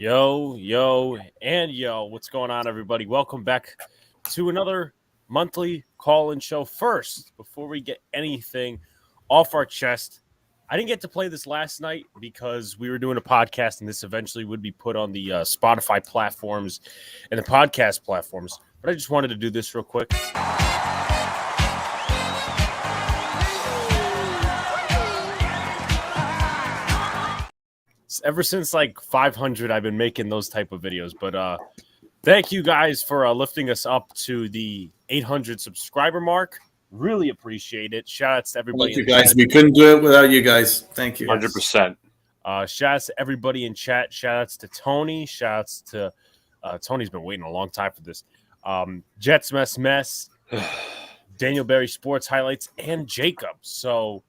Yo, what's going on, everybody? Welcome back to another monthly call-in show. First, before we get anything off our chest, I didn't get to play this last night because we were doing a podcast, and this eventually would be put on the Spotify platforms and the podcast platforms. But I just wanted to do this real quick. Ever since like 500, I've been making those type of videos. But thank you guys for lifting us up to the 800 subscriber mark. Really appreciate it. Shout outs to everybody. Thank you guys. We couldn't do it without you guys. Thank you. 100%. Shout outs to everybody in chat. Shout outs to Tony. Shout outs to Tony's been waiting a long time for this. Jets Mess, Daniel Berry Sports Highlights, and Jacob. So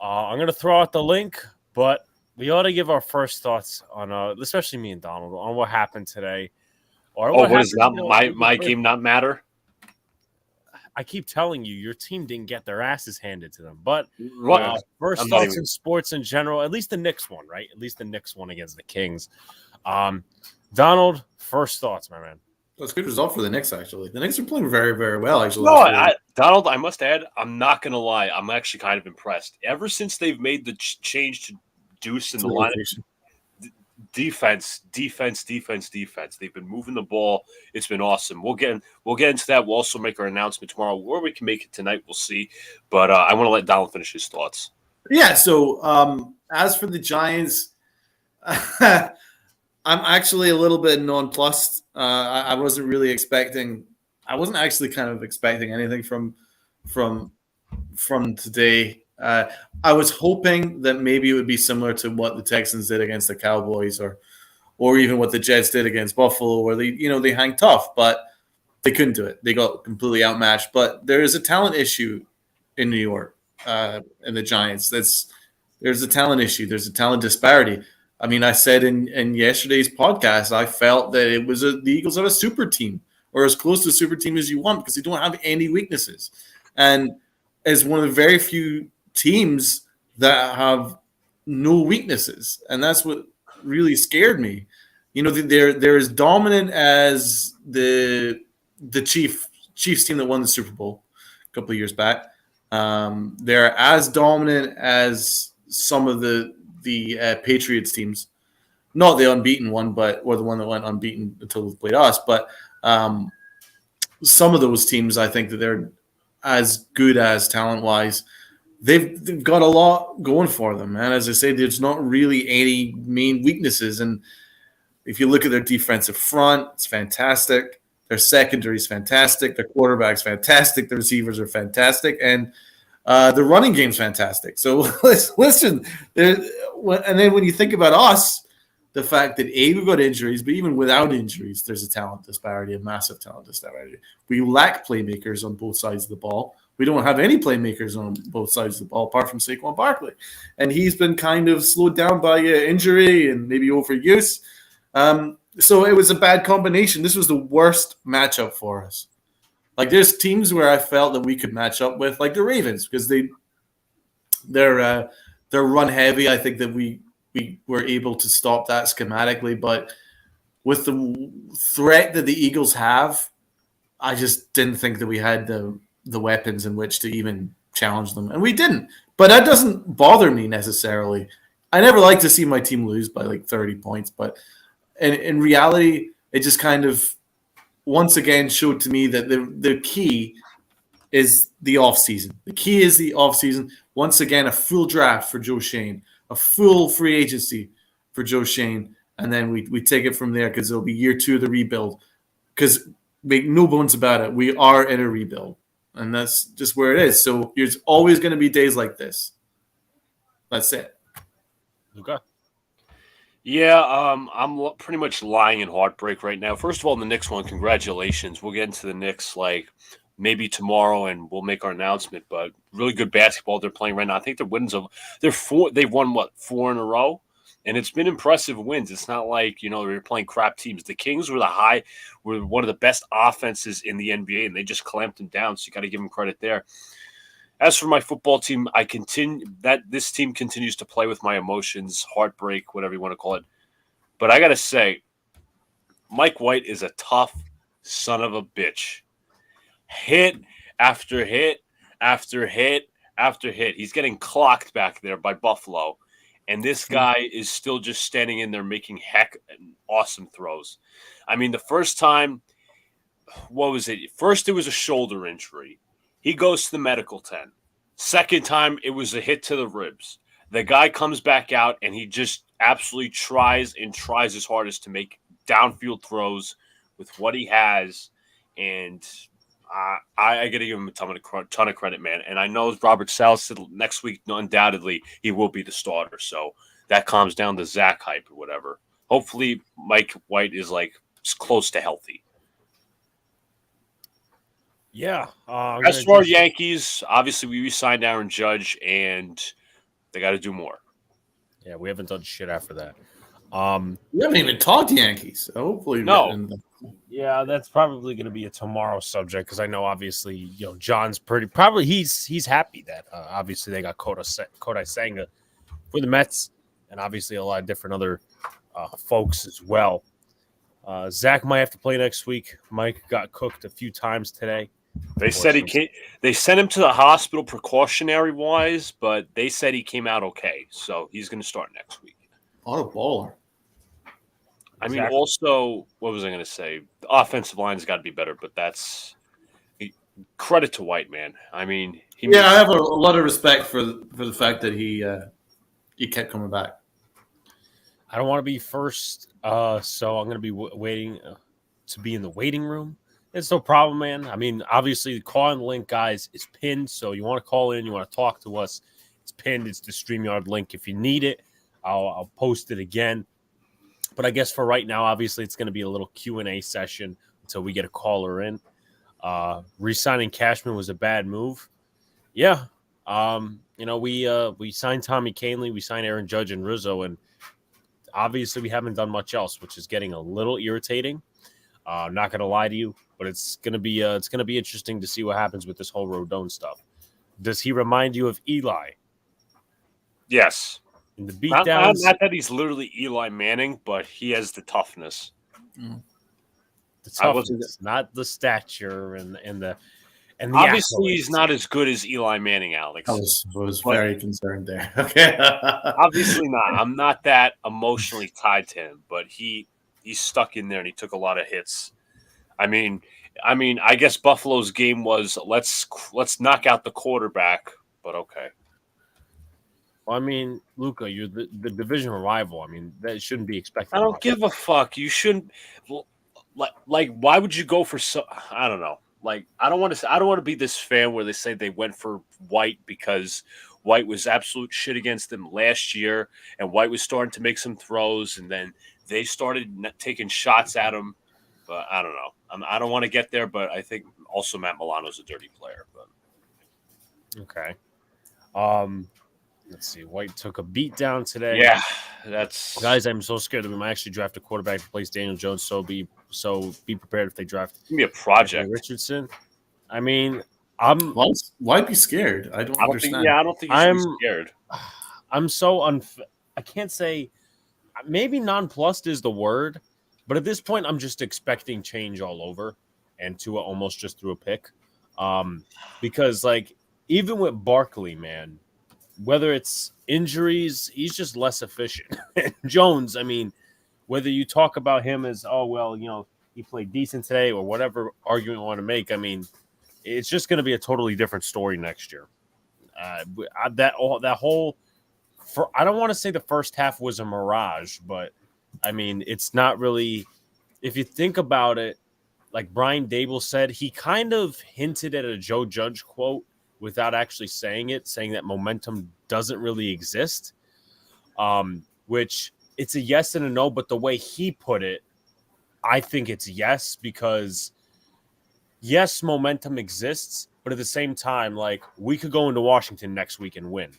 I'm gonna throw out the link, but we ought to give our first thoughts on, especially me and Donald, on what happened today. Or what does my game not matter? I keep telling you, your team didn't get their asses handed to them. But first thoughts in sports in general, at least the Knicks one, right? At least the Knicks one against the Kings. Donald, first thoughts, my man. That's a good result for the Knicks, actually. The Knicks are playing very, very well, actually. No, Donald, I must add, I'm not going to lie. I'm actually kind of impressed. Ever since they've made the change to Deuce in the lineup, defense. They've been moving the ball. It's been awesome. We'll get into that. We'll also make our announcement tomorrow, or we can make it tonight. We'll see. But I want to let Donald finish his thoughts. Yeah. So as for the Giants, I'm actually a little bit nonplussed. I wasn't really expecting. I wasn't actually kind of expecting anything from today. I was hoping that maybe it would be similar to what the Texans did against the Cowboys, or even what the Jets did against Buffalo, where they hang tough, but they couldn't do it. They got completely outmatched. But there is a talent issue in New York and the Giants. There's a talent issue. There's a talent disparity. I mean, I said in yesterday's podcast, I felt that it was the Eagles are a super team, or as close to a super team as you want, because they don't have any weaknesses. And as one of the very few teams that have no weaknesses, and that's what really scared me. They're as dominant as the Chiefs team that won the Super Bowl a couple of years back. They're as dominant as some of the Patriots teams, not the unbeaten one, or the one that went unbeaten until they played us. But some of those teams, I think that they're as good as talent-wise. They've got a lot going for them. And as I say, there's not really any main weaknesses. And if you look at their defensive front, it's fantastic. Their secondary is fantastic. Their quarterback's fantastic. The receivers are fantastic. And the running game's fantastic. So listen, and then when you think about us, the fact that we've got injuries, but even without injuries, there's a talent disparity, a massive talent disparity. We lack playmakers on both sides of the ball. We don't have any playmakers on both sides of the ball apart from Saquon Barkley. And he's been kind of slowed down by injury and maybe overuse. So it was a bad combination. This was the worst matchup for us. Like, there's teams where I felt that we could match up with, like the Ravens, because they're run heavy. I think that we were able to stop that schematically. But with the threat that the Eagles have, I just didn't think that we had the weapons in which to even challenge them. And we didn't. But that doesn't bother me necessarily. I never like to see my team lose by like 30 points. But in reality, it just kind of once again showed to me that the key is the offseason. The key is the offseason. Once again, a full draft for Joe Shane, a full free agency for Joe Shane. And then we take it from there, because it'll be year 2 of the rebuild. Because make no bones about it, we are in a rebuild. And that's just where it is. So there's always going to be days like this. That's it. Okay. Yeah, I'm pretty much lying in heartbreak right now. First of all, the Knicks one, congratulations. We'll get into the Knicks maybe tomorrow, and we'll make our announcement. But really good basketball they're playing right now. I think they've won 4 in a row. And it's been impressive wins. It's not like, they're playing crap teams. The Kings were one of the best offenses in the NBA, and they just clamped them down. So you got to give them credit there. As for my football team, this team continues to play with my emotions, heartbreak, whatever you want to call it. But I got to say, Mike White is a tough son of a bitch. Hit after hit after hit after hit. He's getting clocked back there by Buffalo. And this guy is still just standing in there making awesome throws. I mean, the first time, what was it? First, it was a shoulder injury. He goes to the medical tent. Second time, it was a hit to the ribs. The guy comes back out, and he just absolutely tries his hardest to make downfield throws with what he has. And I got to give him a ton of credit, man. And I know Robert Saleh said next week, undoubtedly, he will be the starter. So that calms down the Zach hype or whatever. Hopefully, Mike White is like close to healthy. Yeah. As for our Yankees, obviously we re-signed Aaron Judge, and they got to do more. Yeah, we haven't done shit after that. We haven't even talked Yankees. So hopefully, no. Yeah, that's probably going to be a tomorrow subject because I know obviously John's he's happy that obviously they got Kodai Senga for the Mets and obviously a lot of different other folks as well. Zach might have to play next week. Mike got cooked a few times today. They said he came. They sent him to the hospital precautionary wise, but they said he came out okay, so he's going to start next week. What a baller! I mean, also, what was I going to say? The offensive line's got to be better, but that's credit to White, man. I mean, I have a lot of respect for the fact that he kept coming back. I don't want to be first, so I'm going to be waiting to be in the waiting room. It's no problem, man. I mean, obviously, the call and link, guys, is pinned. So you want to call in, you want to talk to us, it's pinned. It's the StreamYard link. If you need it, I'll post it again. But I guess for right now, obviously, it's going to be a little Q&A session until we get a caller in. Re-signing Cashman was a bad move. Yeah. We signed Tommy Kahnle, we signed Aaron Judge and Rizzo, and obviously we haven't done much else, which is getting a little irritating. Not going to lie to you, but it's going to be interesting to see what happens with this whole Rodon stuff. Does he remind you of Eli? Yes. In the beatdowns, not that he's literally Eli Manning, but he has the toughness. The toughness, not the stature and the obviously accolades. He's not as good as Eli Manning, Alex. I was very concerned there. Okay. Obviously not. I'm not that emotionally tied to him, but he's stuck in there and he took a lot of hits. I mean, I guess Buffalo's game was let's knock out the quarterback, but okay. Well, I mean, Luca, you're the divisional rival. I mean, that shouldn't be expected. I don't give a fuck. You shouldn't. Like, why would you go for so? I don't know. Like, I don't want to be this fan where they say they went for White because White was absolute shit against them last year, and White was starting to make some throws, and then they started taking shots at him. But I don't know. I don't want to get there, but I think also Matt Milano's a dirty player. But okay. Let's see. White took a beat down today. Yeah, guys. I'm so scared that we might actually draft a quarterback to replace Daniel Jones. So be prepared if they draft. It's gonna be a project. Richardson. I mean, why be scared? I don't understand. I don't think you should be scared. I'm so I can't say. Maybe nonplussed is the word, but at this point, I'm just expecting change all over, and Tua almost just threw a pick, because like even with Barkley, man. Whether it's injuries, he's just less efficient. Jones, I mean, whether you talk about him as, he played decent today or whatever argument you want to make, I mean, it's just going to be a totally different story next year. I don't want to say the first half was a mirage, but, I mean, it's not really – if you think about it, like Brian Dable said, he kind of hinted at a Joe Judge quote without actually saying that momentum doesn't really exist, which it's a yes and a no. But the way he put it, I think it's yes, because yes, momentum exists, but at the same time, like we could go into Washington next week and win.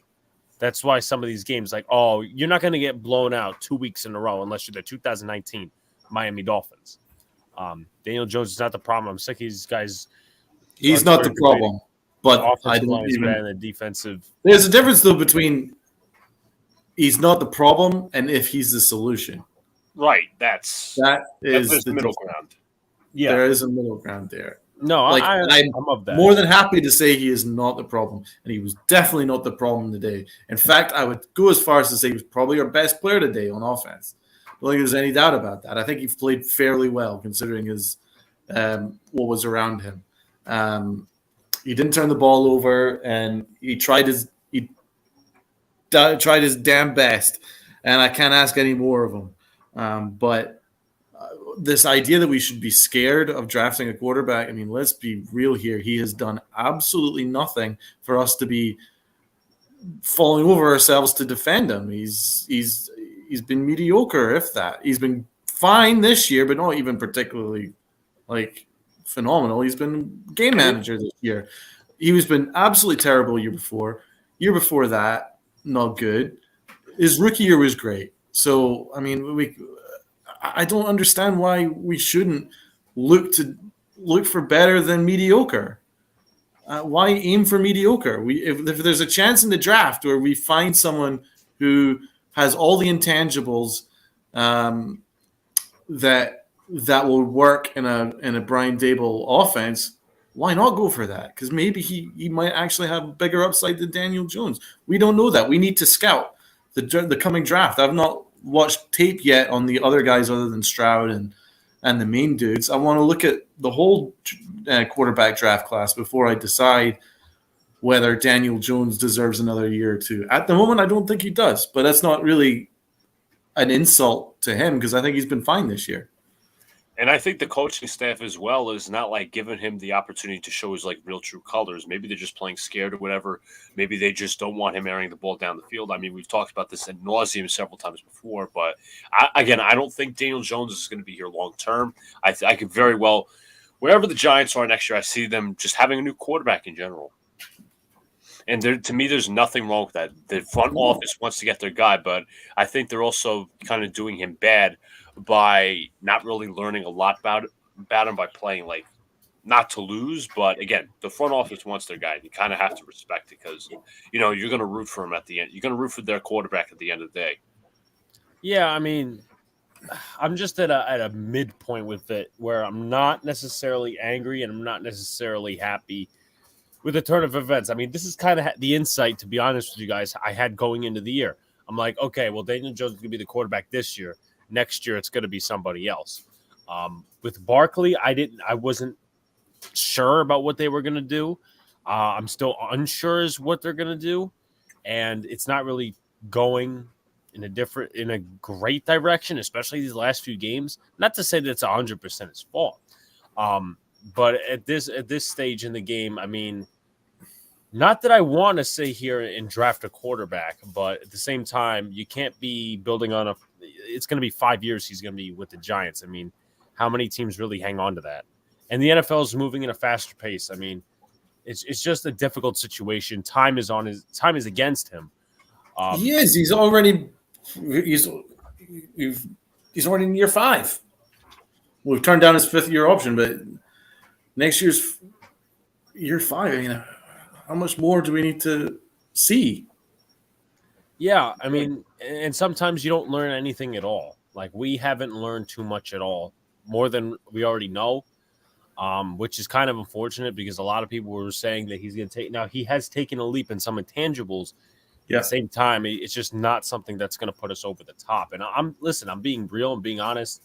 That's why some of these games, like, oh, you're not going to get blown out 2 weeks in a row unless you're the 2019 Miami Dolphins. Daniel Jones is not the problem. I'm sick of these guys. He's not the problem. But I don't even. The defensive. There's a difference though between he's not the problem and if he's the solution. Right. That's is the middle difference. ground. Yeah. There is a middle ground there. No, Like, I'm of that. more than happy to say he is not the problem, and he was definitely not the problem today. In fact, I would go as far as to say he was probably our best player today on offense. I don't think there's any doubt about that. I think he played fairly well considering his what was around him. He didn't turn the ball over, and he tried his damn best, and I can't ask any more of him. But this idea that we should be scared of drafting a quarterback, I mean, let's be real here. He has done absolutely nothing for us to be falling over ourselves to defend him. He's been mediocre, if that. He's been fine this year, but not even particularly like phenomenal. He's been game manager this year. He's been absolutely terrible year before. Year before that, not good. His rookie year was great. So I mean, I don't understand why we shouldn't look for better than mediocre. Why aim for mediocre? If there's a chance in the draft where we find someone who has all the intangibles that will work in a Brian Dable offense, why not go for that? Because maybe he might actually have a bigger upside than Daniel Jones. We don't know that. We need to scout the coming draft. I've not watched tape yet on the other guys other than Stroud and the main dudes. I want to look at the whole quarterback draft class before I decide whether Daniel Jones deserves another year or two. At the moment, I don't think he does, but that's not really an insult to him because I think he's been fine this year. And I think the coaching staff as well is not like giving him the opportunity to show his like real true colors. Maybe they're just playing scared or whatever. Maybe they just don't want him airing the ball down the field. I mean, we've talked about this ad nauseum several times before, but I don't think Daniel Jones is going to be here long term. I could very well, wherever the Giants are next year, I see them just having a new quarterback in general. And to me, there's nothing wrong with that. The front office wants to get their guy, but I think they're also kind of doing him bad by not really learning a lot about him by playing like not to lose. But again, the front office wants their guy. You kind of have to respect it because you're going to root for him at the end. You're going to root for their quarterback at the end of the day. Yeah, I mean, I'm just at a midpoint with it where I'm not necessarily angry and I'm not necessarily happy with the turn of events. I mean, this is kind of the insight, to be honest with you guys, I had going into the year. I'm like, okay, well, Daniel Jones is going to be the quarterback this year. Next year, it's going to be somebody else. With Barkley, I wasn't sure about what they were going to do. I'm still unsure as what they're going to do, and it's not really going in a great direction, especially these last few games. Not to say that it's 100% his fault, but at this stage in the game, I mean, not that I want to sit here and draft a quarterback, but at the same time, you can't be building on it's going to be 5 years he's going to be with the Giants. I mean, how many teams really hang on to that? And the NFL is moving at a faster pace. I mean, it's just a difficult situation. Time is against him. He is. He's already in year 5. We've turned down his 5th-year option, but next year's year 5. I mean, how much more do we need to see? Yeah, I mean, and sometimes you don't learn anything at all. Like, we haven't learned too much at all, more than we already know, which is kind of unfortunate because a lot of people were saying that he's going to take. Now, he has taken a leap in some intangibles. Yeah. At the same time, it's just not something that's going to put us over the top. And I'm being real and being honest.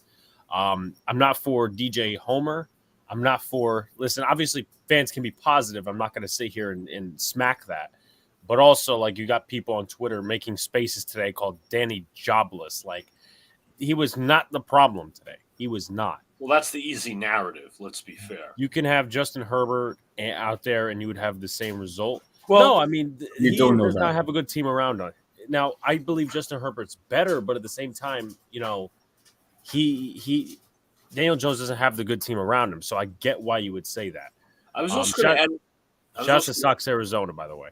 I'm not for DJ Homer. I'm not for, obviously fans can be positive. I'm not going to sit here and smack that. But also, like, you got people on Twitter making spaces today called Danny Jobless. Like, he was not the problem today. He was not. Well, that's the easy narrative. Let's be fair. You can have Justin Herbert out there and you would have the same result. Well, no, I mean, he does not have a good team around him. Now, I believe Justin Herbert's better, but at the same time, Daniel Jones doesn't have the good team around him. So I get why you would say that. I was also going to add. Shout out to Sox, Arizona, by the way.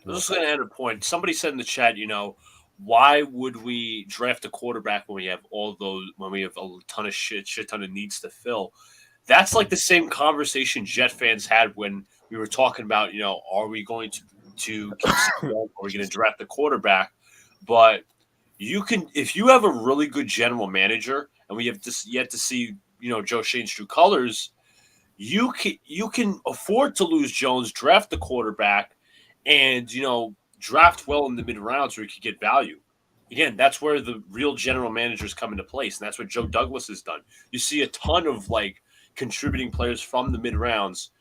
I was just going to add a point. Somebody said in the chat, why would we draft a quarterback when we have a ton of shit ton of needs to fill? That's like the same conversation Jet fans had when we were talking about, are we going to keep are we going to draft the quarterback? But if you have a really good general manager, and we have yet to see, Joe Shane's true colors, you can afford to lose Jones, draft the quarterback, and draft well in the mid rounds where you could get value. Again, that's where the real general managers come into place, and that's what Joe Douglas has done. You see a ton of contributing players from the mid rounds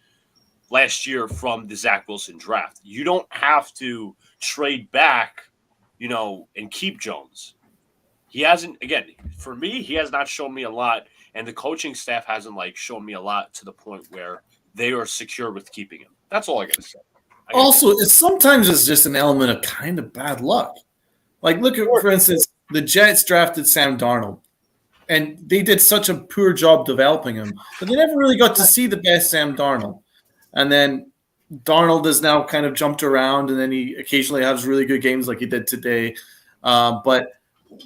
last year from the Zach Wilson draft. You don't have to trade back, and keep Jones. He hasn't, again, for me, he has not shown me a lot, and the coaching staff hasn't shown me a lot to the point where they are secure with keeping him. That's all I got to say. Also, sometimes it's just an element of kind of bad luck. Look at, for instance, the Jets drafted Sam Darnold, and they did such a poor job developing him that they never really got to see the best Sam Darnold. And then Darnold has now kind of jumped around, and then he occasionally has really good games like he did today. But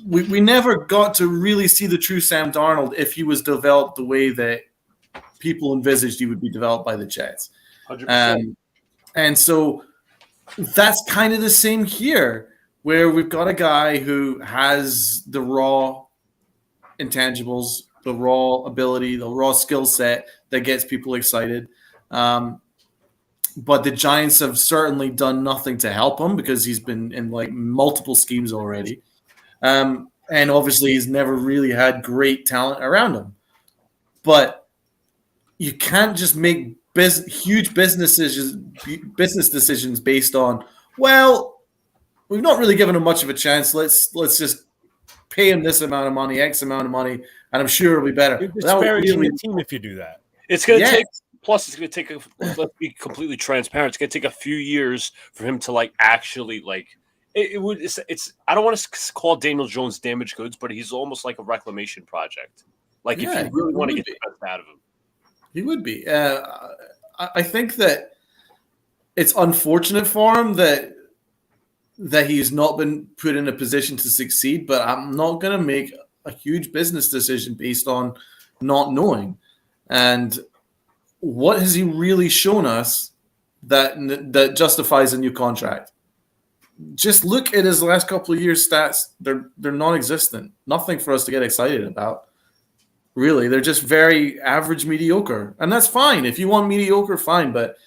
we never got to really see the true Sam Darnold if he was developed the way that people envisaged he would be developed by the Jets. 100%. And so that's kind of the same here, where we've got a guy who has the raw intangibles, the raw ability, the raw skill set that gets people excited. But the Giants have certainly done nothing to help him because he's been in multiple schemes already. And obviously he's never really had great talent around him. But you can't just make huge business decisions based on, well, we've not really given him much of a chance. Let's just pay him this amount of money, X amount of money, and I'm sure it'll be better. You're disparaging the team if you do that. It's going to take. Plus, it's going to take. Let's be completely transparent. It's going to take a few years for him to actually It would. It's. I don't want to call Daniel Jones damaged goods, but he's almost like a reclamation project. If you really want to get the best out of him, he would be. I think that it's unfortunate for him that he's not been put in a position to succeed. But I'm not going to make a huge business decision based on not knowing. And what has he really shown us that justifies a new contract? Just look at his last couple of years' stats. They're non-existent. Nothing for us to get excited about. Really, they're just very average, mediocre. And that's fine. If you want mediocre, fine. But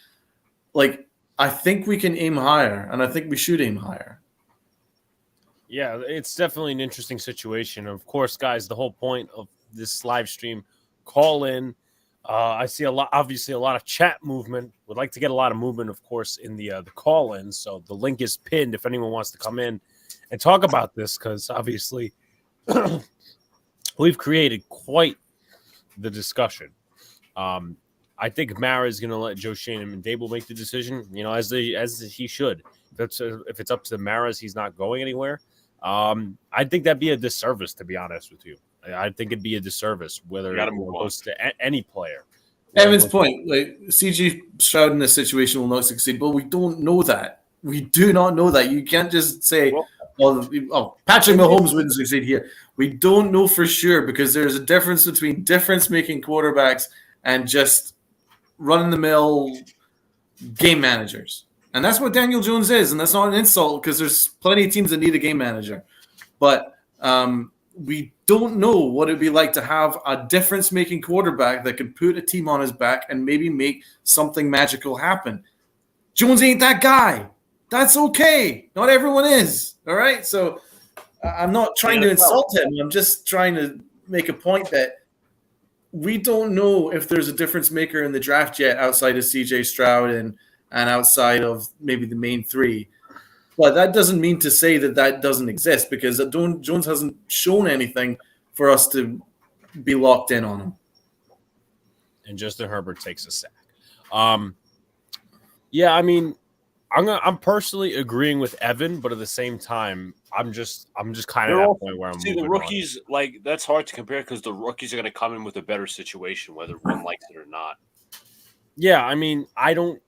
I think we can aim higher, and I think we should aim higher. Yeah, it's definitely an interesting situation. Of course, guys, the whole point of this live stream, call in. I see obviously a lot of chat movement. Would like to get a lot of movement, of course, in the call-in. So the link is pinned if anyone wants to come in and talk about this, because obviously we've created quite the discussion. I think Mara is going to let Joe Shane and Dable make the decision, as he should. If it's up to the Maras, he's not going anywhere. I think that'd be a disservice, to be honest with you. I think it'd be a disservice whether it goes to any player. Evan's point, CJ Stroud in this situation will not succeed, but we don't know that. We do not know that. You can't just say, Patrick Mahomes wouldn't succeed here. We don't know for sure, because there's a difference between difference-making quarterbacks and just run-of-the-mill game managers. And that's what Daniel Jones is, and that's not an insult, because there's plenty of teams that need a game manager. But we don't know what it'd be like to have a difference-making quarterback that can put a team on his back and maybe make something magical happen. Jones ain't that guy. That's okay. Not everyone is. All right? So I'm not trying to insult him. I'm just trying to make a point that we don't know if there's a difference maker in the draft yet outside of CJ Stroud and outside of maybe the main three. But that doesn't mean to say that doesn't exist, because Jones hasn't shown anything for us to be locked in on him. And Justin Herbert takes a sack. Yeah, I mean, I'm personally agreeing with Evan, but at the same time, I'm just kind of at that point where I'm see the rookies on. That's hard to compare, because the rookies are going to come in with a better situation, whether one likes it or not. Yeah, I mean, I don't.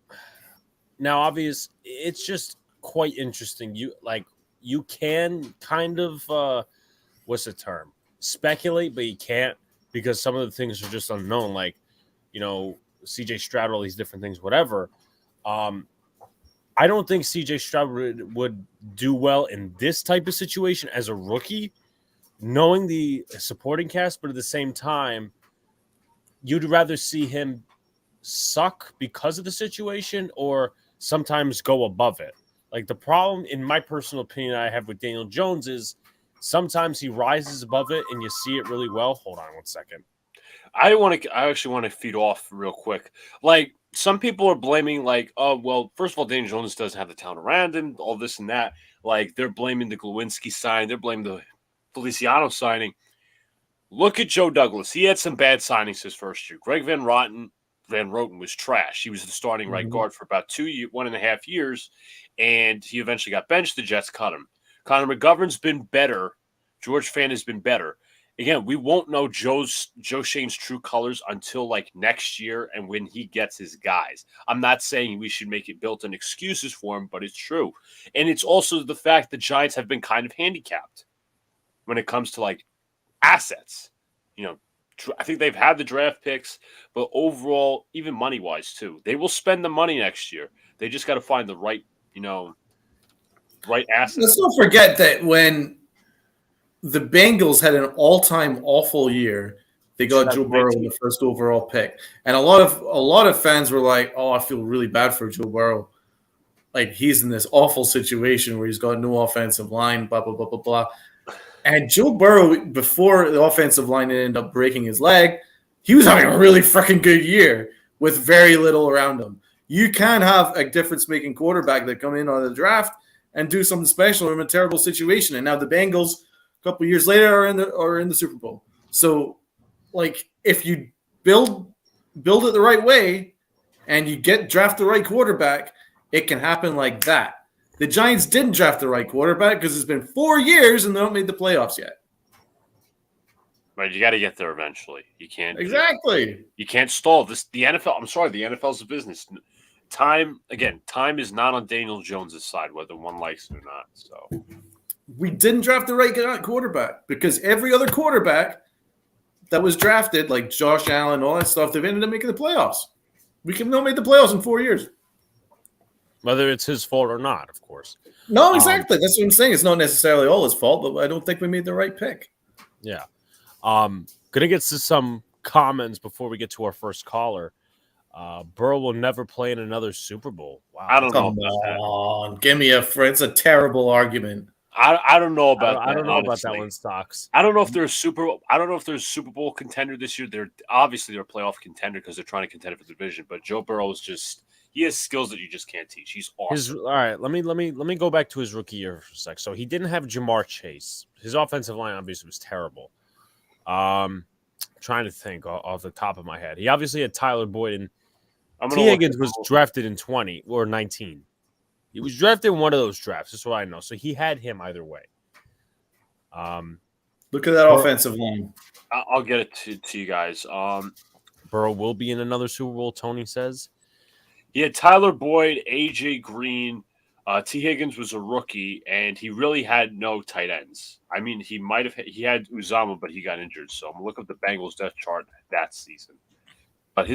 Now, obvious, it's just quite interesting. You can kind of what's the term? Speculate, but you can't, because some of the things are just unknown. CJ Stroud, all these different things, whatever. I don't think CJ Stroud would do well in this type of situation as a rookie, knowing the supporting cast, but at the same time, you'd rather see him suck because of the situation or sometimes go above it. Like the problem, in my personal opinion, I have with Daniel Jones is sometimes he rises above it and you see it really well. Hold on 1 second. I actually want to feed off real quick. Like some people are blaming, like, oh well, first of all, Daniel Jones doesn't have the talent around him, all this and that. Like they're blaming the Glowinski sign, they're blaming the Feliciano signing. Look at Joe Douglas. He had some bad signings his first year. Greg Van Roten was trash. He was the starting right guard for about 1.5 years, and he eventually got benched. The Jets cut him. Connor McGovern's been better. George Fant has been better. Again, we won't know Joe Shane's true colors until like next year and when he gets his guys. I'm not saying we should make it built in excuses for him, but it's true. And it's also the fact the Giants have been kind of handicapped when it comes to like assets. You know, I think they've had the draft picks, but overall, even money-wise too, they will spend the money next year. They just got to find the right, right assets. Let's not forget that when the Bengals had an all-time awful year, they got Joe Burrow in the first overall pick, and a lot of fans were like, "Oh, I feel really bad for Joe Burrow. Like he's in this awful situation where he's got no offensive line, blah blah blah blah blah." And Joe Burrow, before the offensive line ended up breaking his leg, he was having a really freaking good year with very little around him. You can have a difference-making quarterback that come in on the draft and do something special in a terrible situation. And now the Bengals, a couple of years later, are in the Super Bowl. So, like, if you build it the right way and you draft the right quarterback, it can happen like that. The Giants didn't draft the right quarterback because it's been 4 years and they haven't made the playoffs yet. Right, you got to get there eventually. You can't You can't stall this. The NFL. I'm sorry, the NFL's a business. Time is not on Daniel Jones' side, whether one likes it or not. So we didn't draft the right quarterback because every other quarterback that was drafted, like Josh Allen, all that stuff, they've ended up making the playoffs. We can not make the playoffs in 4 years. Whether it's his fault or not, of course. No, exactly. That's what I'm saying. It's not necessarily all his fault, but I don't think we made the right pick. Yeah. Gonna get to some comments before we get to our first caller. Burrow will never play in another Super Bowl. Wow. I don't know. Come on, give me a friend. It's a terrible argument. I don't know about that. I don't know honestly. about that one, Stocks. I don't know if they're a Super Bowl contender this year. They're a playoff contender because they're trying to contend for the division. But Joe Burrow is he has skills that you just can't teach. He's awesome. All right, let me go back to his rookie year for a sec. So he didn't have Jamar Chase. His offensive line obviously was terrible. Trying to think off the top of my head. He obviously had Tyler Boyd, and T. Higgins was drafted in 20 or 19. He was drafted in one of those drafts. That's what I know. So he had him either way. Look at that offensive line. I'll get it to you guys. Burrow will be in another Super Bowl, Tony says. He had Tyler Boyd, A.J. Green. T. Higgins was a rookie, and he really had no tight ends. I mean, he had Uzama, but he got injured. So I'm going to look up the Bengals depth chart that season. But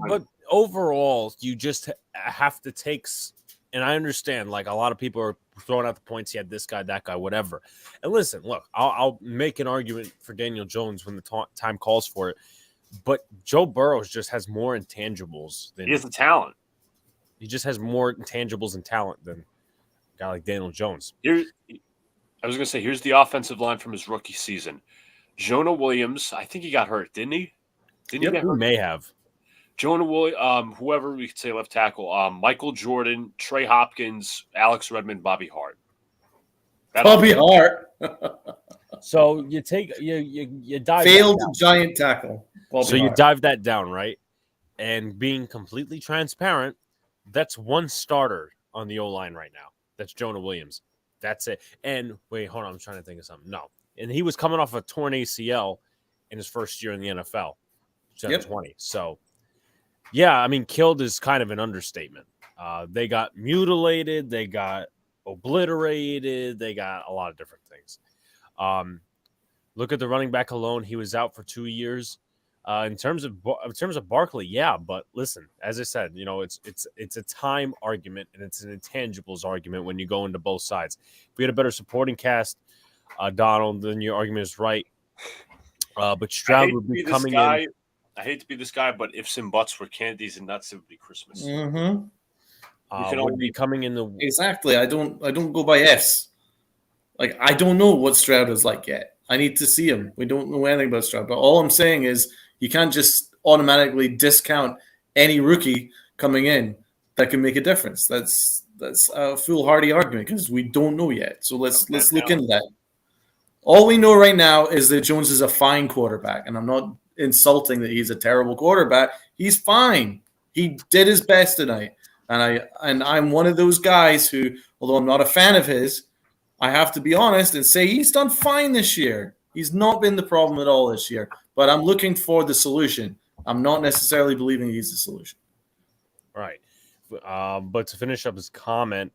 but overall, you just have to take – and I understand, like, a lot of people are throwing out the points. He had this guy, that guy, whatever. And listen, look, I'll make an argument for Daniel Jones when the time calls for it. But Joe Burrow just has more intangibles. He has the talent. He just has more intangibles and talent than a guy like Daniel Jones. I was going to say, here's the offensive line from his rookie season. Jonah Williams, I think he got hurt, didn't he? He get hurt? He may have. Jonah Williams, whoever we could say left tackle, Michael Jordan, Trey Hopkins, Alex Redmond, Bobby Hart. Bobby Hart. So you take you dive failed giant tackle. Bobby Hart. You dive that down, right? And being completely transparent, that's one starter on the O-line right now. That's Jonah Williams. That's it. And wait, hold on. I'm trying to think of something. No. And he was coming off a torn ACL in his first year in the NFL, 2020. Yep. So, yeah, I mean, killed is kind of an understatement. They got mutilated. They got obliterated. They got a lot of different things. Look at the running back alone. He was out for 2 years. In terms of Barkley, yeah, but listen, as I said, it's a time argument and it's an intangibles argument when you go into both sides. If we had a better supporting cast, Donald, then your argument is right. But Stroud would be coming in. I hate to be this guy, but ifs and buts were candies and nuts, it would be Christmas. Mm-hmm. Would be coming in the exactly. I don't go by Fs. Like I don't know what Stroud is like yet. I need to see him. We don't know anything about Stroud. But all I'm saying is you can't just automatically discount any rookie coming in that can make a difference. That's a foolhardy argument because we don't know yet. So let's look into that. All we know right now is that Jones is a fine quarterback, and I'm not insulting that he's a terrible quarterback. He's fine. He did his best tonight, and I'm one of those guys who, although I'm not a fan of his, I have to be honest and say he's done fine this year. He's not been the problem at all this year, but I'm looking for the solution. I'm not necessarily believing he's the solution. Right. But to finish up his comment,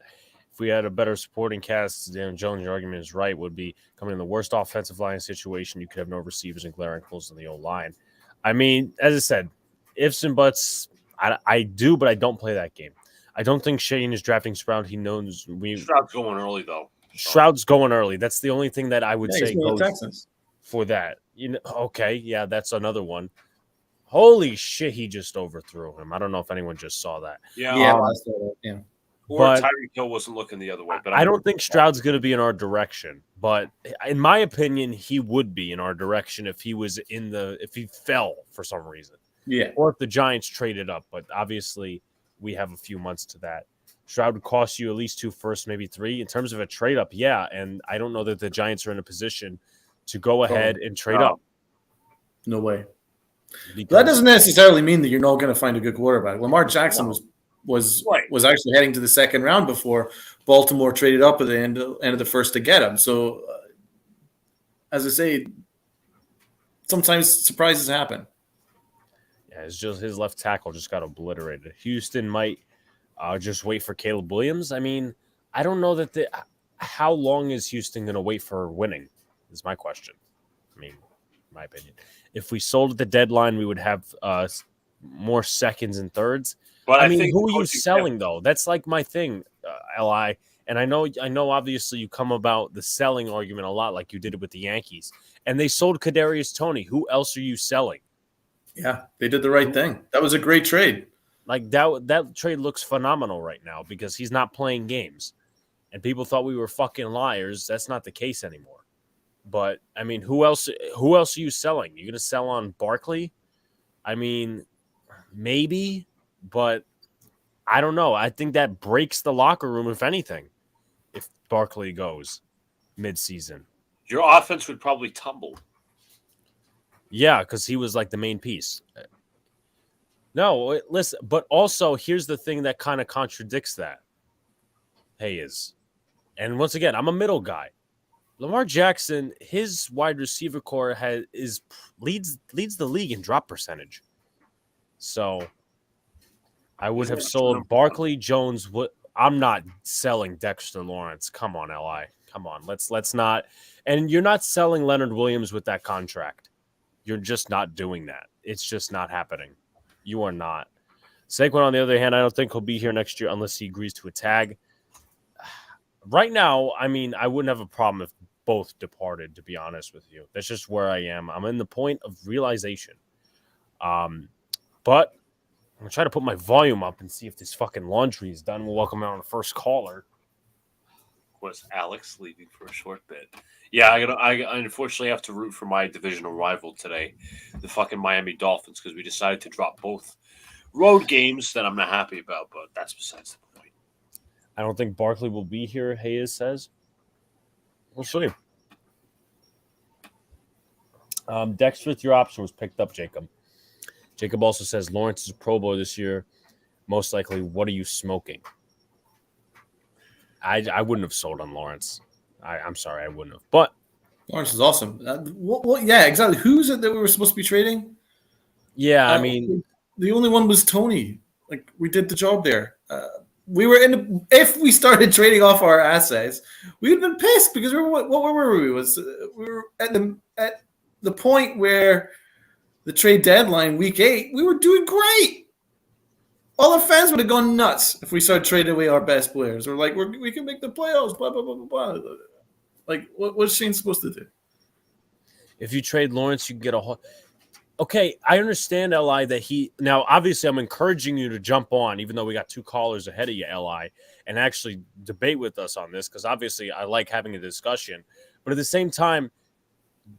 if we had a better supporting cast, Dan Jones, your argument is right, would be coming in the worst offensive line situation. You could have no receivers and glaring holes in the O-line. I mean, as I said, ifs and buts, I do, but I don't play that game. I don't think Shane is drafting Stroud. He knows Stroud's going early, though. Stroud's going early. That's the only thing that I would say goes for that. Okay, yeah, that's another one. Holy shit, he just overthrew him. I don't know if anyone just saw that. Yeah, I saw that. Yeah. Or Tyreek Hill wasn't looking the other way. But I don't think Stroud's going to be in our direction. But in my opinion, he would be in our direction if he was if he fell for some reason. Yeah. Or if the Giants traded up. But obviously, we have a few months to that. Stroud would cost you at least 2 firsts, maybe 3. In terms of a trade up, yeah. And I don't know that the Giants are in a position to go ahead and trade up. No way. That doesn't necessarily mean that you're not going to find a good quarterback. Lamar Jackson was actually heading to the second round before Baltimore traded up at the end of the first to get him. So, as I say, sometimes surprises happen. Yeah, it's just his left tackle just got obliterated. Houston might just wait for Caleb Williams. I mean, I don't know that how long is Houston going to wait for winning is my question. I mean, in my opinion. If we sold at the deadline, we would have more seconds and thirds. But I mean, who are you selling, though? That's like my thing, Li. And I know. Obviously, you come about the selling argument a lot, like you did it with the Yankees. And they sold Kadarius Toney. Who else are you selling? Yeah, they did the right thing. That was a great trade. Like that trade looks phenomenal right now because he's not playing games, and people thought we were fucking liars. That's not the case anymore. But I mean, who else are you selling? You're gonna sell on Barkley? I mean, maybe, but I don't know. I think that breaks the locker room, if anything, if Barkley goes mid-season. Your offense would probably tumble. Yeah, because he was like the main piece. No, listen, but also here's the thing that kind of contradicts that. And once again, I'm a middle guy. Lamar Jackson, his wide receiver core leads the league in drop percentage. So I would have sold Barkley, Jones. I'm not selling Dexter Lawrence. Come on, LI. Come on. Let's not. And you're not selling Leonard Williams with that contract. You're just not doing that. It's just not happening. You are not. Saquon, on the other hand, I don't think he'll be here next year unless he agrees to a tag. Right now, I mean, I wouldn't have a problem if both departed, to be honest with you. That's just where I am. I'm in the point of realization. But I'm going to try to put my volume up and see if this fucking laundry is done. We'll welcome out our first caller. Was Alex leaving for a short bit? Yeah, I unfortunately have to root for my divisional rival today, the fucking Miami Dolphins, because we decided to drop both road games that I'm not happy about, but that's besides the point. I don't think Barkley will be here, Hayes says. We'll see. Dexter, your option was picked up, Jacob. Jacob also says Lawrence is a Pro Bowler this year. Most likely, what are you smoking? I wouldn't have sold on Lawrence. I'm sorry, I wouldn't have. But Lawrence is awesome. Yeah, exactly. Who's it that we were supposed to be trading? Yeah, I mean, the only one was Tony. Like we did the job there. We were if we started trading off our assets, we'd been pissed because what were we? We were at the point where the trade deadline, week 8, we were doing great. All the fans would have gone nuts if we started trading away our best players. We're like, we can make the playoffs, blah, blah, blah, blah, blah. Like, what's Shane supposed to do? If you trade Lawrence, you can get a whole. Okay, I understand, Li, that now obviously I'm encouraging you to jump on, even though we got 2 callers ahead of you, Li, and actually debate with us on this, because obviously I like having a discussion. But at the same time,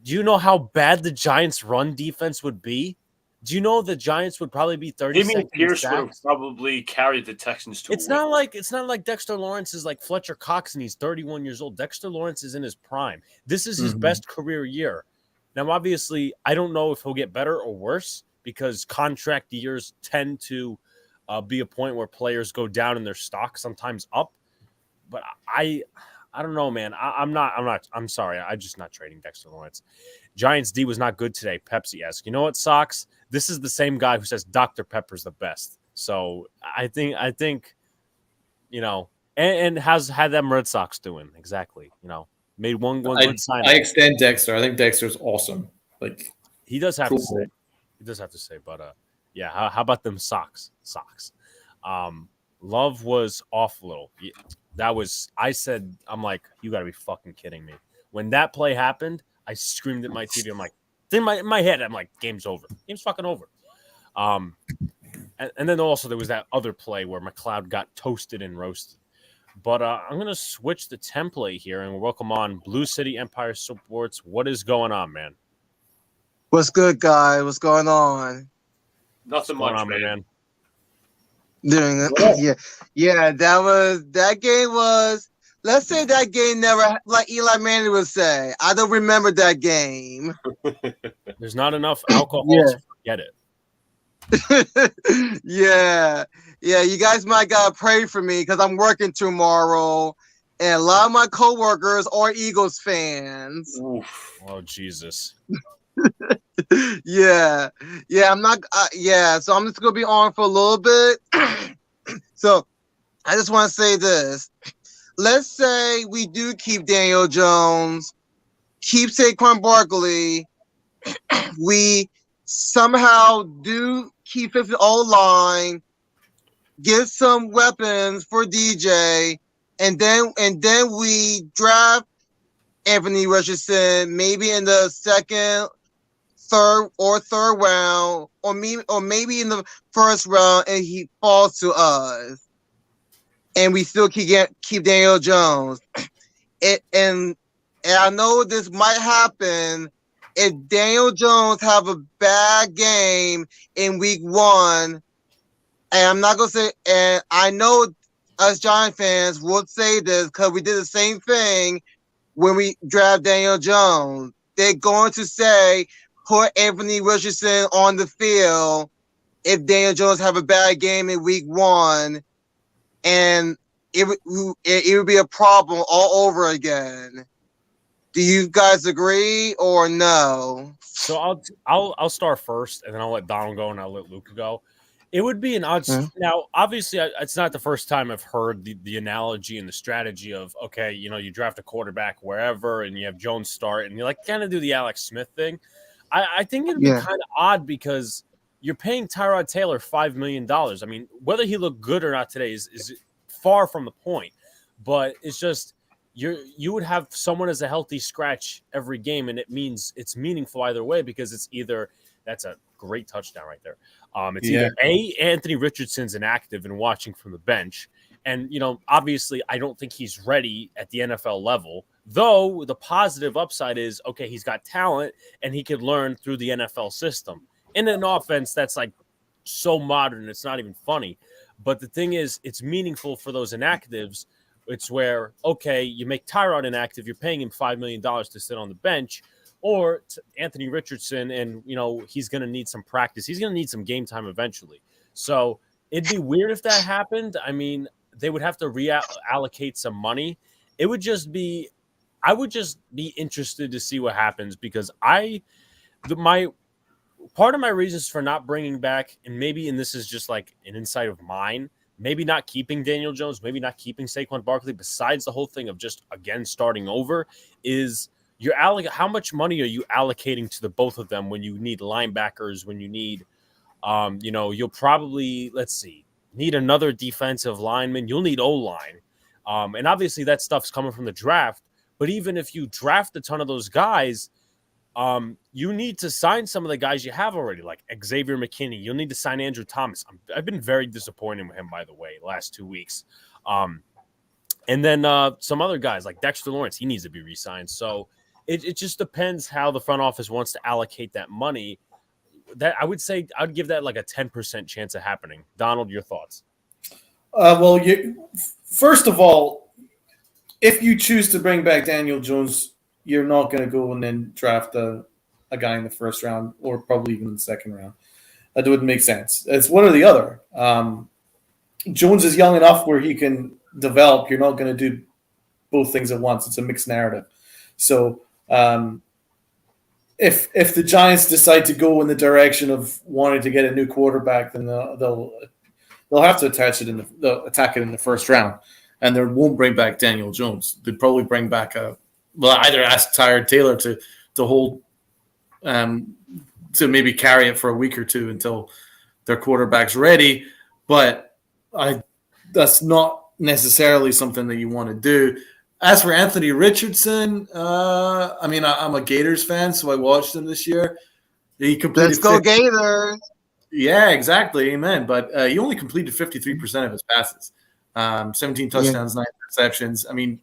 do you know how bad the Giants' run defense would be? Do you know the Giants would probably be 30 Damian seconds Pierce would have sacks? probably carried the Texans to It's a win. not like Dexter Lawrence is like Fletcher Cox and he's 31 years old. Dexter Lawrence is in his prime. This is his best career year. Now, obviously, I don't know if he'll get better or worse because contract years tend to be a point where players go down in their stock, sometimes up. But I don't know, man. I'm sorry. I'm just not trading Dexter Lawrence. Giants D was not good today. Pepsi-esque. You know what, Sox? This is the same guy who says Dr. Pepper's the best. So I think, you know, and how's had them Red Sox doing exactly? You know, made one good sign. I extend Dexter. I think Dexter's awesome. Like, he does have cool. to say. He does have to say, but yeah. How about them Sox? Love was off a little. That was. I'm like, you got to be fucking kidding me. When that play happened, I screamed at my TV. I'm like, in my head, I'm like, game's over. Game's fucking over. And then also there was that other play where McLeod got toasted and roasted. But I'm going to switch the template here and welcome on Blue City Empire Sports. What is going on, man? What's good, guy? What's going on? Nothing What's much, going on, man. Doing it. Yeah. That game was. Let's say that game never, like Eli Manning would say. I don't remember that game. There's not enough alcohol to forget it. Yeah. You guys might gotta pray for me because I'm working tomorrow, and a lot of my coworkers are Eagles fans. Oof. Oh Jesus. Yeah. I'm not. So I'm just gonna be on for a little bit. So I just want to say this. Let's say we do keep Daniel Jones, keep Saquon Barkley. We somehow do keep his O-line, get some weapons for DJ, and then we draft Anthony Richardson maybe in the third round, or maybe in the first round, and he falls to us, and we still keep Daniel Jones. And I know this might happen if Daniel Jones have a bad game in week 1. And I'm not gonna say, and I know us Giant fans would say this because we did the same thing when we draft Daniel Jones. They're going to say put Anthony Richardson on the field if Daniel Jones have a bad game in week 1, and it would be a problem all over again. Do you guys agree or no? So I'll start first, and then I'll let Donald go, and I'll let Luca go. It would be an odd. Now, obviously, it's not the first time I've heard the analogy and the strategy of, okay, you know, you draft a quarterback wherever, and you have Jones start, and you like kind of do the Alex Smith thing. I think it'd be kind of odd because you're paying Tyrod Taylor $5 million. I mean, whether he looked good or not today is far from the point, but it's just you would have someone as a healthy scratch every game, and it means it's meaningful either way because it's either that's a great touchdown right there. It's either Anthony Richardson's inactive and watching from the bench, and you know obviously I don't think he's ready at the NFL level. Though the positive upside is okay, he's got talent and he could learn through the NFL system in an offense that's like so modern it's not even funny. But the thing is, it's meaningful for those inactives. It's where, okay, you make Tyrod inactive, you're paying him $5 million to sit on the bench, or Anthony Richardson, and, you know, he's going to need some practice. He's going to need some game time eventually. So it'd be weird if that happened. I mean, they would have to reallocate some money. I would just be interested to see what happens because my part of my reasons for not bringing back, and this is just like an insight of mine, maybe not keeping Daniel Jones, maybe not keeping Saquon Barkley, besides the whole thing of just, again, starting over, is how much money are you allocating to the both of them when you need linebackers, when you need, you'll probably, need another defensive lineman. You'll need O-line. And obviously that stuff's coming from the draft. But even if you draft a ton of those guys, you need to sign some of the guys you have already, like Xavier McKinney. You'll need to sign Andrew Thomas. I've been very disappointed with him, by the way, last 2 weeks. And then some other guys like Dexter Lawrence, he needs to be re-signed. So it just depends how the front office wants to allocate that money. That I would say I'd give that like a 10% chance of happening. Donald, your thoughts? First of all, if you choose to bring back Daniel Jones, you're not going to go and then draft a guy in the first round or probably even in the second round. That wouldn't make sense. It's one or the other. Jones is young enough where he can develop. You're not going to do both things at once. It's a mixed narrative. So if the Giants decide to go in the direction of wanting to get a new quarterback, then they'll have to attack it in the first round, and they won't bring back Daniel Jones. They'd probably bring back either ask Tyrod Taylor to hold to maybe carry it for a week or two until their quarterback's ready. But that's not necessarily something that you want to do. As for Anthony Richardson, I'm a Gators fan, so I watched him this year. He completed. Let's go Gators! Yeah, exactly. Amen. But he only completed 53% of his passes, 17 touchdowns, 9 interceptions. I mean,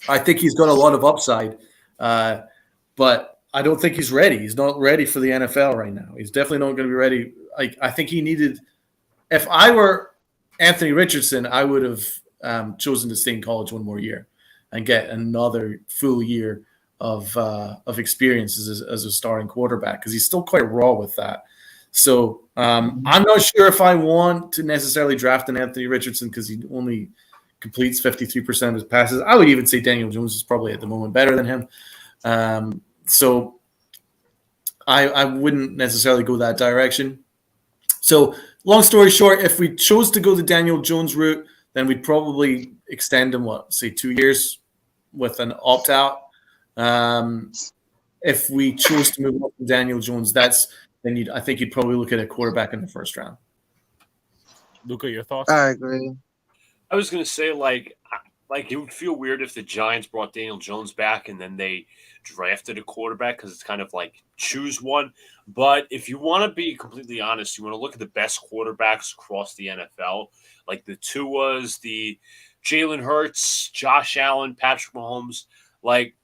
I think he's got a lot of upside, but I don't think he's ready. He's not ready for the NFL right now. He's definitely not going to be ready. I think he needed – if I were Anthony Richardson, I would have chosen to stay in college one more year and get another full year of experience as a starting quarterback because he's still quite raw with that. So I'm not sure if I want to necessarily draft an Anthony Richardson because he only completes 53% of his passes. I would even say Daniel Jones is probably at the moment better than him. So I wouldn't necessarily go that direction. So long story short, if we chose to go the Daniel Jones route, then we'd probably extend him, 2 years with an opt-out. If we chose to move up to Daniel Jones, I think you'd probably look at a quarterback in the first round. Luca, your thoughts? I agree. I was going to say, like it would feel weird if the Giants brought Daniel Jones back and then they drafted a quarterback because it's kind of like choose one. But if you want to be completely honest, you want to look at the best quarterbacks across the NFL, like the Tuas, the Jalen Hurts, Josh Allen, Patrick Mahomes. Like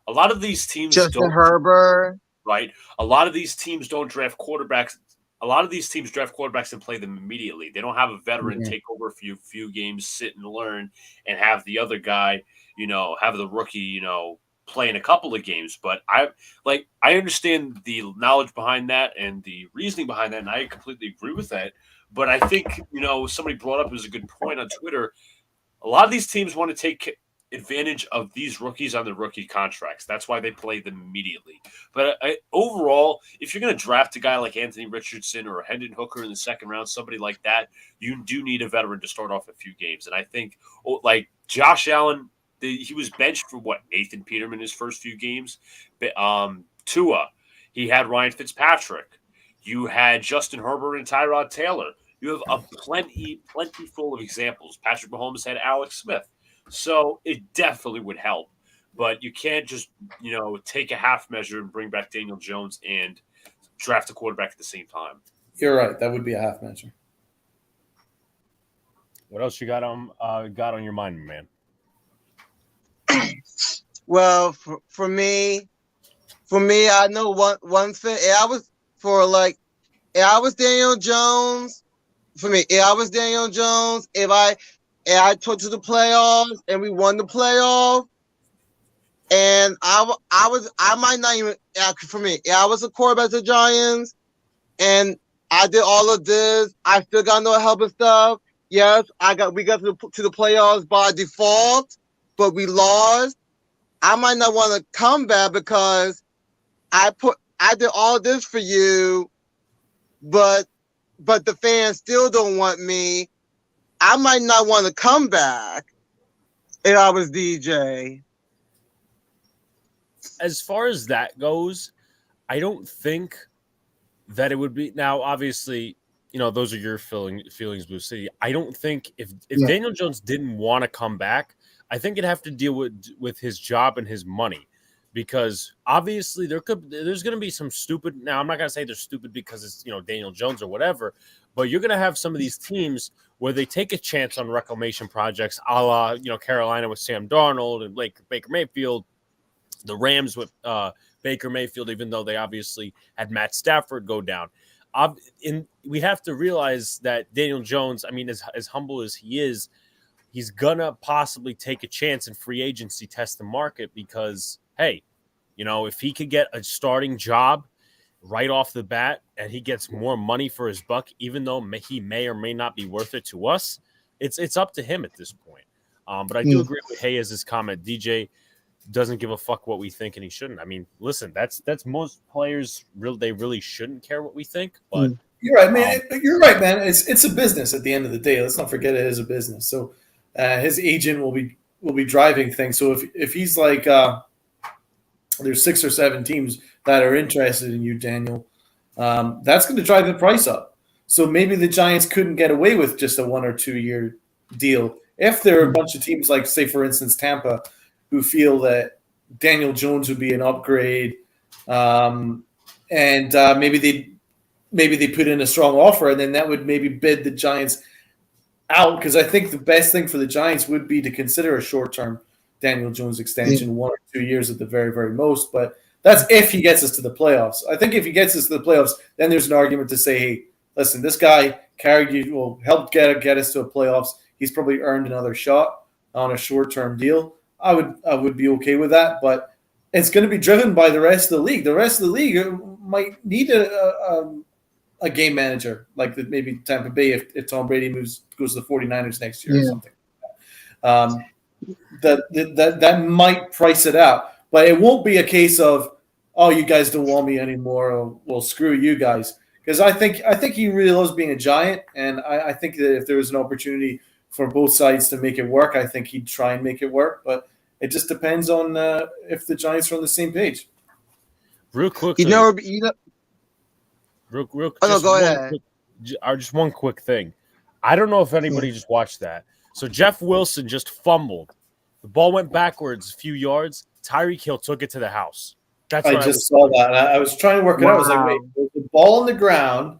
a lot of these teams Justin Herbert. Right? A lot of these teams don't draft quarterbacks. A lot of these teams draft quarterbacks and play them immediately. They don't have a veteran take over a few games, sit and learn, and have the other guy, have the rookie, play in a couple of games. But I understand the knowledge behind that and the reasoning behind that, and I completely agree with that. But I think, somebody brought up, it was a good point on Twitter. A lot of these teams want to take advantage of these rookies on the rookie contracts. That's why they play them immediately. But overall, if you're going to draft a guy like Anthony Richardson or Hendon Hooker in the second round, somebody like that, you do need a veteran to start off a few games. And I think, like Josh Allen, he was benched for Nathan Peterman his first few games. Tua, he had Ryan Fitzpatrick. You had Justin Herbert and Tyrod Taylor. You have a plenty full of examples. Patrick Mahomes had Alex Smith. So it definitely would help, but you can't just, take a half measure and bring back Daniel Jones and draft a quarterback at the same time. You're right. That would be a half measure. What else you got on your mind, man? Well, for me, I know one thing. I was Daniel Jones. For me, I was Daniel Jones. If I took to the playoffs and we won the playoff, and I might not even, for me, I was a quarterback of the Giants, and I did all of this. I still got no help and stuff. Yes, we got to the playoffs by default, but we lost. I might not want to come back because I did all this for you, but the fans still don't want me. I might not want to come back if I was DJ. as far as that goes, I don't think that it would be. Now, obviously, those are your feelings, Blue City. I don't think if Daniel Jones didn't want to come back, I think it'd have to deal with his job and his money, because obviously there's going to be some stupid. Now, I'm not going to say they're stupid because it's Daniel Jones or whatever, but you're going to have some of these teams where they take a chance on reclamation projects, a la Carolina with Sam Darnold and Baker Mayfield. The Rams with Baker Mayfield, even though they obviously had Matt Stafford go down. We have to realize that Daniel Jones, I mean, as humble as he is, he's going to possibly take a chance in free agency, test the market, because, hey, if he could get a starting job right off the bat and he gets more money for his buck, even though he may or may not be worth it to us, it's up to him at this point. But I do agree with Hayes' comment. DJ doesn't give a fuck what we think, and he shouldn't. I mean, listen, that's most players they really shouldn't care what we think. But you're right, man. You're right, man. It's a business at the end of the day. Let's not forget it is a business. So his agent will be driving things. So if he's like there's 6 or 7 teams that are interested in you, Daniel, that's going to drive the price up. So maybe the Giants couldn't get away with just a 1 or 2 year deal if there are a bunch of teams like, say, for instance, Tampa, who feel that Daniel Jones would be an upgrade, and maybe they put in a strong offer, and then that would maybe bid the Giants out. Because I think the best thing for the Giants would be to consider a short-term Daniel Jones extension, 1 or 2 years at the very, very most. But that's if he gets us to the playoffs. I think if he gets us to the playoffs, then there's an argument to say, hey, listen, this guy carried you, will help get us to a playoffs. He's probably earned another shot on a short-term deal. I would be okay with that, but it's going to be driven by the rest of the league. The rest of the league might need a game manager, like maybe Tampa Bay if Tom Brady goes to the 49ers next year or something. That might price it out, but it won't be a case of, oh, you guys don't want me anymore, or, well, screw you guys. Because I think he really loves being a Giant, and I think that if there was an opportunity for both sides to make it work, I think he'd try and make it work. But it just depends on if the Giants are on the same page. Real quick, real. Real. Go ahead. Just one quick thing. I don't know if anybody just watched that. So Jeff Wilson just fumbled. The ball went backwards a few yards. Tyreek Hill took it to the house. That's I what just saw that. I was trying to work it out. I was like, wait, there's the ball on the ground.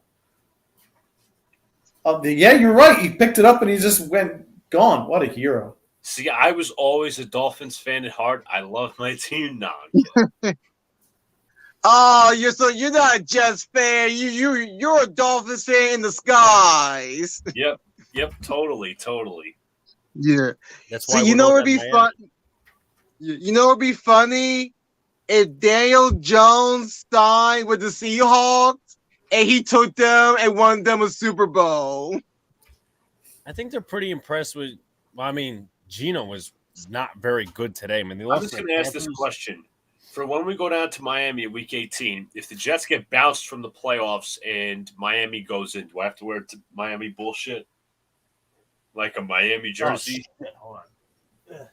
Yeah, you're right. He picked it up and he just went gone. What a hero. See, I was always a Dolphins fan at heart. I love my team now. Oh, you're not a Jets fan. You're a Dolphins fan in the skies. Yep, totally. Yeah. That's why. So you know what'd be fun? You know what'd be funny? If Daniel Jones signed with the Seahawks and he took them and won them a Super Bowl. I think they're pretty impressed with. Well, I mean, Geno was not very good today. I mean, I'm just going to ask this question. For when we go down to Miami in Week 18, if the Jets get bounced from the playoffs and Miami goes in, do I have to wear Miami bullshit? Like a Miami jersey? Oh, shit. Hold on.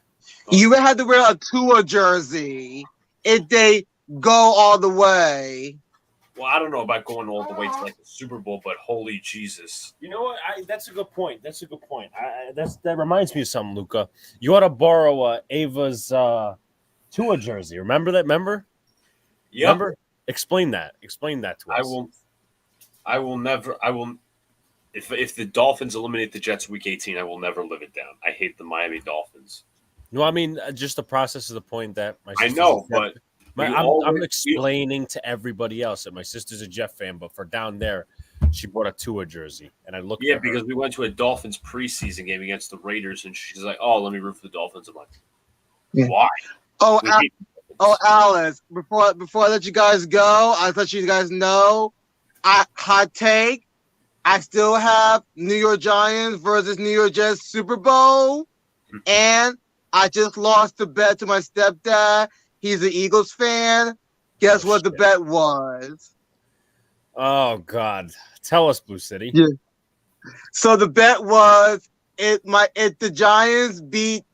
You would have to wear a Tua jersey if they go all the way. Well, I don't know about going all the way to like the Super Bowl, but holy Jesus. You know what? That's a good point. That reminds me of something, Luca. You ought to borrow Ava's Tua jersey. Remember that? Yep. Remember? Explain that to us. I will never. If the Dolphins eliminate the Jets Week 18, I will never live it down. I hate the Miami Dolphins. No, I mean just the process of the point that my I know, but I'm explaining to everybody else that my sister's a Jeff fan, but for down there, she bought a Tua jersey, and I looked. Yeah, because we went to a Dolphins preseason game against the Raiders, and she's like, "Oh, let me root for the Dolphins." I'm like, "Why?" Alice, before I let you guys go, I let you guys know, hot take. I still have New York Giants versus New York Jets Super Bowl, and I just lost the bet to my stepdad. He's an Eagles fan. Guess what the bet was? Oh God! Tell us, Blue City. Yeah. So the bet was if the Giants beat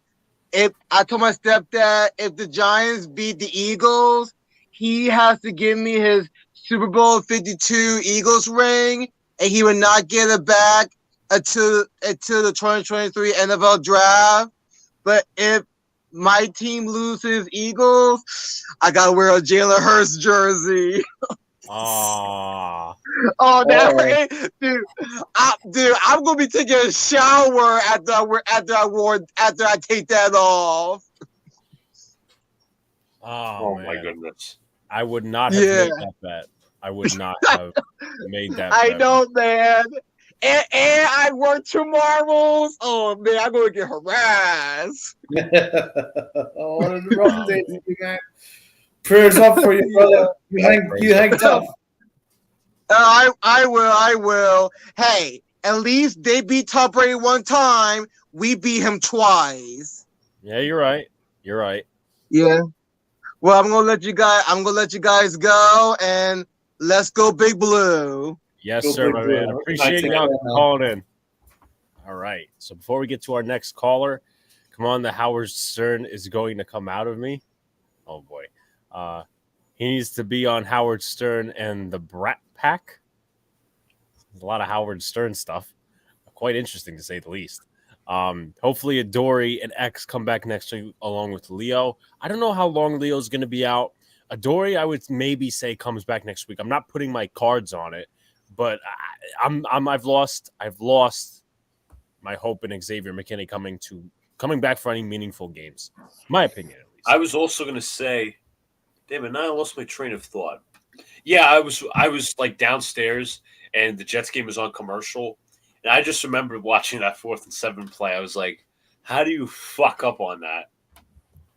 if I told my stepdad if the Giants beat the Eagles, he has to give me his Super Bowl 52 Eagles ring, and he would not get it back until the 2023 NFL draft. But if my team loses Eagles, I gotta wear a Jalen Hurts jersey. Ah, Oh, that's right, dude. I'm gonna be taking a shower after I take that off. Oh man. my goodness. I would not have made that bet. I would not have made that I bet. know, man. And I work tomorrows. Oh man, I'm gonna get harassed. Oh, what a rough day, man. Prayers up for you, brother. You hang tough. I will. Hey, at least they beat Tom Brady one time. We beat him twice. Yeah, you're right. You're right. Yeah. Well, I'm gonna let you guys go, and let's go Big Blue. Yes, Go sir, Big my Blue. man. Appreciate y'all calling in. All right. So before we get to our next caller, come on, the Howard Stern is going to come out of me. Oh boy. He needs to be on Howard Stern and the Brat Pack. There's a lot of Howard Stern stuff. Quite interesting to say the least. Hopefully Adori and X come back next week along with Leo. I don't know how long Leo's going to be out. Adori, I would maybe say comes back next week. I'm not putting my cards on it, but I've lost my hope in Xavier McKinney coming back for any meaningful games. My opinion, at least. I was also going to say, damn it, now I lost my train of thought. Yeah, I was like downstairs and the Jets game was on commercial. And I just remember watching that 4th and 7 play. I was like, how do you fuck up on that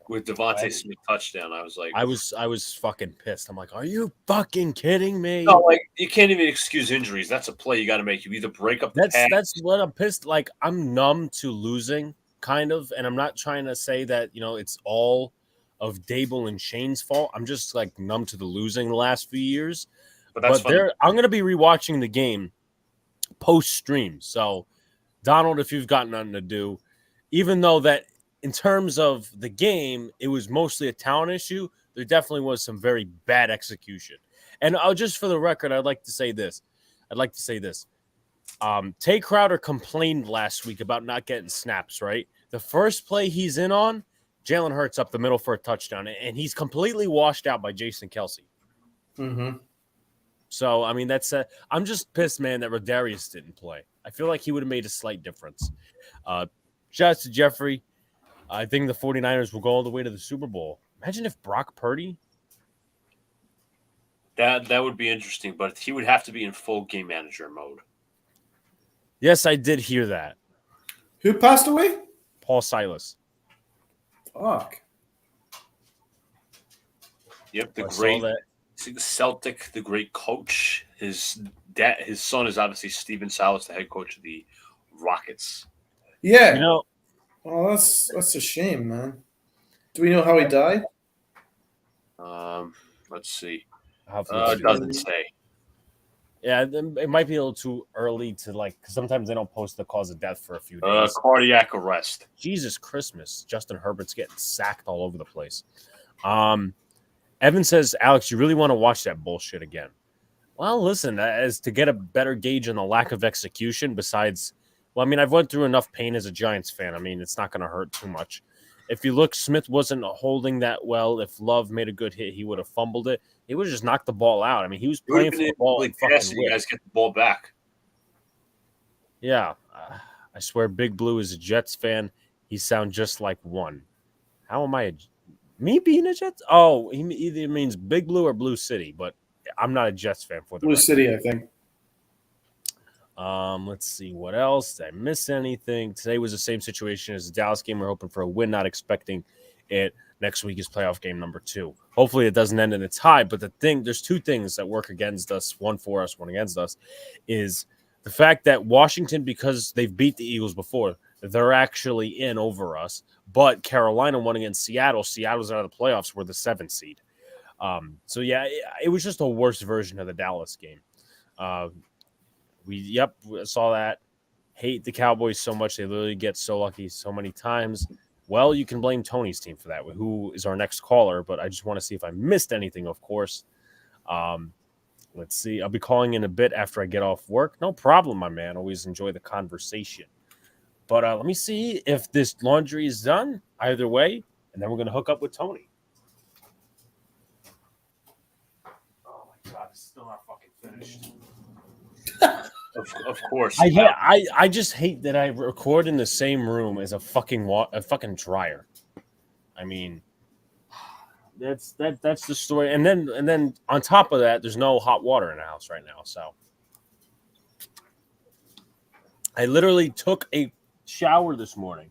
with Devontae Smith touchdown? I was like, I was fucking pissed. I'm like, are you fucking kidding me? no, like you can't even excuse injuries. That's a play you got to make. You either break up the pass. That's what I'm pissed. Like I'm numb to losing, kind of, and I'm not trying to say that it's all of Dable and Shane's fault. I'm just like numb to the losing the last few years. But that's fun. I'm gonna be rewatching the game post stream. So, Donald, if you've got nothing to do, even though that in terms of the game, it was mostly a talent issue, there definitely was some very bad execution. And just for the record, I'd like to say this. Tay Crowder complained last week about not getting snaps, right? The first play he's in on, Jalen Hurts up the middle for a touchdown, and he's completely washed out by Jason Kelce. Mm-hmm. So, I mean, I'm just pissed, man, that Rodarius didn't play. I feel like he would have made a slight difference. Shout out to Jeffrey. I think the 49ers will go all the way to the Super Bowl. Imagine if Brock Purdy. That would be interesting, but he would have to be in full game manager mode. Yes, I did hear that. Who passed away? Paul Silas. Fuck. Yep, the I great. saw that. See the Celtic, the great coach. His son is obviously Steven Silas, the head coach of the Rockets. Yeah. Oh, that's a shame, man. Do we know how he died? Let's see. it Doesn't say. Yeah, it might be a little too early to because sometimes they don't post the cause of death for a few days. Cardiac arrest. Jesus Christmas. Justin Herbert's getting sacked all over the place. Evan says, Alex, you really want to watch that bullshit again? Well, listen, as to get a better gauge on the lack of execution besides, I've went through enough pain as a Giants fan. It's not going to hurt too much. If you look, Smith wasn't holding that well. If Love made a good hit, he would have fumbled it. He would have just knocked the ball out. He was playing for the ball and fucking you guys get the ball back. Yeah. I swear Big Blue is a Jets fan. He sounds just like one. How am I me being a Jets? Oh, he either means Big Blue or Blue City, but I'm not a Jets fan for the Blue record. City, I think. Let's see what else. Did I miss anything? Today was the same situation as the Dallas game. We're hoping for a win, not expecting it. Next week is playoff game number 2. Hopefully it doesn't end in a tie. But there's two things that work against us, one for us, one against us, is the fact that Washington, because they've beat the Eagles before, they're actually in over us. But Carolina won against Seattle. Seattle's out of the playoffs. We're the 7th seed. So, yeah, it was just a worse version of the Dallas game. We saw that. Hate the Cowboys so much. They literally get so lucky so many times. Well, you can blame Tony's team for that, who is our next caller, but I just want to see if I missed anything, of course. Let's see. I'll be calling in a bit after I get off work. No problem, my man. Always enjoy the conversation. But let me see if this laundry is done either way, and then we're going to hook up with Tony. Oh, my God. It's still not fucking finished. Of course. I just hate that I record in the same room as a fucking dryer. I mean, that's the story. And then on top of that, there's no hot water in the house right now. So I literally took a shower this morning.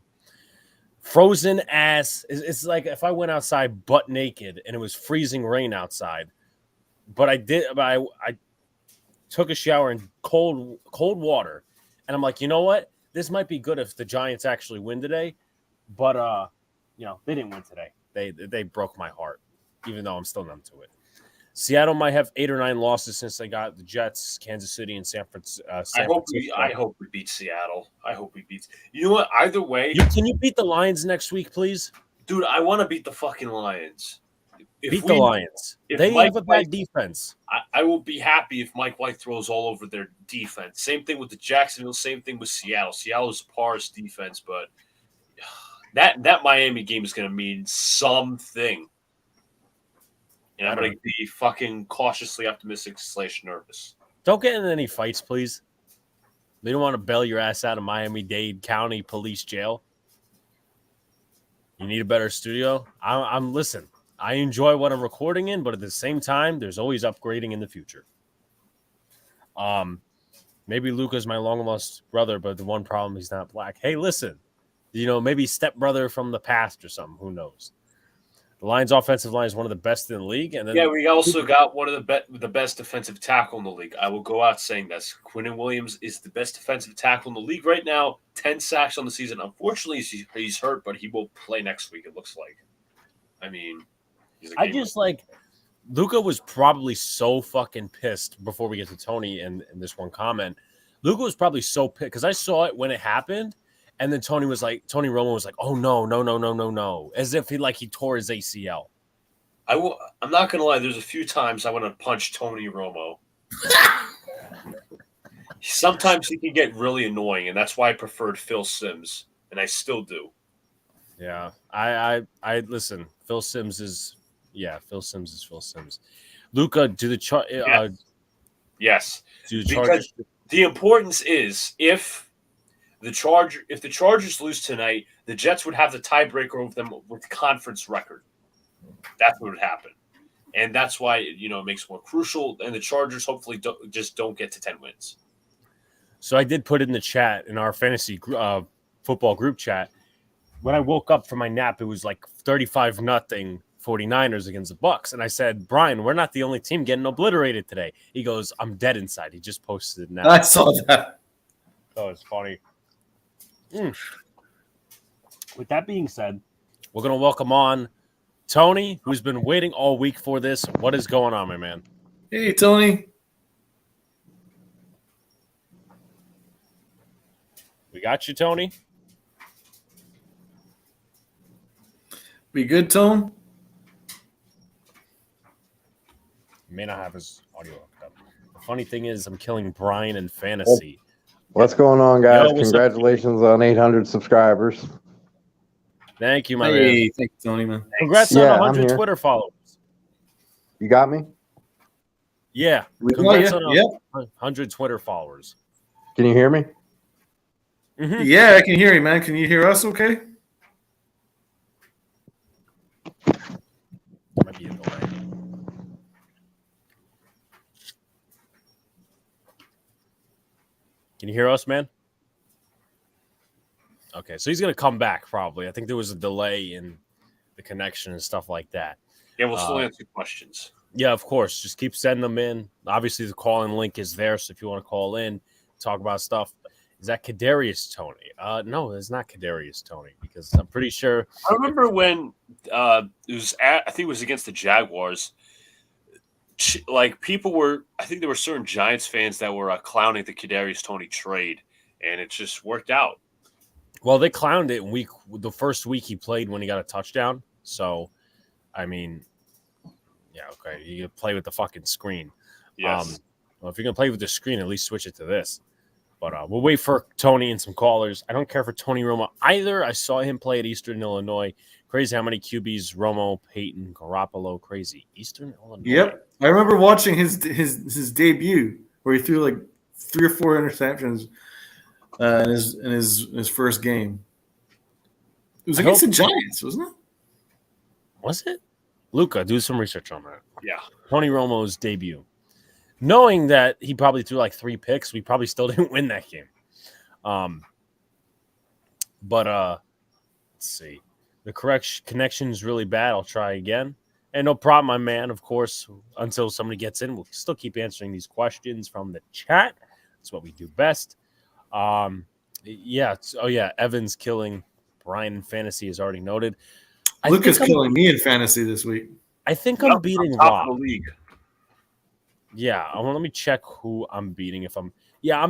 Frozen ass. It's like if I went outside butt naked and it was freezing rain outside. But I took a shower in cold water, and I'm like, you know what? This might be good if the Giants actually win today, but they didn't win today. They broke my heart, even though I'm still numb to it. Seattle might have 8 or 9 losses since they got the Jets, Kansas City, and San Francisco. I hope we beat Seattle. I hope we beat. You know what? Either way, can you beat the Lions next week, please? Dude, I want to beat the fucking Lions. Beat the Lions. They have a bad defense. I will be happy if Mike White throws all over their defense. Same thing with the Jacksonville. Same thing with Seattle. Seattle is porous defense, but that Miami game is going to mean something. And I'm going to be fucking cautiously optimistic / nervous. Don't get in any fights, please. They don't want to bail your ass out of Miami-Dade County Police Jail. You need a better studio? Listen. I enjoy what I'm recording in, but at the same time, there's always upgrading in the future. Maybe Luca's my long-lost brother, but the one problem, he's not black. Hey, listen, maybe stepbrother from the past or something. Who knows? The Lions' offensive line is one of the best in the league. And then we also got one of the best defensive tackle in the league. I will go out saying this. Quinnen Williams is the best defensive tackle in the league right now. 10 sacks on the season. Unfortunately, he's hurt, but he will play next week, it looks like. I mean... I just Luca was probably so fucking pissed before we get to Tony and this one comment. Luca was probably so pissed because I saw it when it happened, and then Tony Romo was like, "Oh no," as if he tore his ACL. I'm not gonna lie. There's a few times I want to punch Tony Romo. Sometimes he can get really annoying, and that's why I preferred Phil Simms, and I still do. Yeah, I listen. Phil Simms is Phil Simms. Luca, do the yes. Do the Chargers? Because the importance is if the Chargers lose tonight, the Jets would have the tiebreaker over them with conference record. That's what would happen, and that's why it makes it more crucial. And the Chargers hopefully don't get to 10 wins. So I did put in the chat in our fantasy football group chat. When I woke up from my nap, it was like 35-0 49ers against the Bucks. And I said, Brian, we're not the only team getting obliterated today. He goes, I'm dead inside. He just posted it now. I saw that. Oh, it's funny. With that being said, we're going to welcome on Tony, who's been waiting all week for this. What is going on, my man? Hey, Tony. We got you, Tony. We good, Tone? May not have his audio hooked up. The funny thing is, I'm killing Brian in fantasy. What's going on, guys? Yo, Congratulations on 800 subscribers. Thank you, my man. Hey, thank you, Tony, man. Congrats on 100 Twitter followers. You got me? Yeah. Congrats on 100 Twitter followers. Can you hear me? Mm-hmm. Yeah, I can hear you, man. Can you hear us okay? Might be a delay. Can you hear us, man? Okay, so he's going to come back probably. I think there was a delay in the connection and stuff like that. Yeah, we'll still answer questions. Yeah, of course. Just keep sending them in. Obviously, the call-in link is there, so if you want to call in, talk about stuff. Is that Kadarius Tony? No, it's not Kadarius Tony because I'm pretty sure. I remember when I think it was against the Jaguars. Like I think there were certain Giants fans that were clowning the Kadarius Tony trade, and it just worked out. Well, they clowned it the first week he played when he got a touchdown. So, I mean, yeah, okay, you can play with the fucking screen. Yes. Well, if you're gonna play with the screen, at least switch it to this. But we'll wait for Tony and some callers. I don't care for Tony Romo either. I saw him play at Eastern Illinois. Crazy how many QBs Romo, Peyton, Garoppolo. Crazy Eastern Illinois. Yep, I remember watching his debut where he threw like 3 or 4 interceptions in his first game. It was against the Giants, wasn't it? Was it? Luca, do some research on that. Yeah. Tony Romo's debut. Knowing that he probably threw like 3 picks, we probably still didn't win that game. But let's see. The connection is really bad. I'll try again. And no problem, my man. Of course, until somebody gets in, we'll still keep answering these questions from the chat. That's what we do best. Evan's killing Brian in fantasy is already noted. Luca's killing me in fantasy this week. I think I'm beating top Rob. of the league. Yeah, let me check who I'm beating. I'm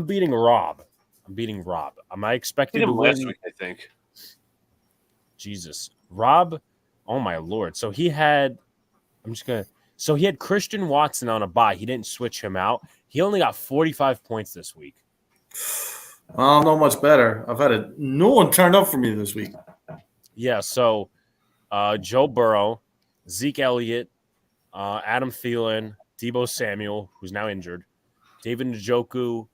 beating Rob. Am I expected to win? Last week, I think. Jesus, Rob. Oh my Lord. So he had Christian Watson on a bye. He didn't switch him out. He only got 45 points this week. Well, not much better. No one turned up for me this week. Yeah, so Joe Burrow, Zeke Elliott, Adam Thielen, Deebo Samuel, who's now injured, David Njoku,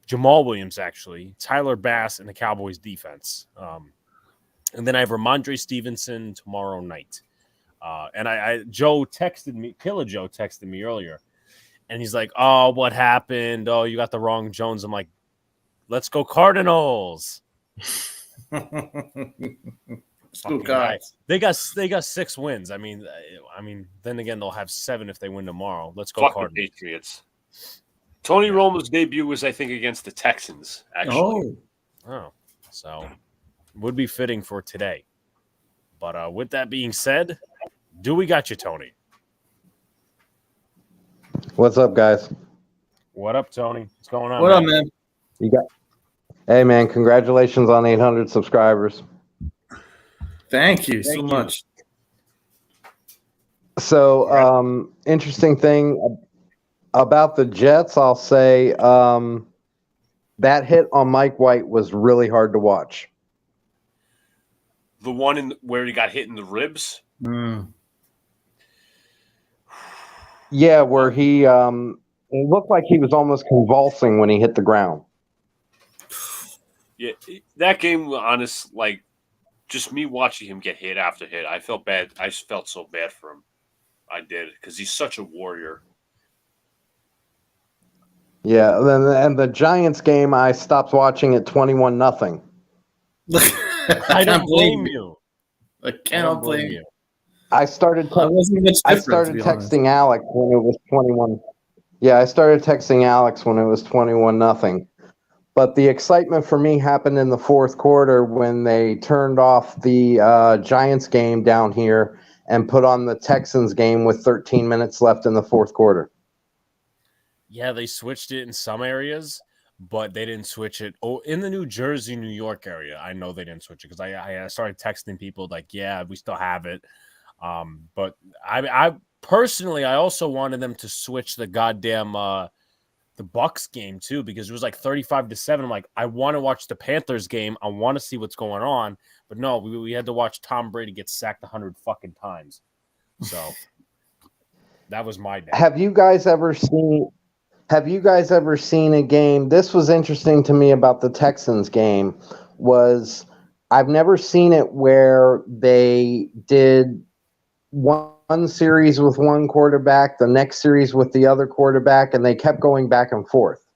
Jamal Williams, actually, Tyler Bass, and the Cowboys defense. And then I have Ramondre Stevenson tomorrow night. And Joe texted me, Killer Joe texted me earlier, and he's like, "Oh, what happened? Oh, you got the wrong Jones." I'm like, "Let's go Cardinals." They got 6 wins. I mean, then again, they'll have 7 if they win tomorrow. Let's go Fuck Cardinals. the Patriots. Tony Romo's debut was, I think, against the Texans. Actually, So would be fitting for today. But with that being said, we got you, Tony? What's up, guys? What up, Tony? What's going on? What up, man? Hey, man! Congratulations on 800 subscribers. Thank you so much. So, interesting thing about the Jets, I'll say that hit on Mike White was really hard to watch. the one where he got hit in the ribs. Yeah, where he it looked like he was almost convulsing when he hit the ground. Yeah, that game, honest, like just me watching him get hit after hit, I felt bad. I felt so bad for him. I did, because he's such a warrior. Yeah, and the Giants game, I stopped watching at 21-0. I don't blame you. I cannot blame you. I started texting Alex when it was 21. Yeah, I started texting Alex when it was 21-0. But the excitement for me happened in the fourth quarter when they turned off the Giants game down here and put on the Texans game with 13 minutes left in the fourth quarter. Yeah, they switched it in some areas, but they didn't switch it. Oh, in the New Jersey, New York area, I know they didn't switch it because I started texting people like, yeah, we still have it. But I personally, I also wanted them to switch the goddamn the Bucks game too, because it was like 35-7. I'm like, I want to watch the Panthers game. I want to see what's going on. But no, we had to watch Tom Brady get sacked 100 fucking times. So that was my day. Have you guys ever seen a game? This was interesting to me about the Texans game. Was I've never seen it where they did one series with one quarterback, the next series with the other quarterback, and they kept going back and forth.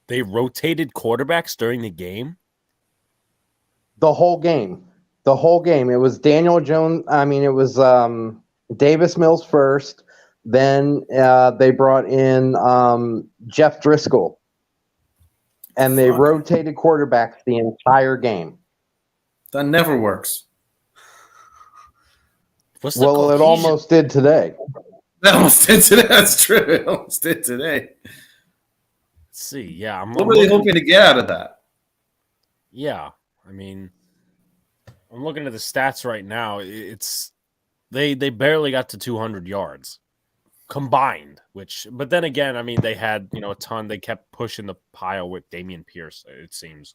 They rotated quarterbacks during the game? The whole game. It was Daniel Jones. I mean, it was Davis Mills first. Then they brought in Jeff Driscoll. And they rotated quarterbacks the entire game. That never works. Well, it almost did today. That almost did today. That's true. It almost did today. Let's see. Yeah. What were they hoping to get out of that? Yeah, I mean, I'm looking at the stats right now. It's they barely got to 200 yards combined. But then again, I mean, they had a ton. They kept pushing the pile with Dameon Pierce. It seems.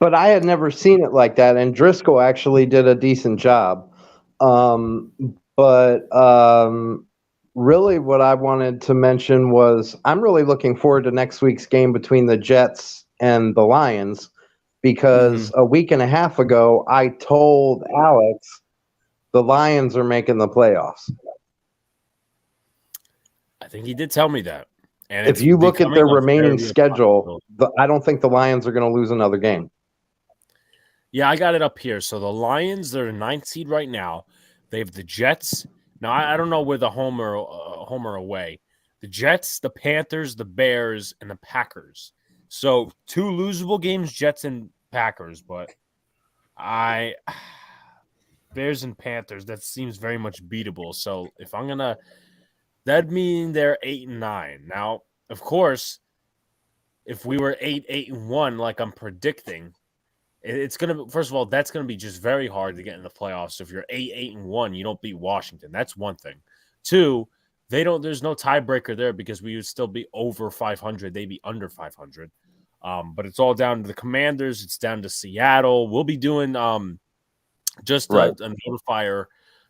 But I had never seen it like that, and Driscoll actually did a decent job. But really what I wanted to mention was I'm really looking forward to next week's game between the Jets and the Lions because a week and a half ago I told Alex the Lions are making the playoffs. I think he did tell me that. And if you look at their remaining schedule, I don't think the Lions are going to lose another game. Yeah, I got it up here. So the Lions, they're the 9th seed right now. They have the Jets. Now, I don't know where the home or away. The Jets, the Panthers, the Bears, and the Packers. So 2 losable games, Jets and Packers. But Bears and Panthers, that seems very much beatable. So if I'm going to – that'd mean they're 8-9. Now, of course, if we were 8-1 like I'm predicting – it's going to, first of all, that's going to be just very hard to get in the playoffs. So if you're 8-1, you don't beat Washington. That's one thing. 2, there's no tiebreaker there because we would still be over 500. They'd be under 500. But it's all down to the Commanders. It's down to Seattle. We'll be doing just a notifier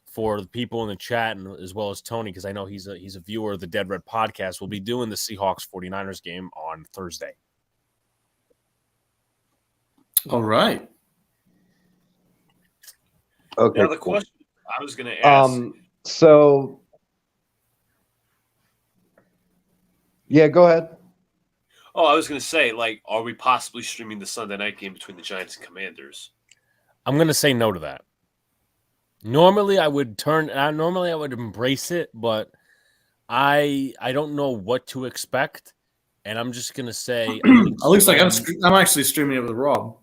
for the people in the chat and as well as Tony, because I know he's a viewer of the Dead Red podcast. We'll be doing the Seahawks 49ers game on Thursday. All right. Okay. Now the question I was going to ask. Yeah, go ahead. Oh, I was going to say, are we possibly streaming the Sunday night game between the Giants and Commanders? I'm going to say no to that. Normally, I would embrace it, but I don't know what to expect, and I'm just going to say. It looks like I'm actually streaming it with Rob.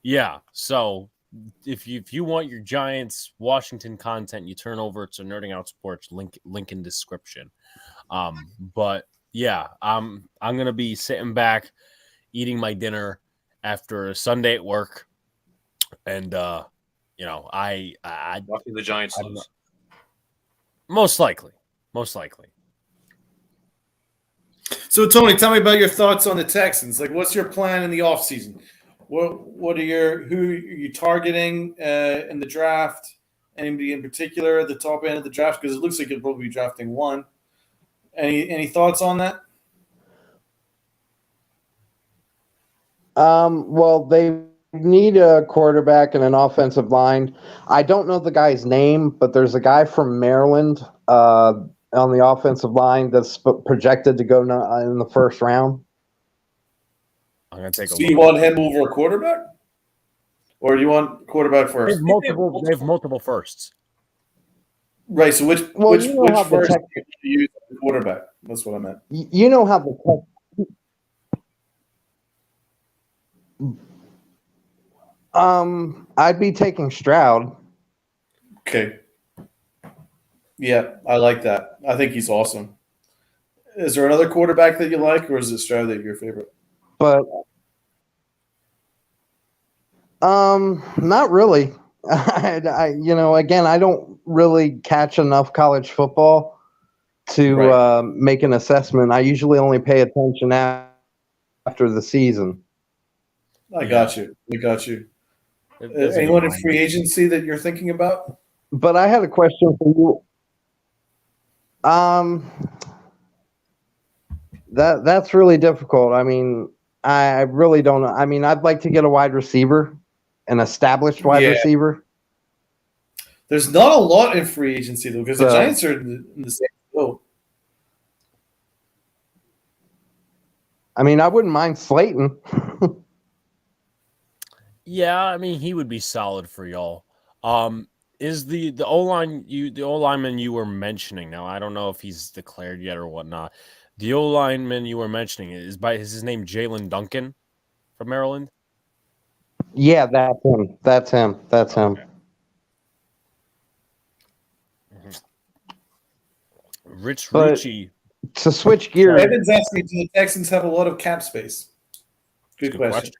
Yeah, so if you want your Giants Washington content, you turn over to Nerding Out Sports, link in description. But yeah, I'm gonna be sitting back, eating my dinner after a Sunday at work, and I watching the Giants lose. Most likely. So Tony, tell me about your thoughts on the Texans. What's your plan in the offseason? Who are you targeting in the draft? Anybody in particular at the top end of the draft? Because it looks like you'll probably be drafting one. Any thoughts on that? Well, they need a quarterback and an offensive line. I don't know the guy's name, but there's a guy from Maryland on the offensive line that's projected to go in the first round. I'm gonna take a look. So you want him over a quarterback, or do you want quarterback first? They have multiple firsts. Right. So which first do you use the quarterback? That's what I meant. You know how I'd be taking Stroud. Okay. Yeah, I like that. I think he's awesome. Is there another quarterback that you like, or is it Stroud that your favorite? But not really. Again, I don't really catch enough college football to make an assessment. I usually only pay attention after the season. I got you. Anyone in free agency that you're thinking about? But I had a question for you. That's really difficult. I mean, I really don't know. I mean, I'd like to get a wide receiver, an established wide receiver. There's not a lot in free agency, though, because the Giants are in the same boat. I mean, I wouldn't mind Slayton. Yeah, I mean, he would be solid for y'all. Is the O-line the O-lineman you were mentioning now? I don't know if he's declared yet or whatnot. The O-lineman you were mentioning is his name Jalen Duncan from Maryland? Yeah, that's him. That's him. Okay. Rich Ritchie. To switch gears. Evan's asking, do the Texans have a lot of cap space? Good question.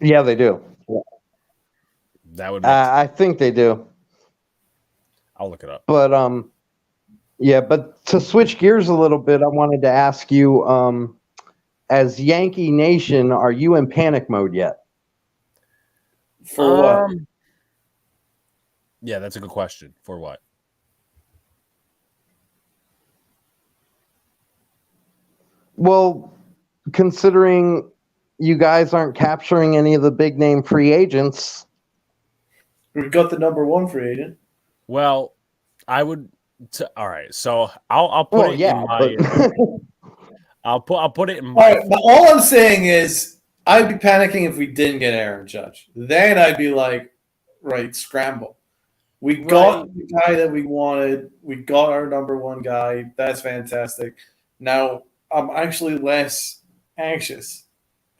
Yeah, they do. That would make I think they do. I'll look it up. But yeah, but to switch gears a little bit, I wanted to ask you, as Yankee Nation, are you in panic mode yet? For what? Yeah, that's a good question. For what? Well, considering you guys aren't capturing any of the big name free agents. We've got the number one free agent. Well, I would. All right, so I'll put it in my. I'll put it in my. All right, but all I'm saying is I'd be panicking if we didn't get Aaron Judge. Then I'd be like, right, scramble. We got the guy that we wanted. We got our number one guy. That's fantastic. Now I'm actually less anxious.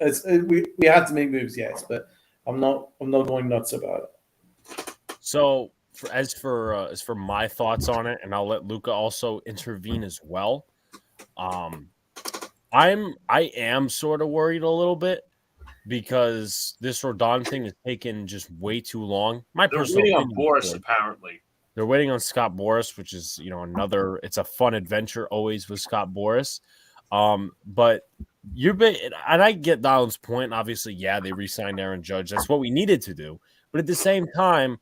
We have to make moves, yes, but I'm not going nuts about it. So as for my thoughts on it, and I'll let Luca also intervene as well. I am sort of worried a little bit because this Rodon thing is taking just way too long. They're waiting on Boris, apparently. They're waiting on Scott Boris, which is another. It's a fun adventure always with Scott Boris. But and I get Donald's point. Obviously, yeah, they re-signed Aaron Judge. That's what we needed to do. But at the same time,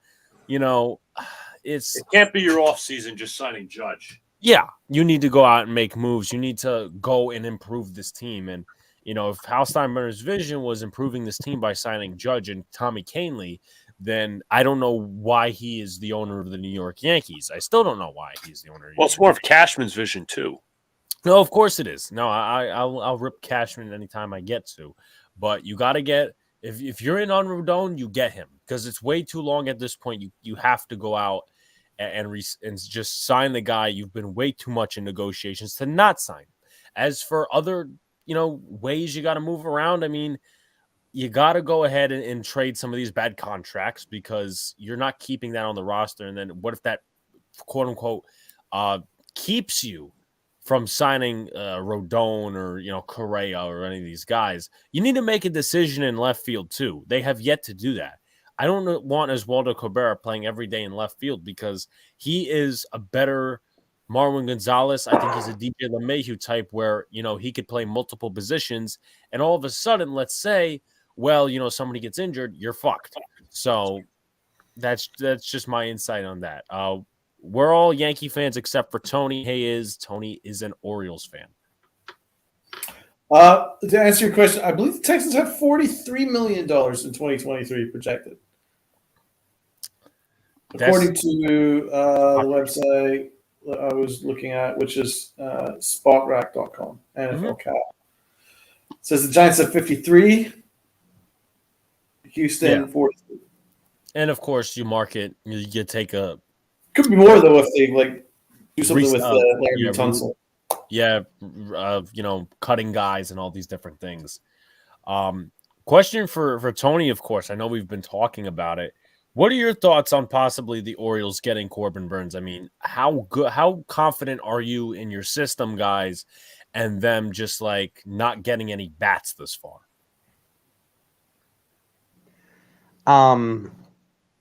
it can't be your off season just signing Judge. Yeah, you need to go out and make moves. You need to go and improve this team. And if Hal Steinbrenner's vision was improving this team by signing Judge and Tommy Kahnle, then I don't know why he is the owner of the New York Yankees. I still don't know why he's the owner. Well, it's more of Cashman's vision too. No, of course it is. No, I'll rip Cashman anytime I get to, but you got to get if you're in on Rodon, you get him because it's way too long at this point. You have to go out and just sign the guy. You've been way too much in negotiations to not sign. As for other ways you got to move around, I mean, you got to go ahead and trade some of these bad contracts because you're not keeping that on the roster. And then what if that quote unquote keeps you from signing Rodon or Correa or any of these guys? You need to make a decision in left field too. They have yet to do that. I don't want Oswaldo Cabrera playing every day in left field because he is a better Marwin Gonzalez. I think he's a DJ LeMahieu type where he could play multiple positions, and all of a sudden, let's say, somebody gets injured, you're fucked. So that's just my insight on that. We're all Yankee fans except for Tony. Tony is an Orioles fan. To answer your question, I believe the Texans have $43 million in 2023 projected. According to the website I was looking at, which is spotrack.com, NFL Cap. It says the Giants have 53, Houston 43. And of course, you market, you take a. Could be more though if they do something with Larry Tunsil. Yeah, cutting guys and all these different things. Question for Tony, of course. I know we've been talking about it. What are your thoughts on possibly the Orioles getting Corbin Burnes? I mean, how confident are you in your system, guys, and them just not getting any bats this far?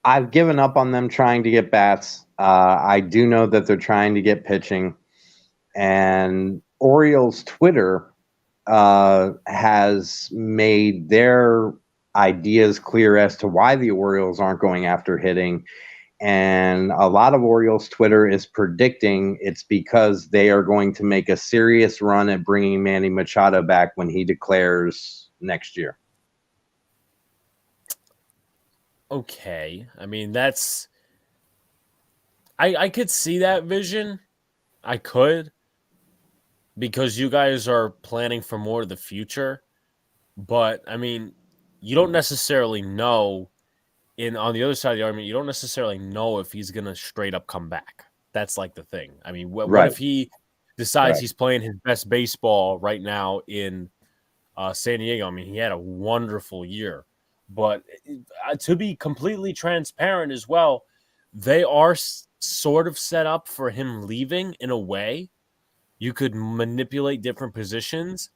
I've given up on them trying to get bats. I do know that they're trying to get pitching. And Orioles Twitter has made their ideas clear as to why the Orioles aren't going after hitting. And a lot of Orioles Twitter is predicting it's because they are going to make a serious run at bringing Manny Machado back when he declares next year. Okay. I mean, that's... I could see that vision. I could. Because you guys are planning for more of the future. But, I mean, you don't necessarily know, on the other side of the argument, you don't necessarily know if he's going to straight up come back. That's the thing. I mean, what if he decides he's playing his best baseball right now in San Diego? I mean, he had a wonderful year. But to be completely transparent as well, they are sort of set up for him leaving in a way. You could manipulate different positions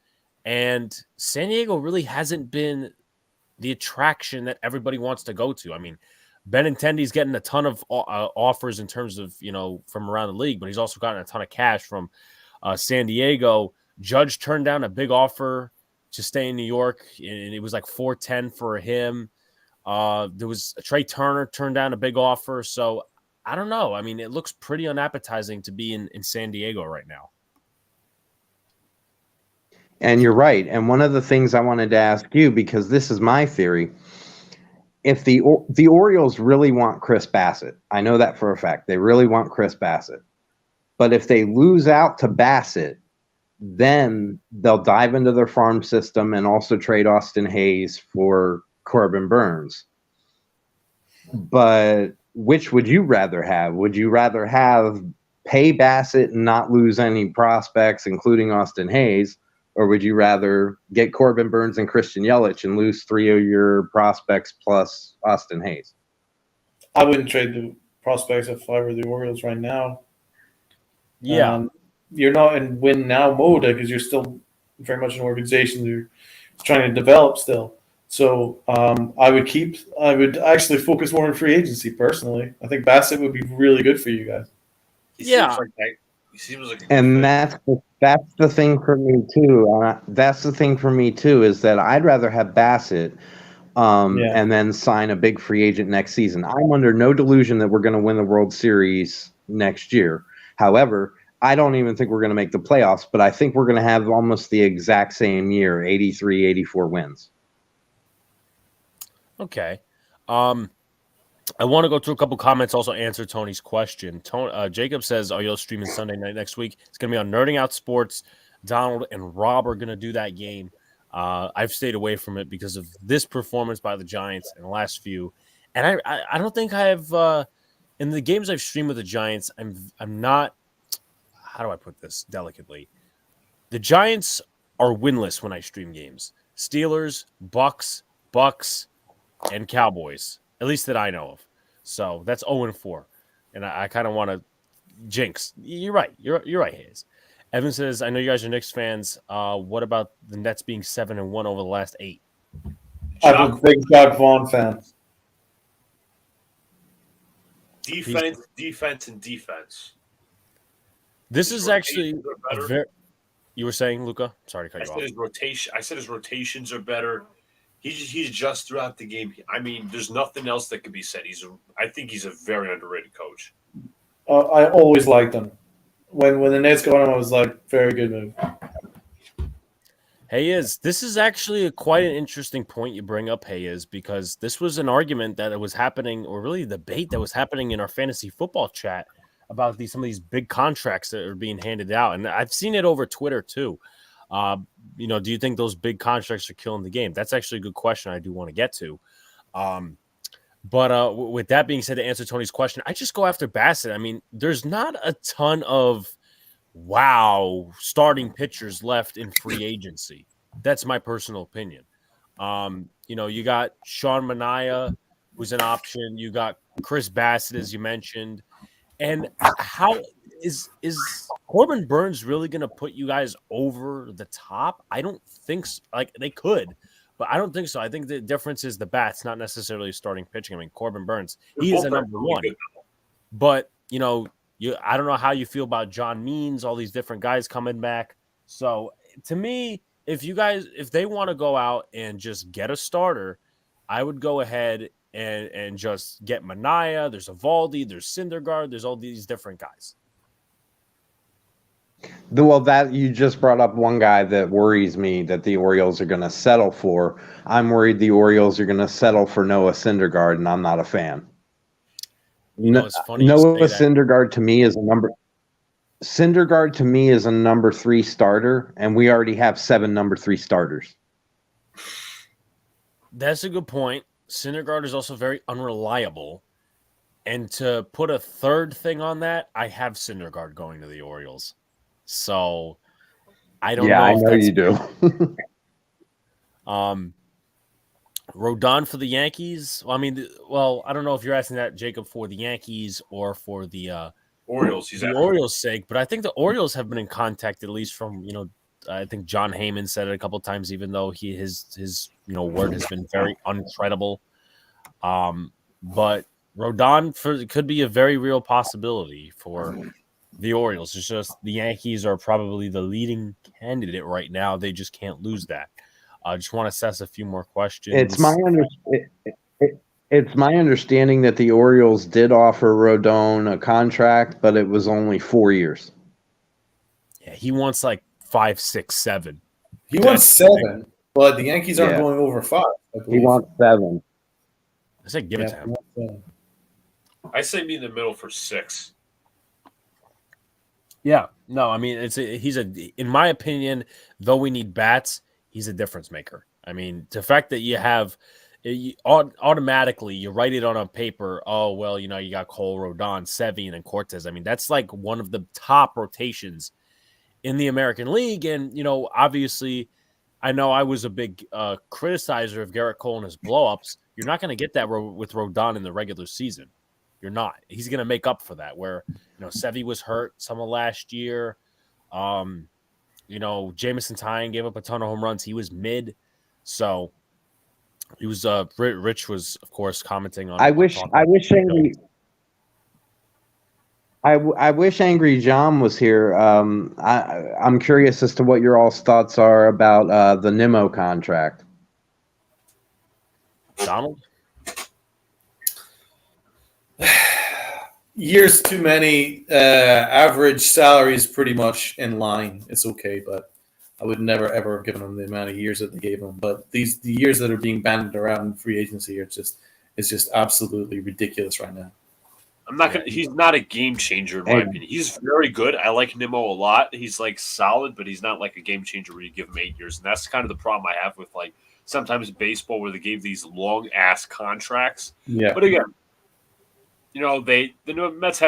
And San Diego really hasn't been the attraction that everybody wants to go to. I mean, Benintendi's getting a ton of offers in terms of, from around the league, but he's also gotten a ton of cash from San Diego. Judge turned down a big offer to stay in New York, and it was like $410 for him. There was Trey Turner turned down a big offer. So I don't know. I mean, it looks pretty unappetizing to be in San Diego right now. And you're right. And one of the things I wanted to ask you, because this is my theory, if the Orioles really want Chris Bassett, I know that for a fact. They really want Chris Bassett. But if they lose out to Bassett, then they'll dive into their farm system and also trade Austin Hayes for Corbin Burns. But which would you rather have? Would you rather have pay Bassett and not lose any prospects, including Austin Hayes? Or would you rather get Corbin Burns and Christian Yelich and lose 3 of your prospects plus Austin Hayes? I wouldn't trade the prospects if I were the Orioles right now. Yeah. You're not in win now mode because you're still very much an organization you're trying to develop still. So I would actually focus more on free agency personally. I think Bassett would be really good for you guys. He seems like and that's the thing for me too. That's the thing for me too, is that I'd rather have Bassett and then sign a big free agent next season. I'm under no delusion that we're going to win the World Series next year. However, I don't even think we're going to make the playoffs, but I think we're going to have almost the exact same year, 83, 84 wins. Okay. I want to go through a couple comments, also answer Tony's question. Jacob says, are you streaming Sunday night next week? It's going to be on Nerding Out Sports. Donald and Rob are going to do that game. I've stayed away from it because of this performance by the Giants in the last few. And I don't think I have in the games I've streamed with the Giants, I'm not, how do I put this delicately? The Giants are winless when I stream games. Steelers, Bucks, and Cowboys, at least that I know of. So that's 0-4. And I kind of want to jinx. You're right. You're right, Hayes. Evan says, I know you guys are Knicks fans. What about the Nets being 7-1 over the last 8? I'm a big Doug Vaughn fan. Defense. This is actually a very. You were saying, Luca? Sorry to cut you off. I said his rotations are better. He's just throughout the game. I mean, there's nothing else that could be said. I think he's a very underrated coach. I always liked him. When the Nets got him, I was like, very good move. This is actually quite an interesting point you bring up, because this was an argument that was happening, or really a debate that was happening in our fantasy football chat about some of these big contracts that are being handed out. And I've seen it over Twitter too. Do you think those big contracts are killing the game? That's actually a good question I do want to get to. But with that being said, to answer Tony's question, I just go after Bassett. I mean, there's not a ton of starting pitchers left in free agency. That's my personal opinion. You got Sean Manaea, who's an option. You got Chris Bassett, as you mentioned. And how is Corbin Burns really going to put you guys over the top? I don't think so. Like, they could, but I don't think so. I think the difference is the bats, not necessarily starting pitching. I mean, Corbin Burns, he is a number one. But, I don't know how you feel about John Means, all these different guys coming back. So, to me, if they want to go out and just get a starter, I would go ahead and just get Manaea. There's Evaldi, there's Syndergaard, there's all these different guys. Well, that you just brought up one guy that worries me that the Orioles are going to settle for. I'm worried the Orioles are going to settle for Noah Syndergaard, and I'm not a fan. It's funny Noah Syndergaard to me is a number 3 starter, and we already have 7 number 3 starters. That's a good point. Syndergaard is also very unreliable. And to put a third thing on that, I have Syndergaard going to the Orioles. So I don't know. Yeah, I know you do. Rodon for the Yankees. Well, I don't know if you're asking that, Jacob, for the Yankees or for the Orioles. The Orioles' sake, but I think the Orioles have been in contact, at least from I think John Heyman said it a couple times, even though his word has been very uncredible. But Rodon could be a very real possibility for the Orioles. It's just the Yankees are probably the leading candidate right now. They just can't lose that. I just want to assess a few more questions. It's my understanding that the Orioles did offer Rodon a contract, but it was only 4 years. Yeah, he wants like 5, 6, 7. He wants 7, but the Yankees aren't going over 5. He wants 7. I said give it to him. I say me in the middle for 6. Yeah, no, I mean in my opinion, though we need bats, he's a difference maker. I mean, the fact that you have automatically you write it on a paper. Oh well, you got Cole, Rodon, Sevien, and Cortez. I mean, that's like one of the top rotations in the American League, and obviously, I know I was a big criticizer of Garrett Cole and his blowups. You're not going to get that with Rodon in the regular season. You're not. He's going to make up for that. Where Sevy was hurt some of last year. Jamison Tyne gave up a ton of home runs. He was mid, so he was. Rich was, of course, commenting on. I wish Angry John was here. I'm curious as to what your all's thoughts are about the Nimmo contract. Donald? Years too many. Average salary is pretty much in line. It's okay, but I would never ever have given him the amount of years that they gave him. But the years that are being banded around in free agency it's just absolutely ridiculous right now. He's not a game changer in my opinion. He's very good. I like Nimmo a lot. He's like solid, but he's not like a game changer where you give him 8 years. And that's kind of the problem I have with like sometimes baseball where they gave these long ass contracts. Yeah. But again, the Mets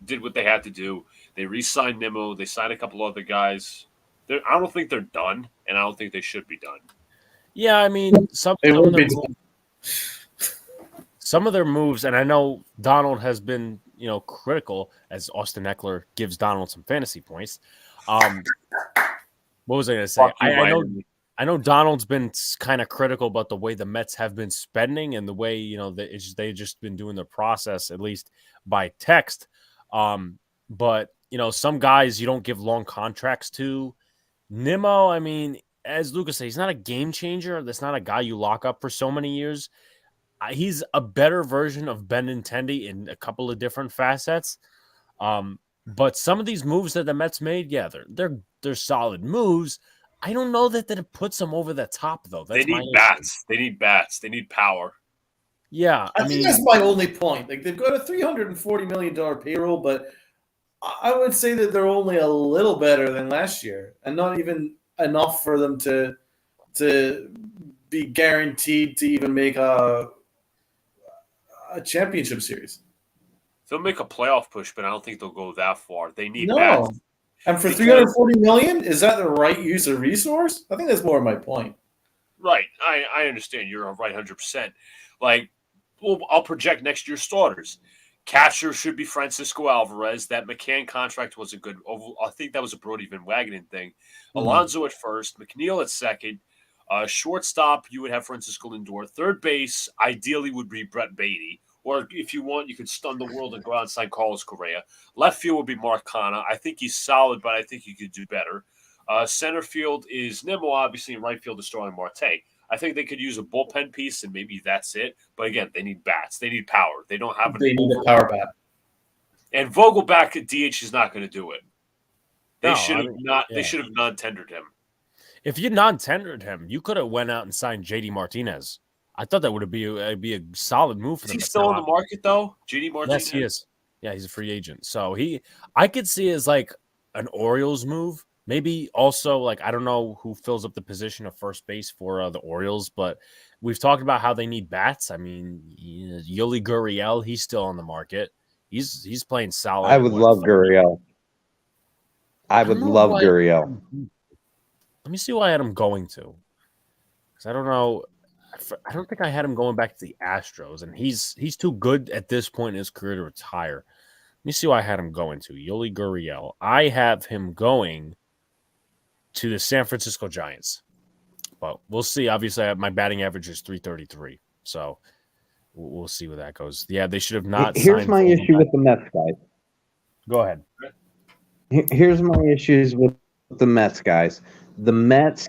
did what they had to do. They re-signed Nimmo. They signed a couple other guys. I don't think they're done, and I don't think they should be done. Yeah, I mean, some of their moves, and I know Donald has been, critical as Austin Eckler gives Donald some fantasy points. What was I going to say? I know Donald's been kind of critical about the way the Mets have been spending and the way, they've just been doing their process, at least by text. But, some guys you don't give long contracts to. Nimmo, I mean, as Lucas said, he's not a game changer. That's not a guy you lock up for so many years. He's a better version of Benintendi in a couple of different facets. But some of these moves that the Mets made, yeah, they're solid moves. I don't know that it puts them over the top, though. They need bats. They need bats. They need power. Yeah, I mean, that's my only point. Like they've got a $340 million payroll, but I would say that they're only a little better than last year, and not even enough for them to be guaranteed to even make a championship series. They'll make a playoff push, but I don't think they'll go that far. They need bats. And for $340 million, is that the right use of resource? I think that's more of my point. Right. I understand. You're right 100%. Like, well, I'll project next year's starters. Catcher should be Francisco Alvarez. That McCann contract was a good – I think that was a Brody Van Wagenen thing. Mm-hmm. Alonso at first. McNeil at second. Shortstop, you would have Francisco Lindor. Third base, ideally, would be Brett Beatty. Or if you want, you could stun the world and go out and sign Carlos Correa. Left field would be Mark Canha. I think he's solid, but I think he could do better. Center field is Nimmo, obviously, and right field is Starling Marte. I think they could use a bullpen piece, and maybe that's it. But again, they need bats. They need power. They don't have. They need a power bat. And Vogelback at DH is not going to do it. They should have not. Yeah. They should have non-tendered him. If you non-tendered him, you could have went out and signed JD Martinez. I thought that would be a solid move for them. Is he still on the market though, JD Martinez? Yes, he is. Yeah, he's a free agent. So I could see it as like an Orioles move. Maybe also like I don't know who fills up the position of first base for the Orioles, but we've talked about how they need bats. I mean, Yuli Gurriel, he's still on the market. He's playing solid. I would love Gurriel. I would love Gurriel. Let me see who I had him going to, because I don't know. I don't think I had him going back to the Astros, and he's too good at this point in his career to retire. Let me see who I had him going to. Yuli Gurriel. I have him going to the San Francisco Giants. But we'll see. Obviously, my batting average is 333, so we'll see where that goes. Yeah, they should have not. Here's my issue with the Mets, guys. Go ahead. Here's my issues with the Mets, guys. The Mets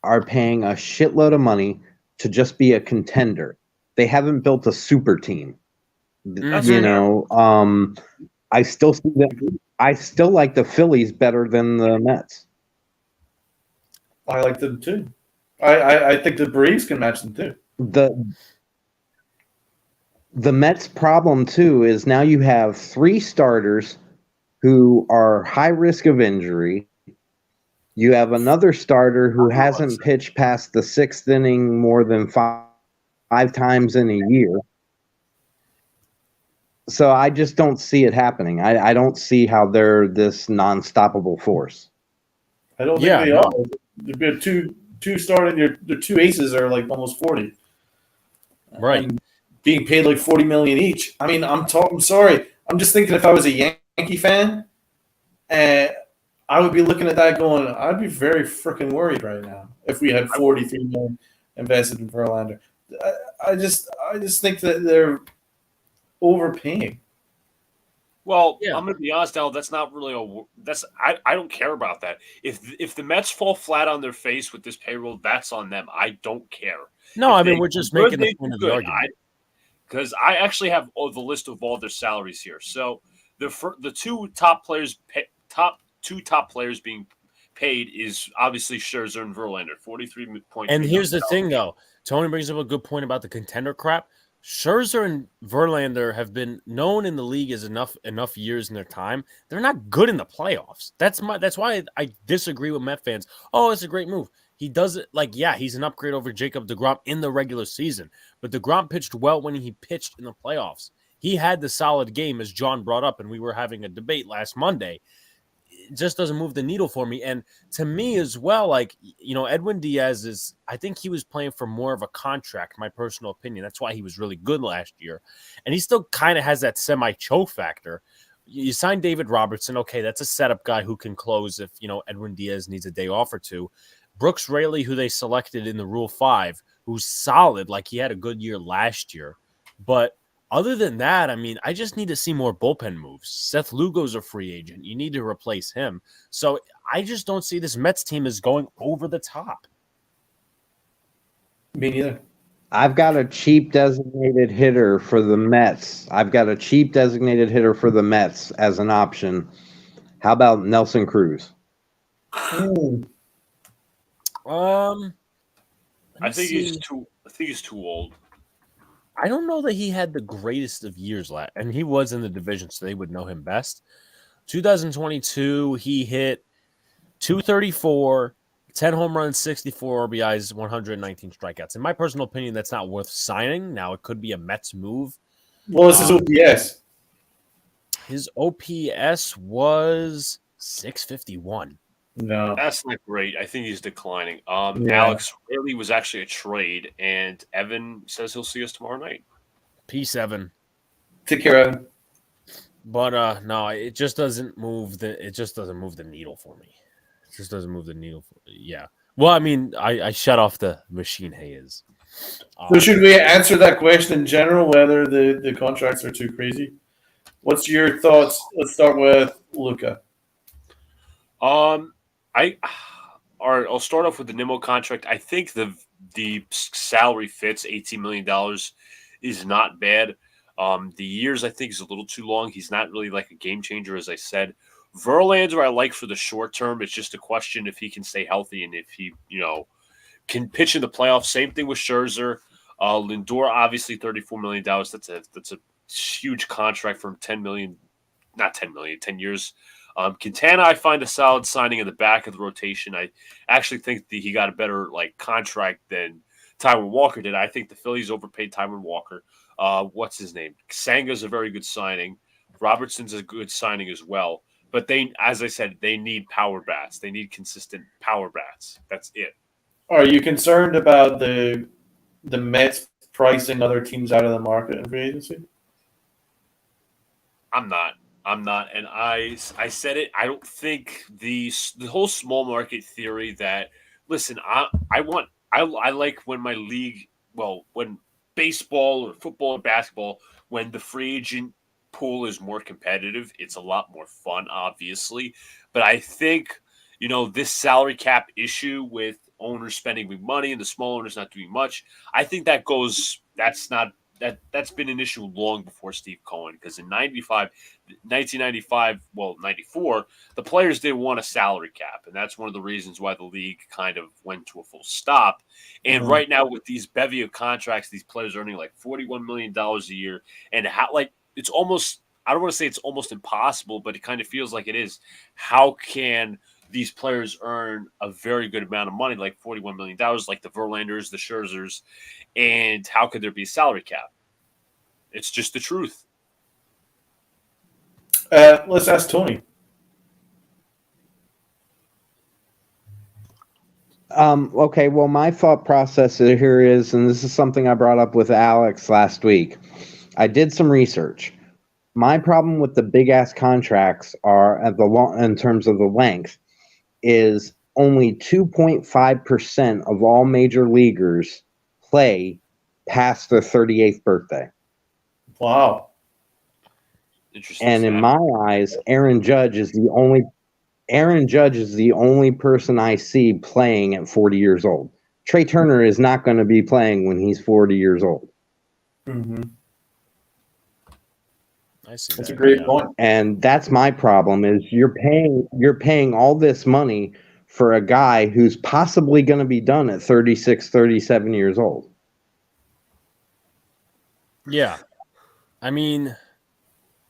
are paying a shitload of money to just be a contender. They haven't built a super team. I still see them. I still like the Phillies better than the Mets. I like them too. I think the Braves can match them too. The Mets' problem too is now you have 3 starters who are high risk of injury. You have another starter who hasn't pitched past the 6th inning more than five times in a year. So I just don't see it happening. I don't see how they're this non-stoppable force. I don't think they are. They're two starting. Their 2 aces are like almost 40. Right. And being paid like $40 million each. I mean, I'm sorry. I'm just thinking if I was a Yankee fan, and I would be looking at that going, I'd be very freaking worried right now if we had $43 million invested in Verlander. I just think that they're overpaying. Well, yeah. I'm going to be honest, Al. That's not really I don't care about that. If the Mets fall flat on their face with this payroll, that's on them. I don't care. No, we're just making the point of the argument. Because I actually have the list of all their salaries here. So the 2 top players, top players being paid is obviously Scherzer and Verlander, 43.3. And here's the thing, though. Tony brings up a good point about the contender crap. Scherzer and Verlander have been known in the league as enough years in their time. They're not good in the playoffs. That's why I disagree with Met fans. Oh, it's a great move. He does it he's an upgrade over Jacob deGrom in the regular season. But deGrom pitched well when he pitched in the playoffs. He had the solid game, as John brought up, and we were having a debate last Monday. It just doesn't move the needle for me. And to me as well, Edwin Diaz I think he was playing for more of a contract, my personal opinion. That's why he was really good last year. And he still kind of has that semi-choke factor. You sign David Robertson. Okay, that's a setup guy who can close if, Edwin Diaz needs a day off or two. Brooks Raley, who they selected in the Rule 5, who's solid, he had a good year last year. But other than that, I just need to see more bullpen moves. Seth Lugo's a free agent. You need to replace him. So I just don't see this Mets team as going over the top. Me neither. I've got a cheap designated hitter for the Mets. As an option. How about Nelson Cruz? I think he's too old. I don't know that he had the greatest of years last, and he was in the division, so they would know him best. 2022, he hit 234, 10 home runs, 64 RBIs, 119 strikeouts. In my personal opinion, that's not worth signing. Now, it could be a Mets move. What was his OPS? His OPS was 651. No, that's not great. I think he's declining. Alex really was actually a trade, and Evan says he'll see us tomorrow night. Peace, Evan. Take care, Evan. But no, it just doesn't move the needle for me. It just doesn't move the needle. Yeah. Well, I shut off the machine haze. So should we answer that question in general, whether the contracts are too crazy? What's your thoughts? Let's start with Luca. I'll start off with the Nimmo contract. I think the salary fits. $18 million is not bad. The years I think is a little too long. He's not really like a game changer, as I said. Verlander I like for the short term. It's just a question if he can stay healthy and if he can pitch in the playoffs. Same thing with Scherzer. Lindor obviously $34 million. That's a huge contract for him. 10 years. Quintana, I find a solid signing in the back of the rotation. I actually think that he got a better contract than Taijuan Walker did. I think the Phillies overpaid Taijuan Walker. What's his name? Sanga's a very good signing. Robertson's a good signing as well. But as I said, they need power bats. They need consistent power bats. That's it. Are you concerned about the Mets pricing other teams out of the market in free agency? I'm not. I'm not, and I said it. I don't think the whole small market theory that listen. I like when my league, well, when baseball or football or basketball, when the free agent pool is more competitive, it's a lot more fun, obviously. But I think this salary cap issue with owners spending big money and the small owners not doing much. I think that's not that's been an issue long before Steve Cohen, because in 1995, well, 94, the players didn't want a salary cap. And that's one of the reasons why the league kind of went to a full stop. And right now, with these bevy of contracts, these players earning like $41 million a year. And it's almost, I don't want to say it's almost impossible, but it kind of feels like it is. How can these players earn a very good amount of money, like $41 million, like the Verlanders, the Scherzers, and how could there be a salary cap? It's just the truth. Let's ask Tony. Okay, well, my thought process here is, and this is something I brought up with Alex last week. I did some research. My problem with the big-ass contracts are, in terms of the length, is only 2.5% of all major leaguers play past their 38th birthday. Wow. Interesting. And in my eyes, Aaron Judge is the only person I see playing at 40 years old. Trey Turner is not going to be playing when he's 40 years old. Mm-hmm. I see. That's a great point. And that's my problem is you're paying all this money for a guy who's possibly going to be done at 36, 37 years old. Yeah. I mean,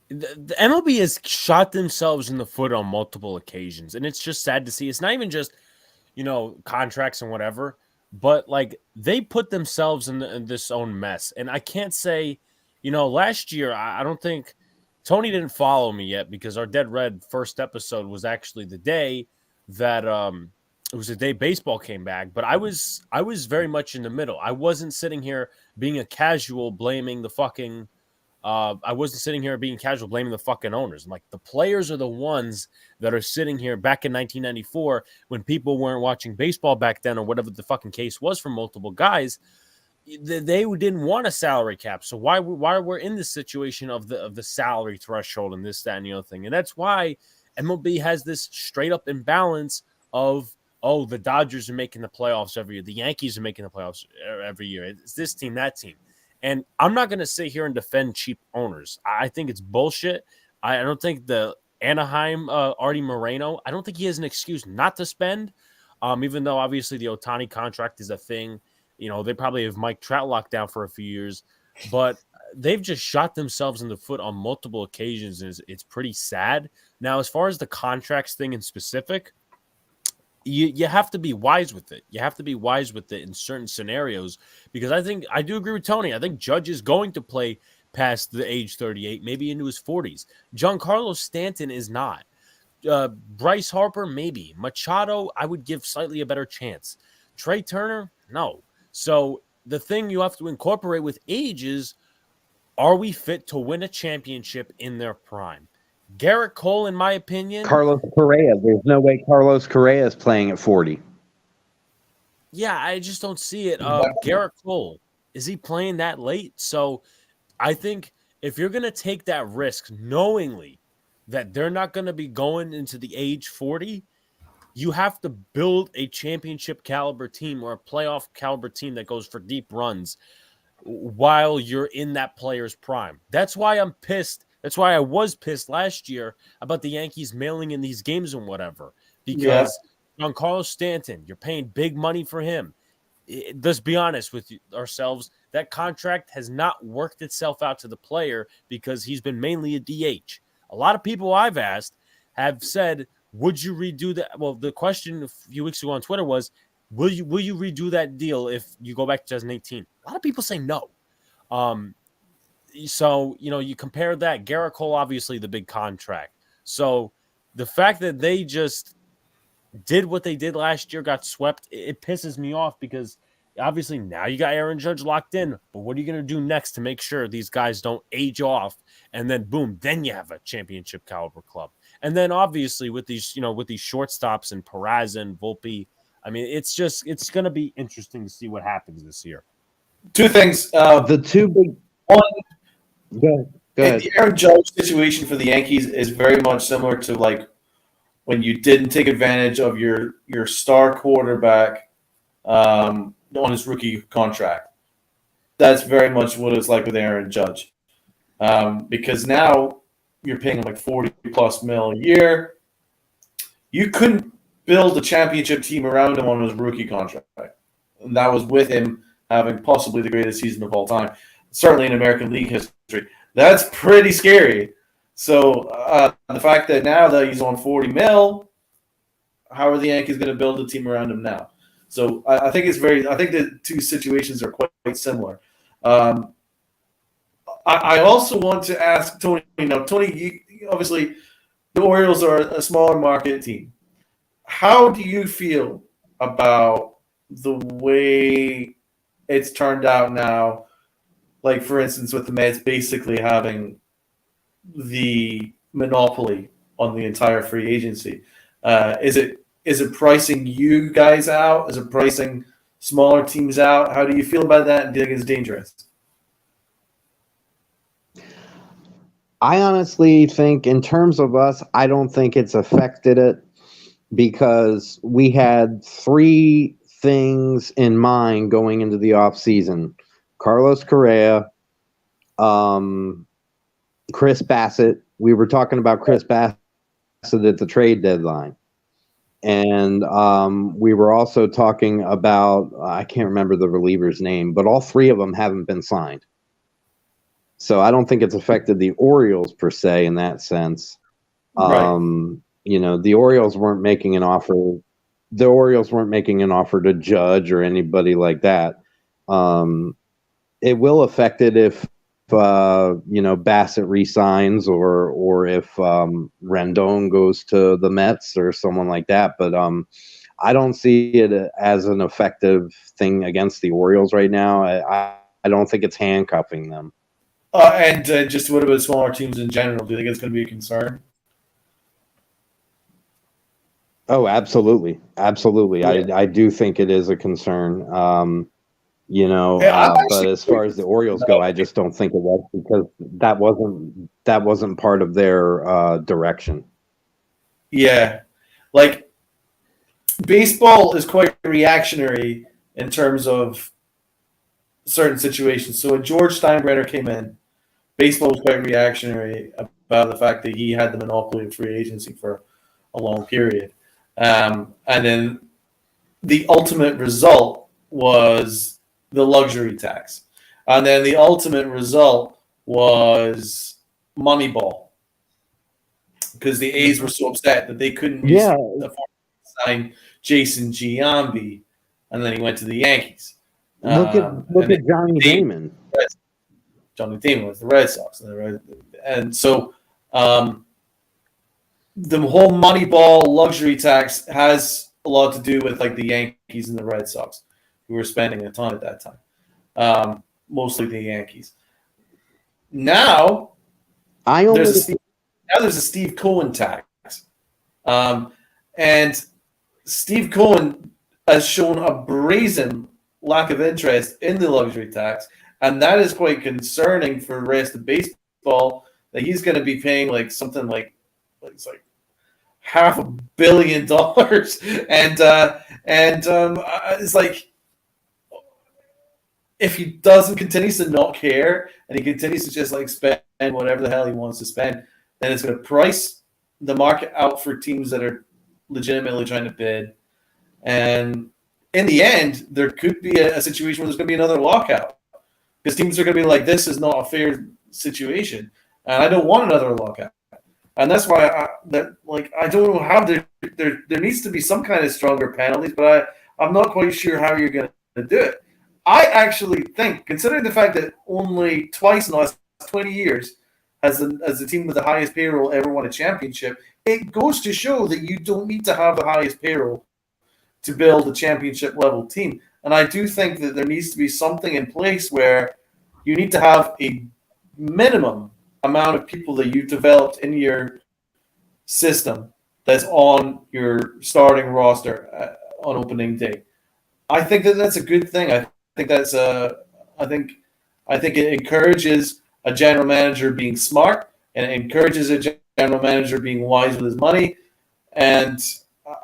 the MLB has shot themselves in the foot on multiple occasions, and it's just sad to see. It's not even just, contracts and whatever, but like they put themselves in this own mess. And I can't say, last year, I don't think Tony didn't follow me yet, because our Dead Red first episode was actually the day that it was the day baseball came back. But I was very much in the middle. I wasn't sitting here being a casual blaming the fucking I wasn't sitting here being casual blaming the fucking owners. Like, the players are the ones that are sitting here back in 1994 when people weren't watching baseball back then, or whatever the fucking case was for multiple guys. They didn't want a salary cap. So why we're in this situation of the salary threshold and this, that, and the other thing. And that's why MLB has this straight up imbalance of, oh, the Dodgers are making the playoffs every year. The Yankees are making the playoffs every year. It's this team, that team. And I'm not going to sit here and defend cheap owners. I think it's bullshit. I don't think the Anaheim, Artie Moreno, I don't think he has an excuse not to spend, even though obviously the Ohtani contract is a thing. They probably have Mike Trout locked down for a few years, but they've just shot themselves in the foot on multiple occasions. And it's pretty sad. Now, as far as the contracts thing in specific, you have to be wise with it. You have to be wise with it in certain scenarios, because I do agree with Tony. I think Judge is going to play past the age 38, maybe into his 40s. Giancarlo Stanton is not. Bryce Harper, maybe. Machado, I would give slightly a better chance. Trey Turner, no. So the thing you have to incorporate with age is, are we fit to win a championship in their prime? Garrett Cole, in my opinion. Carlos Correa. There's no way Carlos Correa is playing at 40. Yeah, I just don't see it. Garrett Cole, is he playing that late? So I think if you're going to take that risk knowingly that they're not going to be going into the age 40, you have to build a championship caliber team or a playoff caliber team that goes for deep runs while you're in that player's prime. That's why I'm pissed. That's why I was pissed last year about the Yankees mailing in these games and whatever, because Giancarlo Stanton, you're paying big money for him. Let's be honest with ourselves. That contract has not worked itself out to the player because he's been mainly a DH. A lot of people I've asked have said, would you redo that? Well, the question a few weeks ago on Twitter was, will you redo that deal if you go back to 2018? A lot of people say no. So, you compare that. Garrett Cole, obviously the big contract. So the fact that they just did what they did last year, got swept, it pisses me off, because Obviously, now you got Aaron Judge locked in, but what are you going to do next to make sure these guys don't age off? And then, boom, then you have a championship caliber club. And then, obviously, with these shortstops and Peraza and Volpe, I mean, it's going to be interesting to see what happens this year. Two things. The two big one. Go ahead. The Aaron Judge situation for the Yankees is very much similar to like when you didn't take advantage of your star quarterback on his rookie contract. That's very much what it's like with Aaron Judge. Because now you're paying him like $40+ million a year. You couldn't build a championship team around him on his rookie contract. And that was with him having possibly the greatest season of all time, certainly in American League history. That's pretty scary. So the fact that now that he's on $40 million, how are the Yankees going to build a team around him now? So I think the two situations are quite similar. I also want to ask Tony. Tony, obviously, the Orioles are a smaller market team. How do you feel about the way it's turned out now? Like, for instance, with the Mets basically having the monopoly on the entire free agency. Is it pricing you guys out? Is it pricing smaller teams out? How do you feel about that, and do you think it's dangerous? I honestly think, in terms of us, I don't think it's affected it, because we had three things in mind going into the offseason. Carlos Correa, Chris Bassett. We were talking about Chris Bassett at the trade deadline. And we were also talking about, I can't remember the reliever's name, but all three of them haven't been signed. So I don't think it's affected the Orioles per se in that sense. Right. The Orioles weren't making an offer. The Orioles weren't making an offer to Judge or anybody like that. It will affect it if Bassett resigns or if Rendon goes to the Mets or someone like that. But I don't see it as an effective thing against the Orioles right now. I don't think it's handcuffing them. And just what about smaller teams in general? Do you think it's going to be a concern? Oh, absolutely. Absolutely. Yeah. I do think it is a concern. But as far as the Orioles go, I just don't think it was, because that wasn't part of their direction. Yeah. Like, baseball is quite reactionary in terms of certain situations. So when George Steinbrenner came in, baseball was quite reactionary about the fact that he had the monopoly of free agency for a long period. And then the ultimate result was the luxury tax. And then the ultimate result was Moneyball, because the A's were so upset that they couldn't afford to sign Jason Giambi, and then he went to the Yankees. Look at Johnny Damon. Johnny Damon was the Red Sox. And so the whole Moneyball luxury tax has a lot to do with like the Yankees and the Red Sox, who were spending a ton at that time. Mostly the Yankees. Now there's a Steve Cohen tax. And Steve Cohen has shown a brazen lack of interest in the luxury tax, and that is quite concerning for the rest of baseball, that he's going to be paying like something like it's like $500 million, and it's like, if he continues to not care and he continues to just like spend whatever the hell he wants to spend, then it's going to price the market out for teams that are legitimately trying to bid. And in the end, there could be a situation where there's going to be another lockout, because teams are going to be like, this is not a fair situation, and I don't want another lockout. And that's why I don't know how there needs to be some kind of stronger penalties, but I'm not quite sure how you're going to do it. I actually think, considering the fact that only twice in the last 20 years has the team with the highest payroll ever won a championship, it goes to show that you don't need to have the highest payroll to build a championship level team. And I do think that there needs to be something in place where you need to have a minimum amount of people that you've developed in your system that's on your starting roster on opening day. I think that that's a good thing. I think it encourages a general manager being smart, and it encourages a general manager being wise with his money. And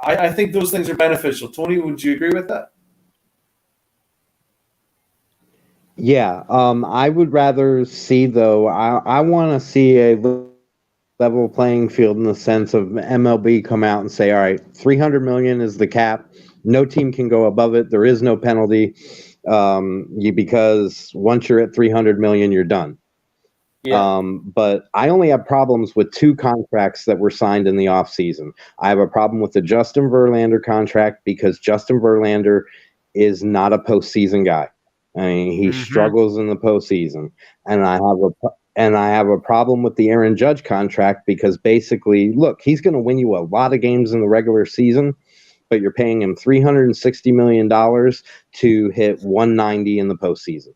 I think those things are beneficial. Tony, would you agree with that? Yeah, I would rather see, though, I want to see a level playing field in the sense of MLB come out and say, all right, 300 million is the cap. No team can go above it. There is no penalty because once you're at 300 million, you're done. Yeah. But I only have problems with 2 contracts that were signed in the offseason. I have a problem with the Justin Verlander contract because Justin Verlander is not a postseason guy. I mean, he struggles in the postseason, and I have a problem with the Aaron Judge contract because basically, look, he's going to win you a lot of games in the regular season, but you're paying him $360 million to hit 190 in the postseason.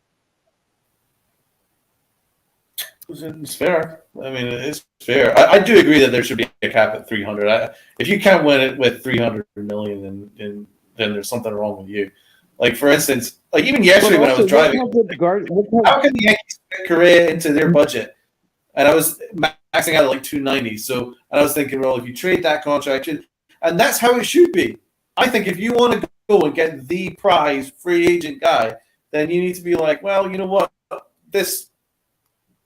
It's fair. I mean, it's fair. I do agree that there should be a cap at 300. If you can't win it with 300 million, then there's something wrong with you. Like, for instance, like even yesterday when I was driving, how can the Yankees fit Correa into their budget? And I was maxing out at like 290. So, and I was thinking, well, if you trade that contract, and that's how it should be. I think if you want to go and get the prize free agent guy, then you need to be like, well, you know what, this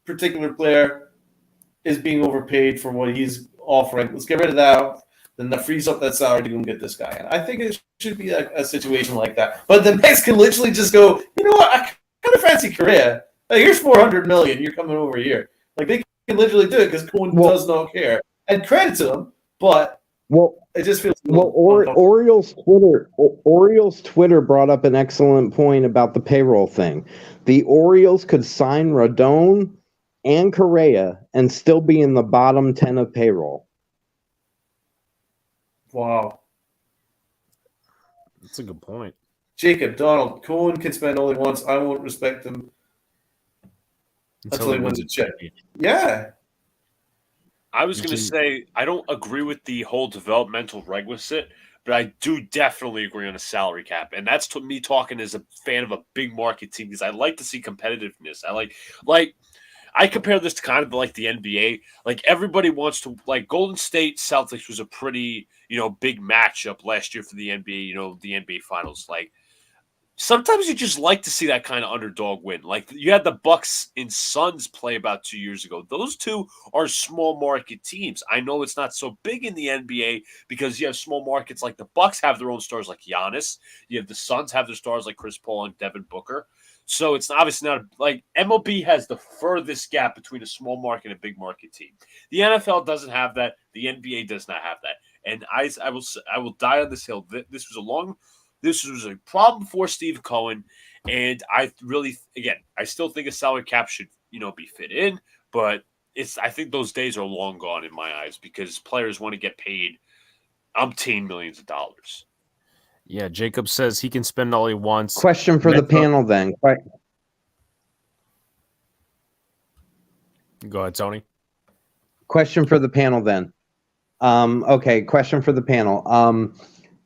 particular player is being overpaid for what he's offering. Let's get rid of that. Then that frees up that salary to go and get this guy. And I think it should be a situation like that. But the Mets can literally just go, you know what, I kind of fancy Correa. Like, here's $400 million. You're coming over here. Like, they can literally do it because Cohen does not care. And credit to them, but it just feels. Orioles Twitter brought up an excellent point about the payroll thing. The Orioles could sign Rodon and Correa and still be in the bottom 10 of payroll. Wow. That's a good point. Jacob, Donald, Cohen can spend all he wants. I won't respect him until he wins a chip. Yeah. I was going to say, I don't agree with the whole developmental requisite, but I do definitely agree on a salary cap. And that's me talking as a fan of a big market team because I like to see competitiveness. I compare this to kind of like the NBA. Like, everybody wants to, like, Golden State Celtics was a pretty, big matchup last year for the NBA, the NBA Finals. Like, sometimes you just like to see that kind of underdog win. Like, you had the Bucks and Suns play about 2 years ago. Those two are small market teams. I know it's not so big in the NBA because you have small markets like the Bucks have their own stars like Giannis. You have the Suns have their stars like Chris Paul and Devin Booker. So it's obviously not like MLB has the furthest gap between a small market and a big market team. The NFL doesn't have that. The NBA does not have that. And I will die on this hill. This was a problem for Steve Cohen, and I still think a salary cap should be fit in, but I think those days are long gone in my eyes because players want to get paid umpteen millions of dollars. Yeah, Jacob says he can spend all he wants. Question for the panel then. Go ahead, Tony. Question for the panel then. Okay, question for the panel.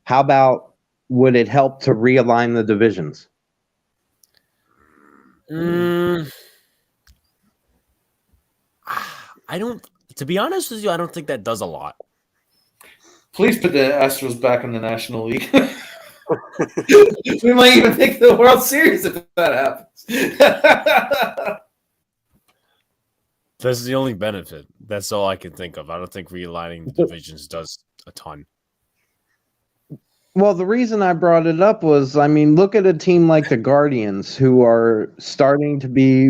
How about, would it help to realign the divisions? To be honest with you, I don't think that does a lot. Please put the Astros back in the National League. We might even make the World Series if that happens. That's the only benefit. That's all I can think of. I don't think realigning the divisions does a ton. Well, the reason I brought it up was, look at a team like the Guardians who are starting to be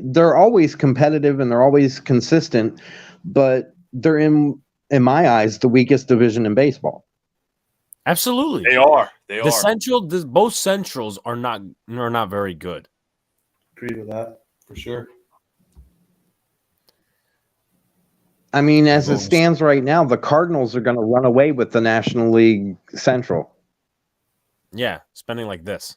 they're always competitive and they're always consistent, but they're in my eyes, the weakest division in baseball. Absolutely. They are. Both Centrals are not very good. Agree with that, for sure. As it stands right now, the Cardinals are going to run away with the National League Central. Yeah, spending like this.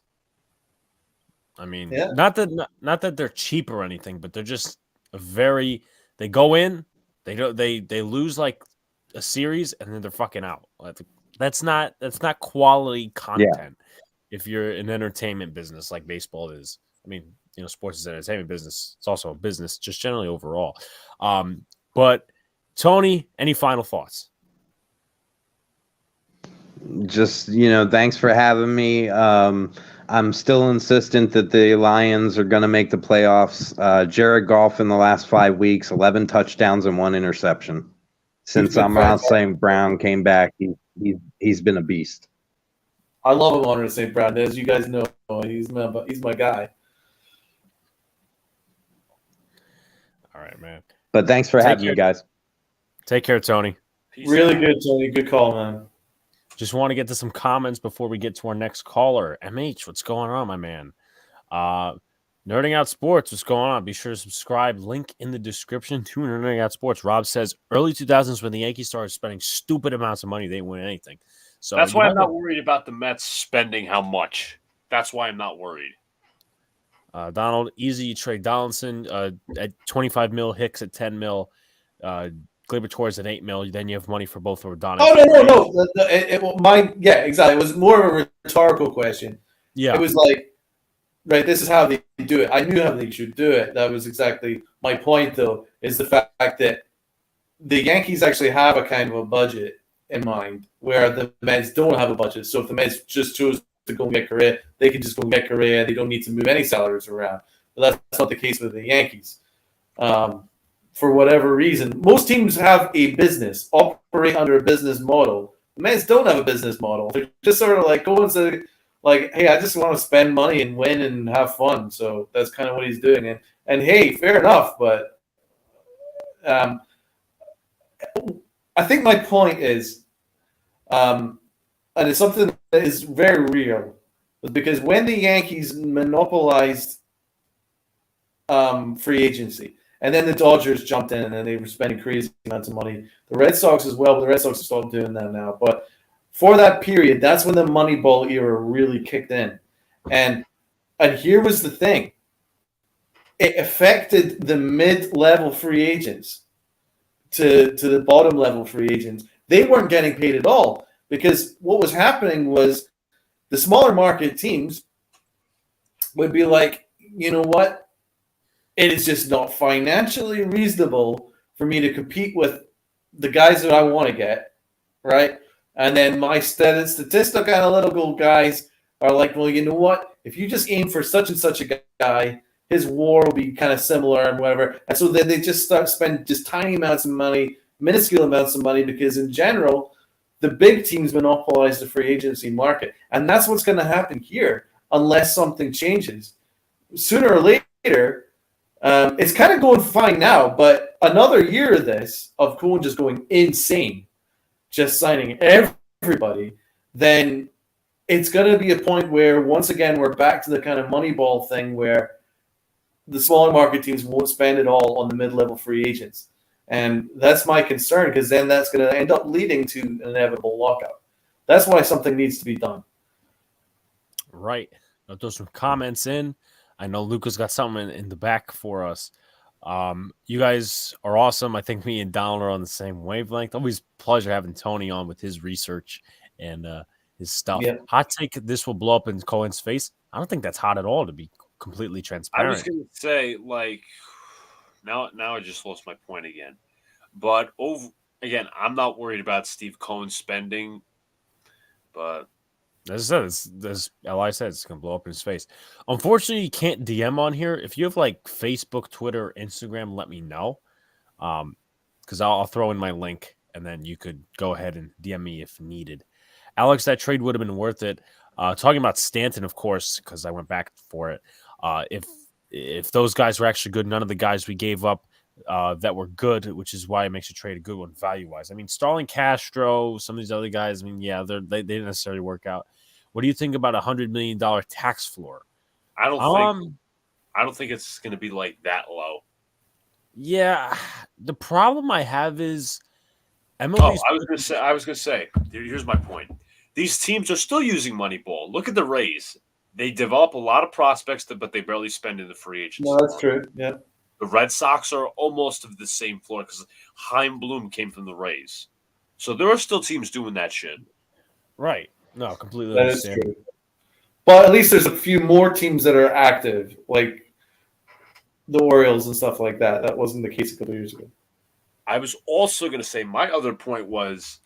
I mean, not that they're cheap or anything, but they're just they go in, they lose like a series and then they're fucking out. That's not quality content if you're an entertainment business like baseball is. I mean, sports is an entertainment business. It's also a business just generally overall. But Tony, any final thoughts? Just, thanks for having me. I'm still insistent that the Lions are going to make the playoffs. Jared Goff in the last 5 weeks, 11 touchdowns and 1 interception. Since St. Brown came back, he's been a beast. I love Amon-Ra St. Brown. As you guys know, he's my guy. All right, man. But thanks for having me, guys. Take care, Tony. Peace really out. Good, Tony. Good call, man. Just want to get to some comments before we get to our next caller. MH, what's going on, my man? Nerding Out Sports, what's going on? Be sure to subscribe. Link in the description to Nerding Out Sports. Rob says early 2000s when the Yankees started spending stupid amounts of money, they didn't win anything. So that's why I'm not worried about the Mets spending how much. That's why I'm not worried. Donald, easy. You trade Donaldson at 25 mil, Hicks at 10 mil, Gleyber Torres at 8 mil. Then you have money for both Rodon. Oh, no. Exactly. It was more of a rhetorical question. Yeah. It was like, right, this is how they do it. I knew how they should do it. That was exactly my point, though, is the fact that the Yankees actually have a kind of a budget in mind where the Mets don't have a budget. So if the Mets just chose to go and get Correa, they can just go and get Correa. They don't need to move any salaries around. But that's not the case with the Yankees. For whatever reason, most teams have a business, operate under a business model. The Mets don't have a business model. They're just sort of like going to like, hey, I just want to spend money and win and have fun. So that's kind of what he's doing. And hey, fair enough. But I think my point is, and it's something that is very real, because when the Yankees monopolized free agency, and then the Dodgers jumped in and then they were spending crazy amounts of money. The Red Sox as well, but the Red Sox are still doing that now. But for that period, that's when the Moneyball era really kicked in. And here was the thing. It affected the mid-level free agents to the bottom-level free agents. They weren't getting paid at all because what was happening was the smaller market teams would be like, you know what? It is just not financially reasonable for me to compete with the guys that I want to get, right? And then my statistical analytical guys are like, well, you know what? If you just aim for such and such a guy, his WAR will be kind of similar and whatever. And so then they just start spending just tiny amounts of money, minuscule amounts of money, because in general, the big teams monopolize the free agency market. And that's what's going to happen here unless something changes. Sooner or later, it's kind of going fine now, but another year of this, of Cohen just going insane, just signing everybody, then it's going to be a point where, once again, we're back to the kind of Moneyball thing where the smaller market teams won't spend it all on the mid-level free agents. And that's my concern, because then that's going to end up leading to an inevitable lockout. That's why something needs to be done. Right. I'll throw some comments in. I know Luca's got something in the back for us. You guys are awesome. I think me and Donald are on the same wavelength. Always a pleasure having Tony on with his research and his stuff. Yeah. Hot take, this will blow up in Cohen's face. I don't think that's hot at all, to be completely transparent. I was going to say, like, now I just lost my point again. But, again, I'm not worried about Steve Cohen spending, but... As I said, Li said, it's going to blow up in his face. Unfortunately, you can't DM on here. If you have like Facebook, Twitter, Instagram, let me know. Because I'll throw in my link and then you could go ahead and DM me if needed. Alex, that trade would have been worth it. Talking about Stanton, of course, because I went back for it. If those guys were actually good, none of the guys we gave up that were good, which is why it makes a trade a good one value-wise. I mean, Starling Castro, some of these other guys, I mean, yeah, they didn't necessarily work out. What do you think about $100 million tax floor? I don't think it's going to be like that low. Yeah, the problem I have is MLB's I was going to say, here's my point. These teams are still using Moneyball. Look at the Rays. they develop a lot of prospects, but they barely spend in the free agents. No, that's true. Yeah. The Red Sox are almost of the same floor because Chaim Bloom came from the Rays. So there are still teams doing that shit. Right. No, completely That is understand. true. But at least there's a few more teams that are active, like the Orioles and stuff like that. That wasn't the case a couple years ago. I was also going to say my other point was,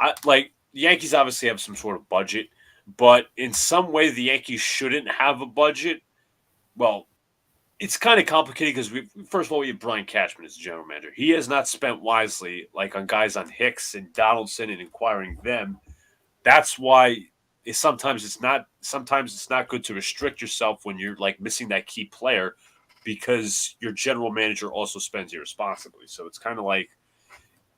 the Yankees obviously have some sort of budget, but in some way the Yankees shouldn't have a budget. Well, it's kind of complicated because first of all, we have Brian Cashman as the general manager. He has not spent wisely, like on guys on Hicks and Donaldson and acquiring them. That's why sometimes it's not good to restrict yourself when you're like missing that key player, because your general manager also spends irresponsibly. So it's kind of like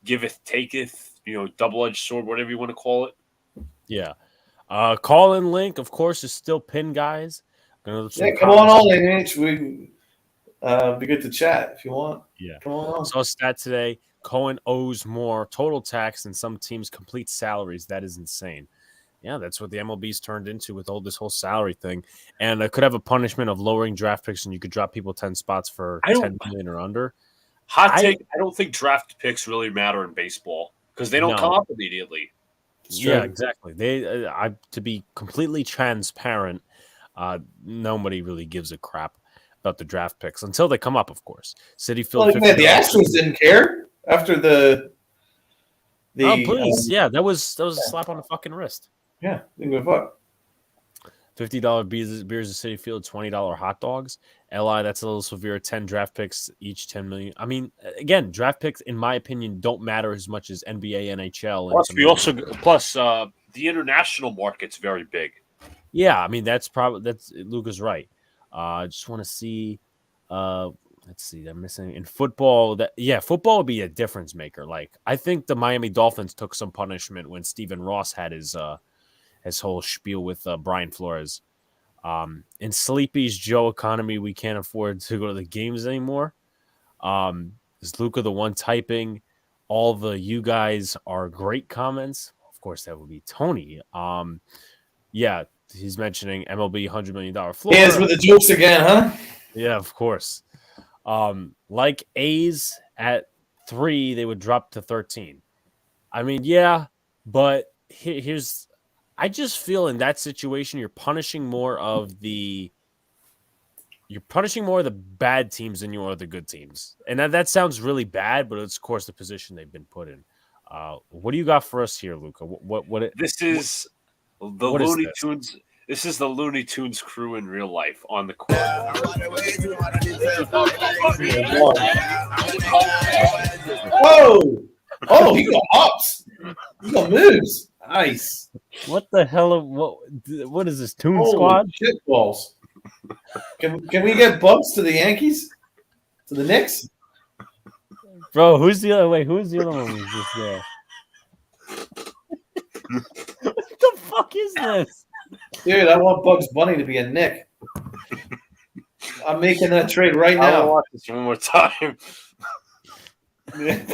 giveth, taketh, double-edged sword, whatever you want to call it. Yeah. Call-in link, of course, is still pinned, guys. Yeah, come on all in, Mitch. We be good to chat if you want. Yeah. Come on. Saw a stat today. Cohen owes more total tax than some teams' complete salaries. That is insane. Yeah, that's what the MLB's turned into with this whole salary thing. And I could have a punishment of lowering draft picks, and you could drop people 10 spots for 10 million or under. Hot take, I don't think draft picks really matter in baseball because they don't come up immediately. Yeah, exactly. To be completely transparent, nobody really gives a crap about the draft picks until they come up, of course. City Field. The Astros didn't care after the. Oh, please. Yeah, that was a slap on the fucking wrist. Yeah, didn't give a fuck. $50 beers at City Field, $20 hot dogs. LI, that's a little severe. 10 draft picks, each $10 million. I mean, again, draft picks, in my opinion, don't matter as much as NBA, NHL. Plus, the international market's very big. Yeah, I mean, that's Luca's right. I just want to see. Let's see, they're missing in football. Football would be a difference maker. Like, I think the Miami Dolphins took some punishment when Stephen Ross had his whole spiel with Brian Flores. In Sleepy's Joe economy, we can't afford to go to the games anymore. Is Luca the one typing all the "you guys are great" comments? Of course, that would be Tony. Yeah, he's mentioning MLB $100 million floor. Hands with the jokes again, huh? Yeah, of course. Like A's at 3, they would drop to 13. I mean, yeah, but here's. I just feel in that situation you're punishing more of the bad teams than you are the good teams. And that sounds really bad, but it's of course the position they've been put in. What do you got for us here, Luca? This is the Looney Tunes. This is the Looney Tunes crew in real life on the court. Whoa! Oh, he got ups. He got moves. Nice. What the hell? What is this, Toon Squad? Shit balls. Can we get Bucks to the Yankees? To the Knicks? Bro, who's the other? Wait, who's the other one? Who's just there? What the fuck is this? Dude, I want Bugs Bunny to be a Knick. I'm making that trade right now. I'll watch this one more time.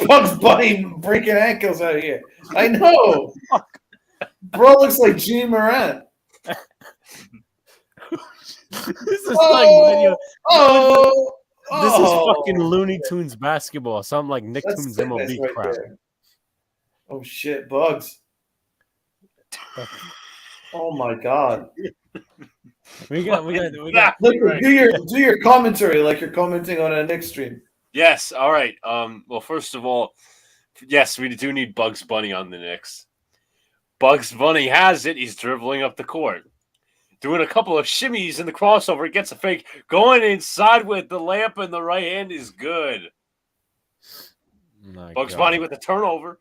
Bugs Bunny breaking ankles out here. I know. Bro looks like Gene Morant. This is like video. This is Oh, fucking Looney Tunes basketball. Something like Nicktoons MLB right crap. there. Oh shit, Bugs. Oh my god. We got. Look, do your commentary like you're commenting on a Knicks stream. Yes. All right. Well, first of all, yes, we do need Bugs Bunny on the Knicks. Bugs Bunny has it. He's dribbling up the court, doing a couple of shimmies in the crossover. Gets a fake. Going inside with the layup in the right hand is good. Bugs Bunny with the turnover.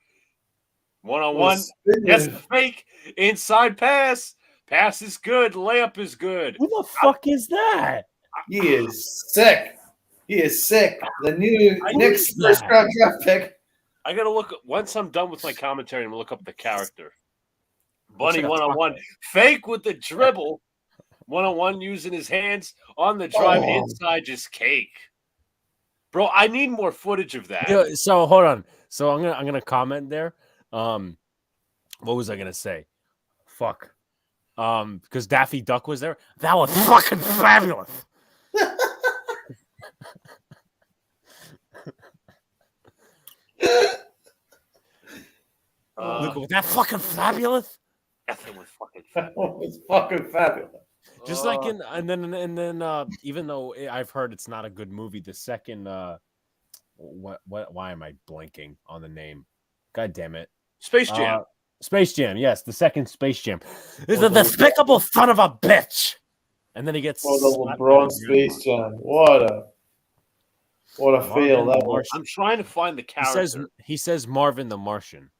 1-on-1. Gets the fake. Inside pass. Pass is good. Layup is good. Who the fuck is that? He is sick. He is sick. The new Knicks first round draft pick. I gotta look. Once I'm done with my commentary, I'm gonna look up the character. Bunny 1-on-1. Fake with the dribble. 1-on-1 using his hands on the drive inside, just cake. Bro, I need more footage of that. Yeah, so hold on. So I'm gonna comment there. What was I gonna say? Fuck. because Daffy Duck was there. That was fucking fabulous. Look, was that fucking fabulous? That thing was fucking That fabulous. was fucking fabulous. Just like and then even though I've heard it's not a good movie, the second why am I blanking on the name? God damn it. Space Jam. Space Jam, yes, the second Space Jam. Is a despicable son of a bitch. And then he gets the LeBron Space Jam. What a fail that was. I'm trying to find the character. He says Marvin the Martian.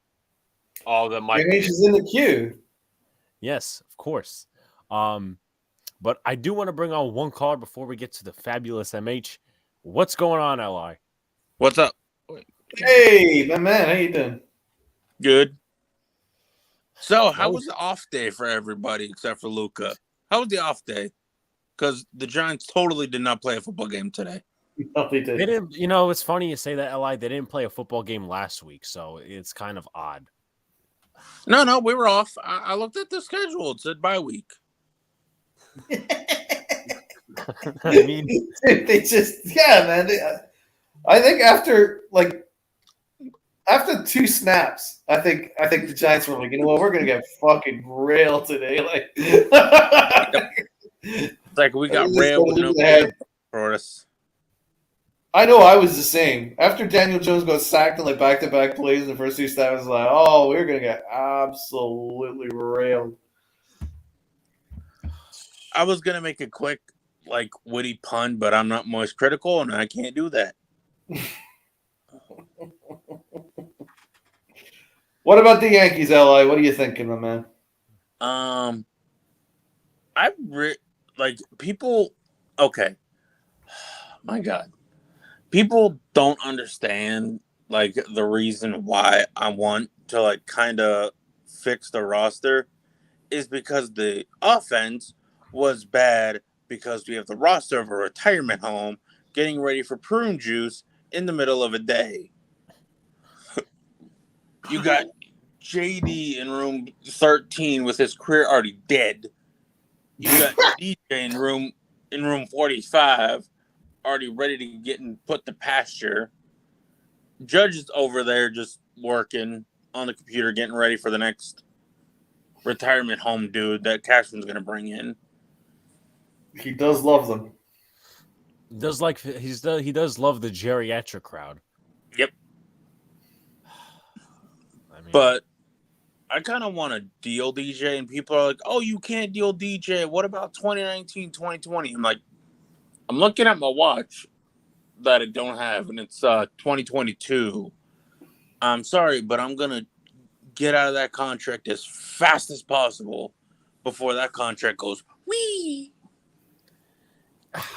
Oh, that might be. She's in the queue. Yes, of course. But I do want to bring on one card before we get to the fabulous MH. What's going on, Li? What's up? Hey, my man, how you doing? Good. So, how was the off day for everybody except for Luca? How was the off day? Because the Giants totally did not play a football game today. No, they didn't. They didn't. You know, it's funny you say that, Li. They didn't play a football game last week, so it's kind of odd. No, we were off. I looked at the schedule. It said bye week. I mean, they just man. I think after 2 snaps, I think the Giants were like, you know what, we're gonna get fucking railed today. Like, it's like we got railed with no game for us. I know I was the same. After Daniel Jones got sacked in like back-to-back plays in the first 2 snaps, I was like, oh, we're gonna get absolutely railed. I was gonna make a quick, witty pun, but I'm not most critical, and I can't do that. What about the Yankees, Li? What are you thinking, my man? People. Okay, my God, people don't understand the reason why I want to kind of fix the roster is because the offense was bad because we have the roster of a retirement home getting ready for prune juice in the middle of a day. You got JD in room 13 with his career already dead. You got DJ in room 45 already ready to get and put to pasture. Judge is over there just working on the computer, getting ready for the next retirement home dude that Cashman's going to bring in. He does love them. He does love the geriatric crowd. Yep. I mean, but I kind of want to deal DJ, and people are like, oh, you can't deal DJ. What about 2019, 2020? I'm like, I'm looking at my watch that I don't have, and it's 2022. I'm sorry, but I'm going to get out of that contract as fast as possible before that contract goes, wee.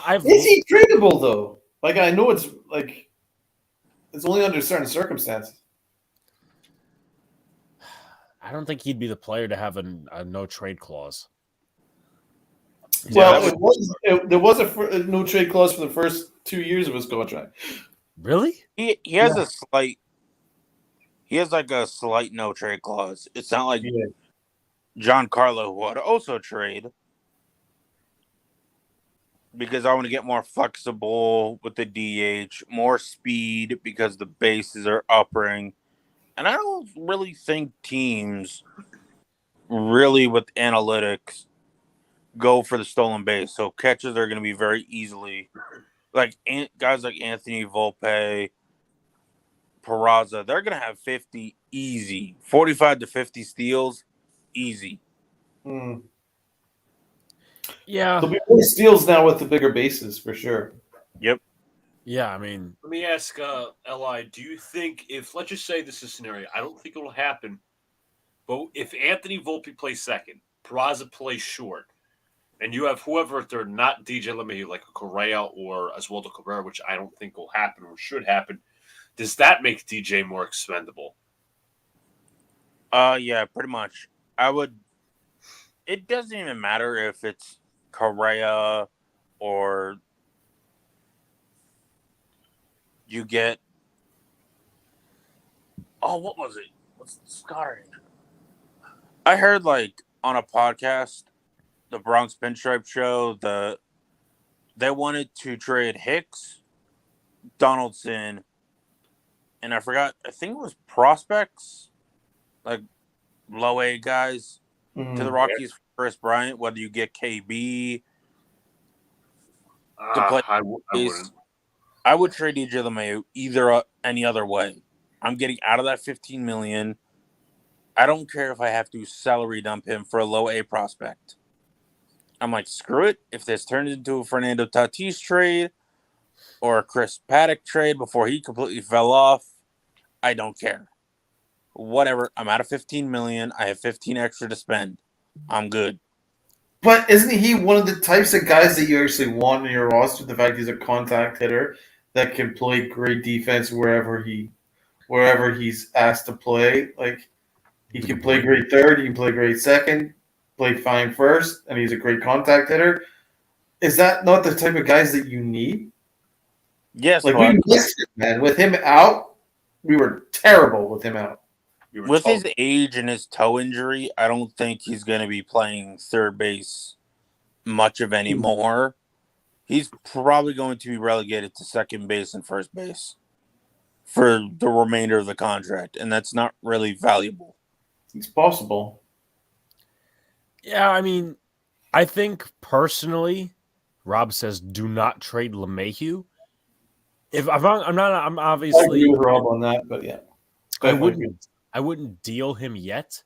Is he tradable, though? I know it's only under certain circumstances. I don't think he'd be the player to have a no trade clause. Well, there was a no trade clause for the first 2 years of his contract. Really? He has a slight. He has a slight no trade clause. It's not like John Carlo who would also trade because I want to get more flexible with the DH, more speed because the bases are upping. And I don't really think teams really with analytics go for the stolen base. So catches are going to be very easily guys like Anthony Volpe, Peraza, they're going to have 50 easy, 45 to 50 steals easy. Yeah. There'll be more steals now with the bigger bases for sure. Yep. Yeah, I mean, let me ask Li, do you think let's just say this is a scenario, I don't think it'll happen, but if Anthony Volpe plays second, Peraza plays short, and you have whoever if they're not DJ LeMahieu, like a Correa or Oswaldo Cabrera, which I don't think will happen or should happen, does that make DJ more expendable? Yeah, pretty much. It doesn't even matter if it's Correa or you get. Oh, what was it? What's the scarring? I heard on a podcast, the Bronx Pinstripe Show, they wanted to trade Hicks, Donaldson, and I think it was prospects, like low A guys, to the Rockies for Chris Bryant, whether you get KB to play. I wouldn't. I would trade DJ LeMahieu any other way. I'm getting out of that $15 million. I don't care if I have to salary dump him for a low A prospect. I'm like, screw it. If this turns into a Fernando Tatis trade or a Chris Paddock trade before he completely fell off, I don't care. Whatever. I'm out of $15 million. I have 15 extra to spend. I'm good. But isn't he one of the types of guys that you actually want in your roster? The fact he's a contact hitter that can play great defense wherever he's asked to play. Like, he can play great third, he can play great second, play fine first, and he's a great contact hitter. Is that not the type of guys that you need? Yes, like we missed it, man. With him out, we were terrible with him out. With his age and his toe injury, I don't think he's going to be playing third base much of anymore. He's probably going to be relegated to second base and first base for the remainder of the contract, and that's not really valuable. It's possible. Yeah, I mean, I think personally, Rob says do not trade LeMahieu. I'm obviously I agree with Rob on that, but yeah, I wouldn't deal him yet.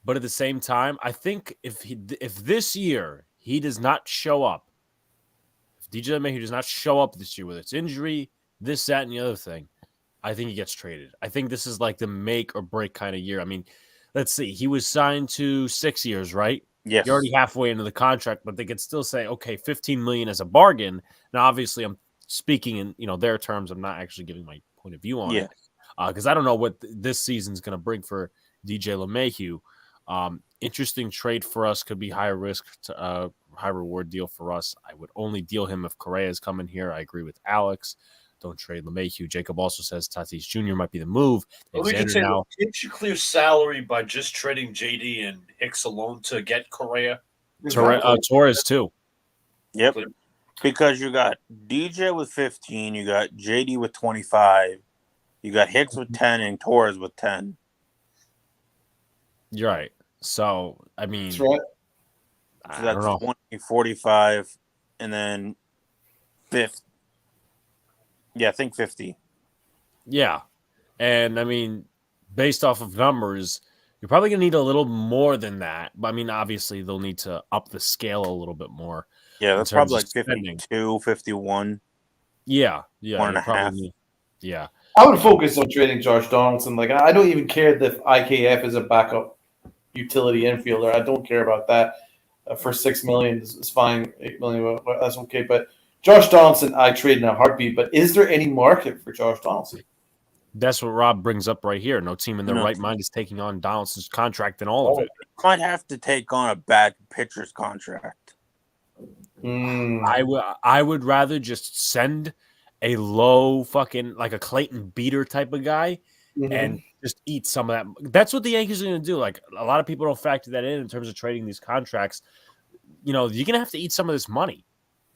But at the same time, I think if this year he does not show up, if DJ LeMahieu does not show up this year, whether it's injury, this, that, and the other thing, I think he gets traded. I think this is like the make or break kind of year. I mean, let's see. He was signed to 6 years, right? Yes. You're already halfway into the contract, but they could still say, okay, $15 million as a bargain. Now, obviously, I'm speaking in their terms. I'm not actually giving my point of view on it because I don't know what this season's going to bring for DJ LeMahieu. Interesting trade for us, could be high risk to high reward deal for us. I would only deal him if Correa is coming here. I agree with Alex. Don't trade LeMahieu. Jacob also says Tatis Jr. might be the move. Well, we can say didn't you clear salary by just trading JD and Hicks alone to get Correa? Torres too. Yep. Because you got DJ with 15, you got JD with 25, you got Hicks with 10, and Torres with 10. You're right. So, I mean, that's right. So that's 20, 45, and then 50. Yeah, I think 50. Yeah. And, I mean, based off of numbers, you're probably going to need a little more than that. But, I mean, obviously, they'll need to up the scale a little bit more. Yeah, that's probably like 52, 51. Yeah. 1.5. Yeah. I would focus on trading Josh Donaldson. Like, I don't even care if IKF is a backup utility infielder. I don't care about that. For $6 million is fine. $8 million, that's okay. But Josh Donaldson, I trade in a heartbeat. But is there any market for Josh Donaldson? That's what Rob brings up right here. No team in their right mind is taking on Donaldson's contract and all of it. Might have to take on a bad pitcher's contract. I would rather just send a low fucking like a Clayton Beater type of guy and just eat some of that. That's what the Yankees are going to do. Like a lot of people don't factor that in terms of trading these contracts. You're going to have to eat some of this money.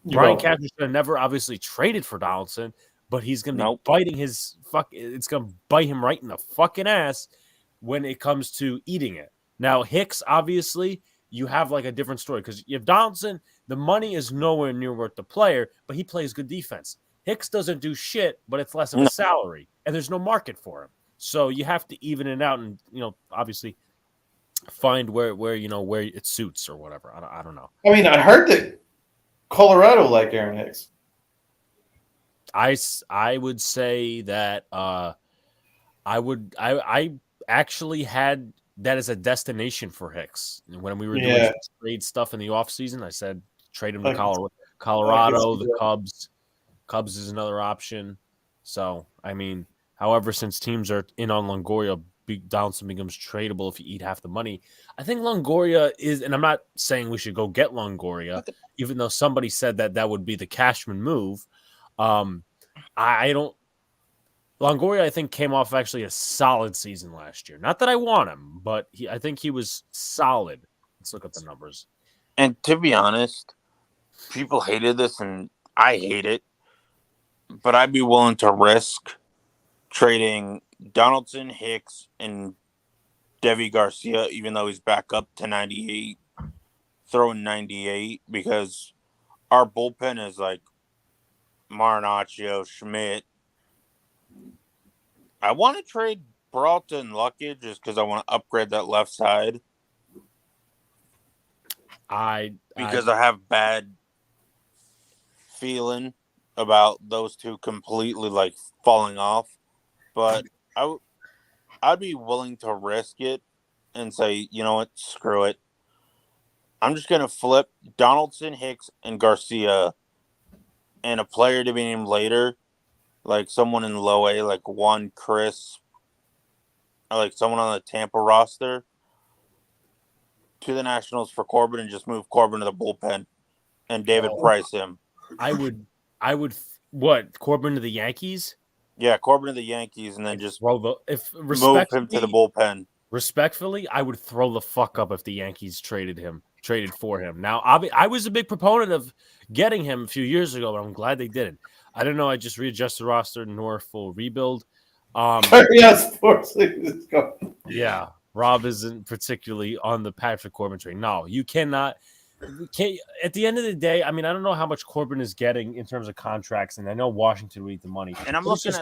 Brian Cashman never obviously traded for Donaldson, but he's going to be biting his it's going to bite him right in the fucking ass when it comes to eating it. Now, Hicks, obviously, you have like a different story because you have Donaldson. The money is nowhere near worth the player, but he plays good defense. Hicks doesn't do shit, but it's less of a salary, and there's no market for him. So you have to even it out and, obviously find where it suits or whatever. I don't know. I mean, I heard that Colorado like Aaron Hicks. I would say that I actually had that as a destination for Hicks. When we were doing trade stuff in the offseason, I said trade him to Colorado, the Cubs. Cubs is another option. So, I mean, however, since teams are in on Longoria, Donaldson becomes tradable if you eat half the money. I think Longoria is, and I'm not saying we should go get Longoria, even though somebody said that would be the Cashman move. Longoria, I think, came off actually a solid season last year. Not that I want him, but I think he was solid. Let's look at the numbers. And to be honest, people hated this, and I hate it. But I'd be willing to risk trading Donaldson, Hicks, and Devi Garcia, even though he's back up to 98, throwing 98, because our bullpen is like Marinaccio, Schmidt. I want to trade Peralta and Luckett just because I want to upgrade that left side. I have bad feeling about those two completely like falling off, but I'd be willing to risk it and say, you know what, screw it. I'm just gonna flip Donaldson, Hicks, and Garcia, and a player to be named later, like someone in low A, like Juan Chris, or like someone on the Tampa roster, to the Nationals for Corbin, and just move Corbin to the bullpen and David Price him. I would what, Corbin to the Yankees? Yeah, Corbin to the Yankees, and then just move him to the bullpen. Respectfully, I would throw the fuck up if the Yankees traded for him. Now, I was a big proponent of getting him a few years ago, but I'm glad they didn't. I don't know. I just readjusted the roster, nor full rebuild. Yes, yeah, Rob isn't particularly on the Patrick Corbin train. No, you cannot. At the end of the day, I mean, I don't know how much Corbin is getting in terms of contracts, and I know Washington would eat the money. And I'm looking at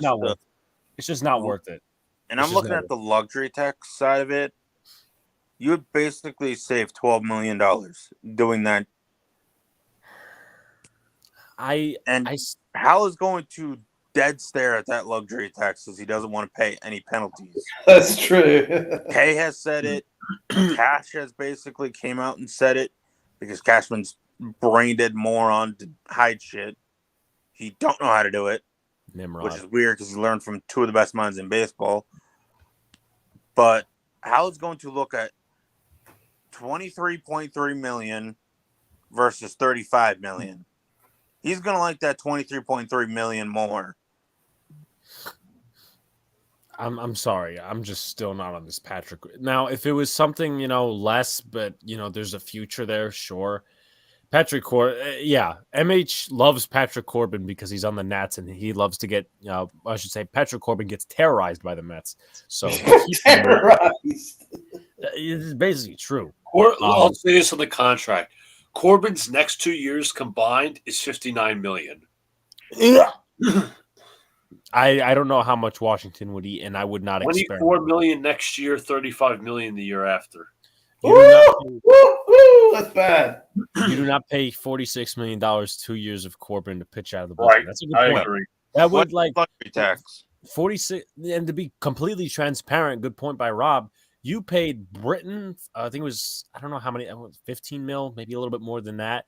it's just not worth it. And I'm looking at the luxury tax side of it. You would basically save $12 million doing that. Hal is going to dead stare at that luxury tax because he doesn't want to pay any penalties. That's true. Kay has said it. Cash has basically came out and said it because Cashman's brain dead moron to hide shit. He don't know how to do it. Nimrod. Which is weird because he learned from two of the best minds in baseball. But Hal's going to look at $23.3 million versus $35 million. He's going to like that $23.3 million more. I'm sorry. I'm just still not on this Patrick. Now, if it was something, less, but, there's a future there, sure. Patrick Corbin, yeah. MH loves Patrick Corbin because he's on the Nats and he loves to get, I should say, Patrick Corbin gets terrorized by the Mets. So, terrorized. It's basically true. I'll say this on the contract. Corbin's next 2 years combined is $59 million. Yeah. I don't know how much Washington would eat, and I would not expect $24 million next year, $35 million the year after. That's bad. You do not pay $46 million 2 years of Corbin to pitch out of the bullpen. Right. That's a good point. Agree. That would like tax 46, and to be completely transparent, good point by Rob. You paid Britton, I think it was, I don't know how many, 15 mil, maybe a little bit more than that,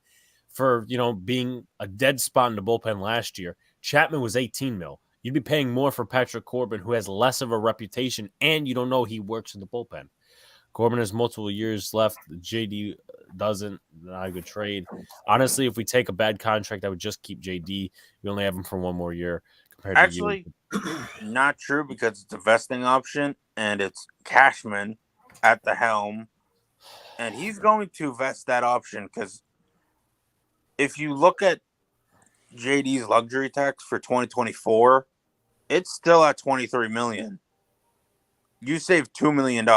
for being a dead spot in the bullpen last year. Chapman was 18 mil. You'd be paying more for Patrick Corbin, who has less of a reputation, and you don't know he works in the bullpen. Corbin has multiple years left. JD doesn't. Not a good trade. Honestly, if we take a bad contract, I would just keep JD. We only have him for one more year. Actually, not true because it's a vesting option, and it's Cashman at the helm, and he's going to vest that option because if you look at JD's luxury tax for 2024, it's still at $23 million. You saved $2 million.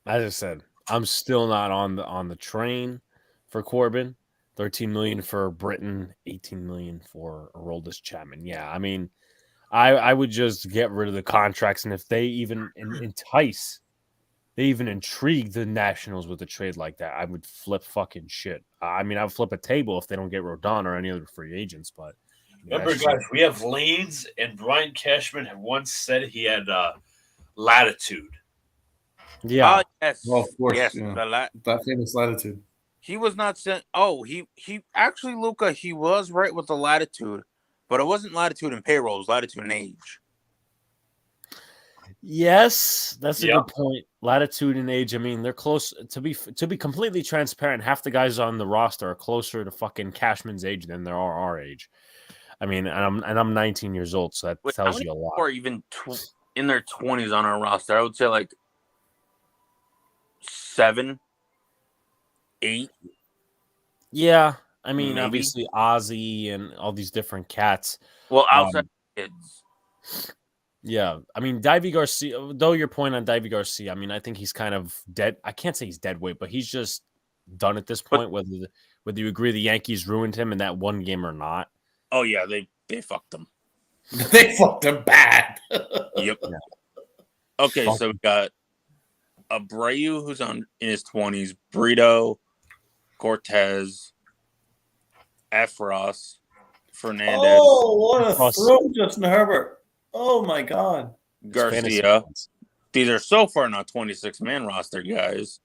As I said, I'm still not on the train for Corbin. $13 million for Britton, $18 million for Aroldis Chapman. Yeah, I mean, I would just get rid of the contracts, and if they even entice, they even intrigue the Nationals with a trade like that, I would flip fucking shit. I mean, I would flip a table if they don't get Rodon or any other free agents. But remember, guys, we have lanes, and Brian Cashman had once said he had latitude. Yeah. Yes. Well, of course. Yes. Yeah. That famous latitude. He was not sent. Oh, he actually, Luca, he was right with the latitude, but it wasn't latitude in payroll. It was latitude in age. Yes, that's a good point. Latitude and age. I mean, they're close to be completely transparent. Half the guys on the roster are closer to fucking Cashman's age than they are our age. I mean, and I'm 19 years old, so that tells you a lot. Or even in their 20s on our roster, I would say like 7, 8. Yeah, I mean, Maybe. obviously Ozzy and all these different cats. Well, outside kids. Yeah, I mean, Divey Garcia, though your point on Divey Garcia, I mean, I think he's kind of dead. I can't say he's dead weight, but he's just done at this point, whether you agree the Yankees ruined him in that one game or not. Oh, yeah, they fucked him. They fucked him bad. Yep. Yeah. Okay, so we got Abreu, who's in his 20s, Brito, Cortez, Efros, Fernandez. Oh, what a throw, Justin Herbert. Oh, my God. Garcia. These are so far not 26-man roster guys.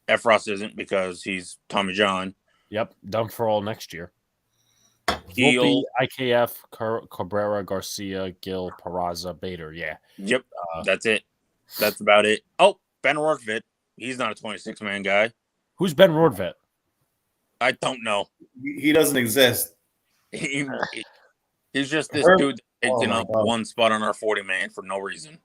Efros isn't because he's Tommy John. Yep, done for all next year. Volpe, IKF, Cabrera, Garcia, Gil, Peraza, Bader. Yeah. Yep, that's it. That's about it. Oh, Ben Rortvedt. He's not a 26-man guy. Who's Ben Rortvedt? I don't know. He doesn't exist. He's just this dude taking up one spot on our 40-man for no reason.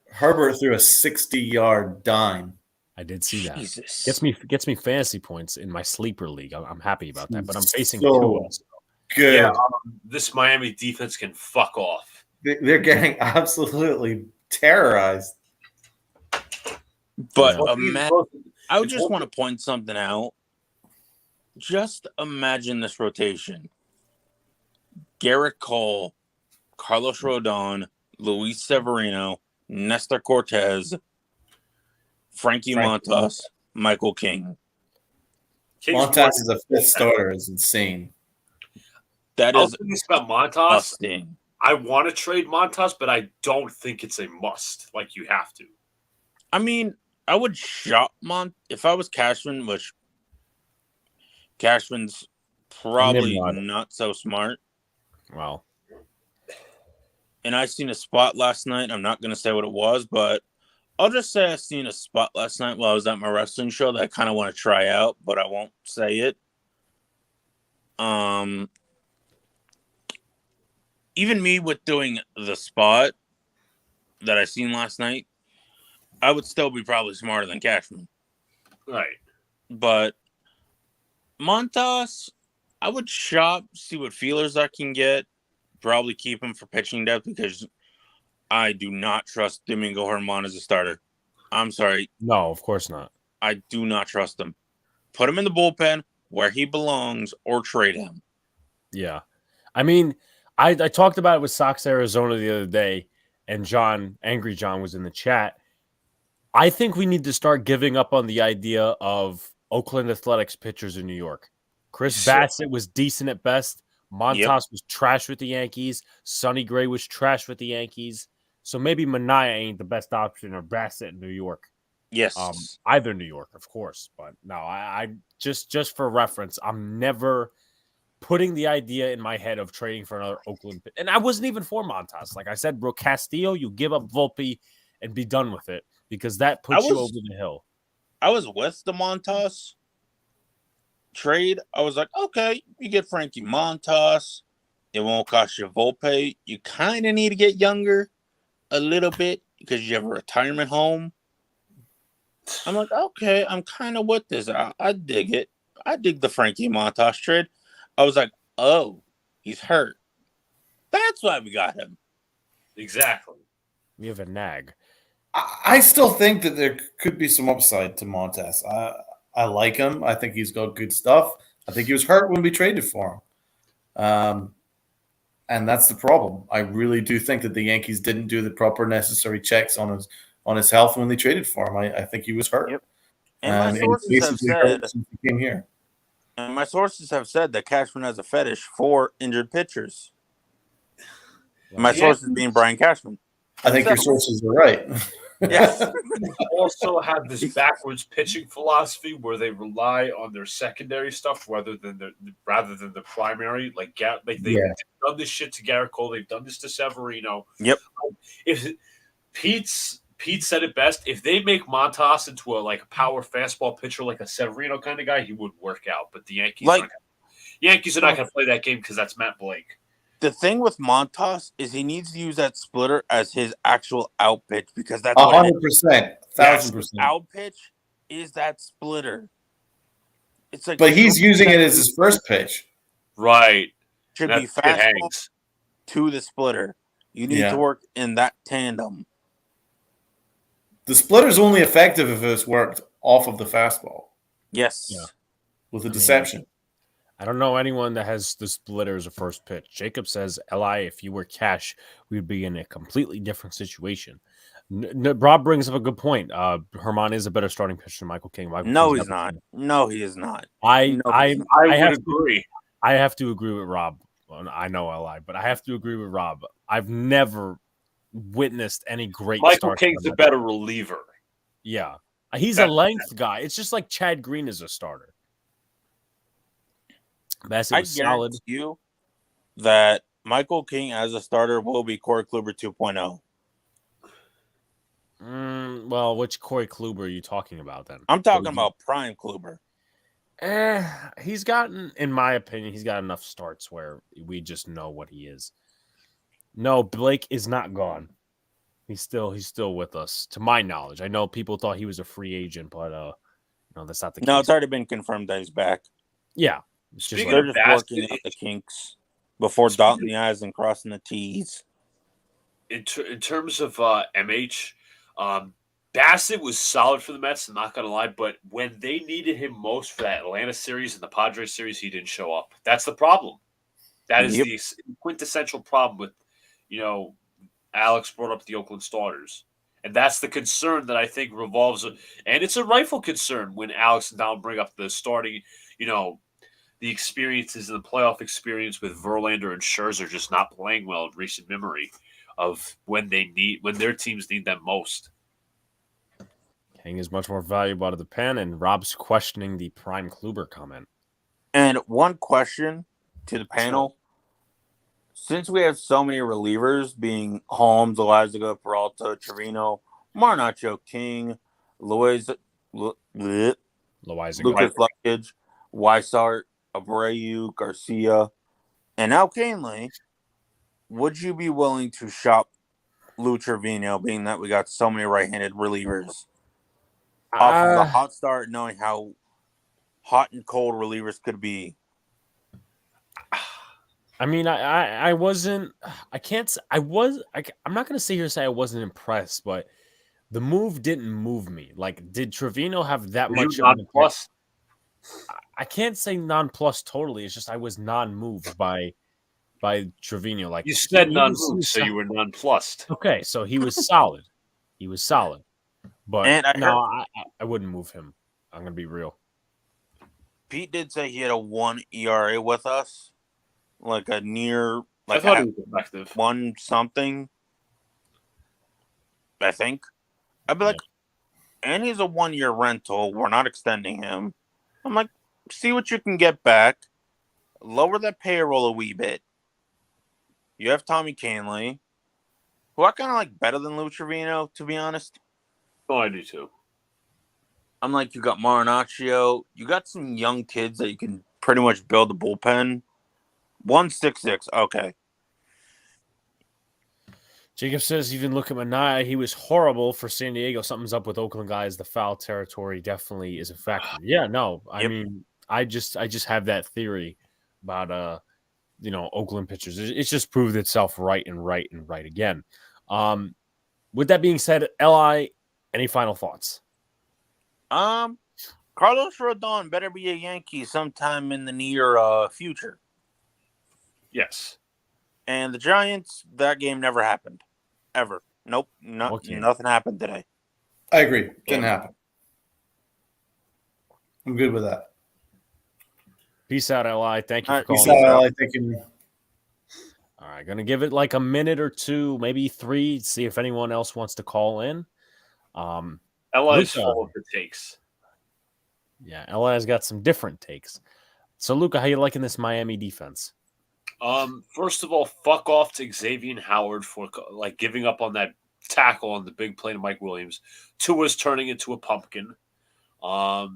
Herbert threw a 60-yard dime. I did see that. Jesus. Gets me fantasy points in my sleeper league. I'm happy about that, but I'm facing so Tua. Good. Yeah, this Miami defense can fuck off. They're getting absolutely terrorized. But I would just want to point something out. Just imagine this rotation. Garrett Cole, Carlos Rodon, Luis Severino, Nestor Cortez, Frankie Montas, Michael King. Montas is a fifth starter is insane. That I'll is say this about Montas. busting. I want to trade Montas, but I don't think it's a must. Like, you have to. I mean, I would shop if I was Cashman, which Cashman's probably not so smart. Wow. And I seen a spot last night. I'm not going to say what it was, but I'll just say I seen a spot last night while I was at my wrestling show that I kind of want to try out, but I won't say it. Even me with doing the spot that I seen last night, I would still be probably smarter than Cashman. Right. But Montas, I would shop, see what feelers I can get. Probably keep him for pitching depth because I do not trust Domingo Germán as a starter. I'm sorry. No, of course not. I do not trust him. Put him in the bullpen where he belongs or trade him. Yeah. I mean, I talked about it with Sox Arizona the other day, and Angry John was in the chat. I think we need to start giving up on the idea of Oakland Athletics pitchers in New York. Chris Bassett was decent at best. Montas was trash with the Yankees. Sonny Gray was trash with the Yankees. So maybe Manaea ain't the best option, or Bassett in New York. Yes. Either New York, of course. But no, I just for reference, I'm never putting the idea in my head of trading for another Oakland. And I wasn't even for Montas. Like I said, bro, Castillo, you give up Volpe and be done with it because that puts you over the hill. I was with the Montas trade. I was like, okay, you get Frankie Montas. It won't cost you Volpe. You kind of need to get younger a little bit because you have a retirement home. I'm like, okay, I'm kind of with this. I dig it. I dig the Frankie Montas trade. I was like, oh, he's hurt. That's why we got him. Exactly. We have a nag. I still think that there could be some upside to Montas. I like him. I think he's got good stuff. I think he was hurt when we traded for him. And that's the problem. I really do think that the Yankees didn't do the proper necessary checks on his health when they traded for him. I think he was hurt. Yep. And my sources have said since he came here. And my sources have said that Cashman has a fetish for injured pitchers. My source is being Brian Cashman. I think your sources are right. Yes. They also have this backwards pitching philosophy where they rely on their secondary stuff rather than the primary. Like they've done this shit to Garrett Cole. They've done this to Severino. Yep. If Pete said it best, if they make Montas into a power fastball pitcher, like a Severino kind of guy, he would work out. But the Yankees are not going to play that game because that's Matt Blake. The thing with Montas is he needs to use that splitter as his actual out pitch because that's 100%. 1,000%. Out pitch is that splitter. It's like, but he's using it as his first pitch. Right. Should That be shit fastball hangs. to the splitter. You need to work in that tandem. The splitter's only effective if it's worked off of the fastball. Yes. Yeah. With a deception. I don't know anyone that has the splitter as a first pitch. Jacob says, Li, if you were Cash, we'd be in a completely different situation. Rob brings up a good point. Herman is a better starting pitcher than Michael King. No, he's not. No, he is not. I would agree. I have to agree with Rob. Well, I know Li, but I have to agree with Rob. I've never witnessed any great Michael King's a better reliever. Yeah. He's a length guy. It's just like Chad Green is a starter. Bassett was solid. I guarantee you that Michael King as a starter will be Corey Kluber 2.0. Well, which Corey Kluber are you talking about then? I'm talking about prime Kluber. He's gotten, in my opinion, he's got enough starts where we just know what he is. No, Blake is not gone. He's still with us, to my knowledge. I know people thought he was a free agent, but no, that's not the case. No, it's already been confirmed that he's back. Yeah. They're just working out the kinks before dotting the I's and crossing the T's. In terms of MH, Bassett was solid for the Mets, I'm not going to lie, but when they needed him most for that Atlanta series and the Padres series, he didn't show up. That's the problem. That is the quintessential problem with, Alex brought up the Oakland starters. And that's the concern that I think revolves, and it's a rightful concern when Alex and Don bring up the starting, the experiences and the playoff experience with Verlander and Scherzer just not playing well in recent memory of when their teams need them most. King is much more valuable out of the pen, and Rob's questioning the prime Kluber comment. And one question to the panel. Since we have so many relievers being Holmes, Elizaga, Peralta, Trevino, Marnacho, King, Lucas Luckage, Weissart, Abreu, Garcia, and now Canely, would you be willing to shop Lou Trevino, being that we got so many right-handed relievers? Off of the hot start, knowing how hot and cold relievers could be. I mean, I'm not going to sit here and say I wasn't impressed, but the move didn't move me. Like, did Trevino have that much? Non-plus? I can't say non-plus totally. It's just I was non-moved by Trevino. Like, you said non-moved, so you were nonplussed. Okay, so he was solid. He was solid. But I wouldn't move him. I'm going to be real. Pete did say he had a 1 ERA with us. Like a near, I thought he was effective. 1 something. I think. I'd be like, and he's a 1-year rental. We're not extending him. I'm like, see what you can get back. Lower that payroll a wee bit. You have Tommy Canely, who I kind of like better than Lou Trevino, to be honest. Oh, I do too. I'm like, you got Marinaccio. You got some young kids that you can pretty much build a bullpen. 1.66. Okay. Jacob says, even look at Manaea. He was horrible for San Diego. Something's up with Oakland guys. The foul territory definitely is a factor. Yeah, no. I mean, I just have that theory about Oakland pitchers. It's just proved itself right again. With that being said, Li, any final thoughts? Carlos Rodon better be a Yankee sometime in the near future. Yes. And the Giants, that game never happened. Ever. Nope. Nothing happened today. I agree. Didn't happen. I'm good with that. Peace out, Li. Thank you for calling. Peace out, Li. Thank you. All right. Going to give it like a minute or two, maybe 3, see if anyone else wants to call in. Li's full of the takes. Yeah, Li's got some different takes. So, Luca, how you liking this Miami defense? First of all, fuck off to Xavier Howard for giving up on that tackle on the big play to Mike Williams. Tua's turning into a pumpkin. The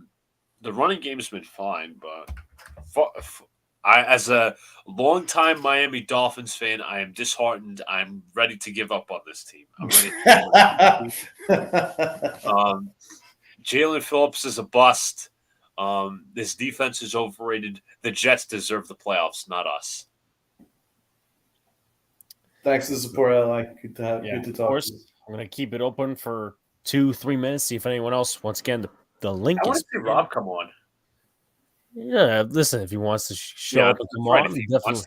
running game's been fine, but As a longtime Miami Dolphins fan, I am disheartened. I'm ready to give up on this team. I'm ready. Jalen Phillips is a bust. This defense is overrated. The Jets deserve the playoffs, not us. Thanks for the support, Ally. Good to talk. Of course, I'm going to keep it open for 2-3 minutes. See if anyone else. Once again, the link I want is. to see Rob come on. Yeah, listen, if he wants to show up and come on, definitely.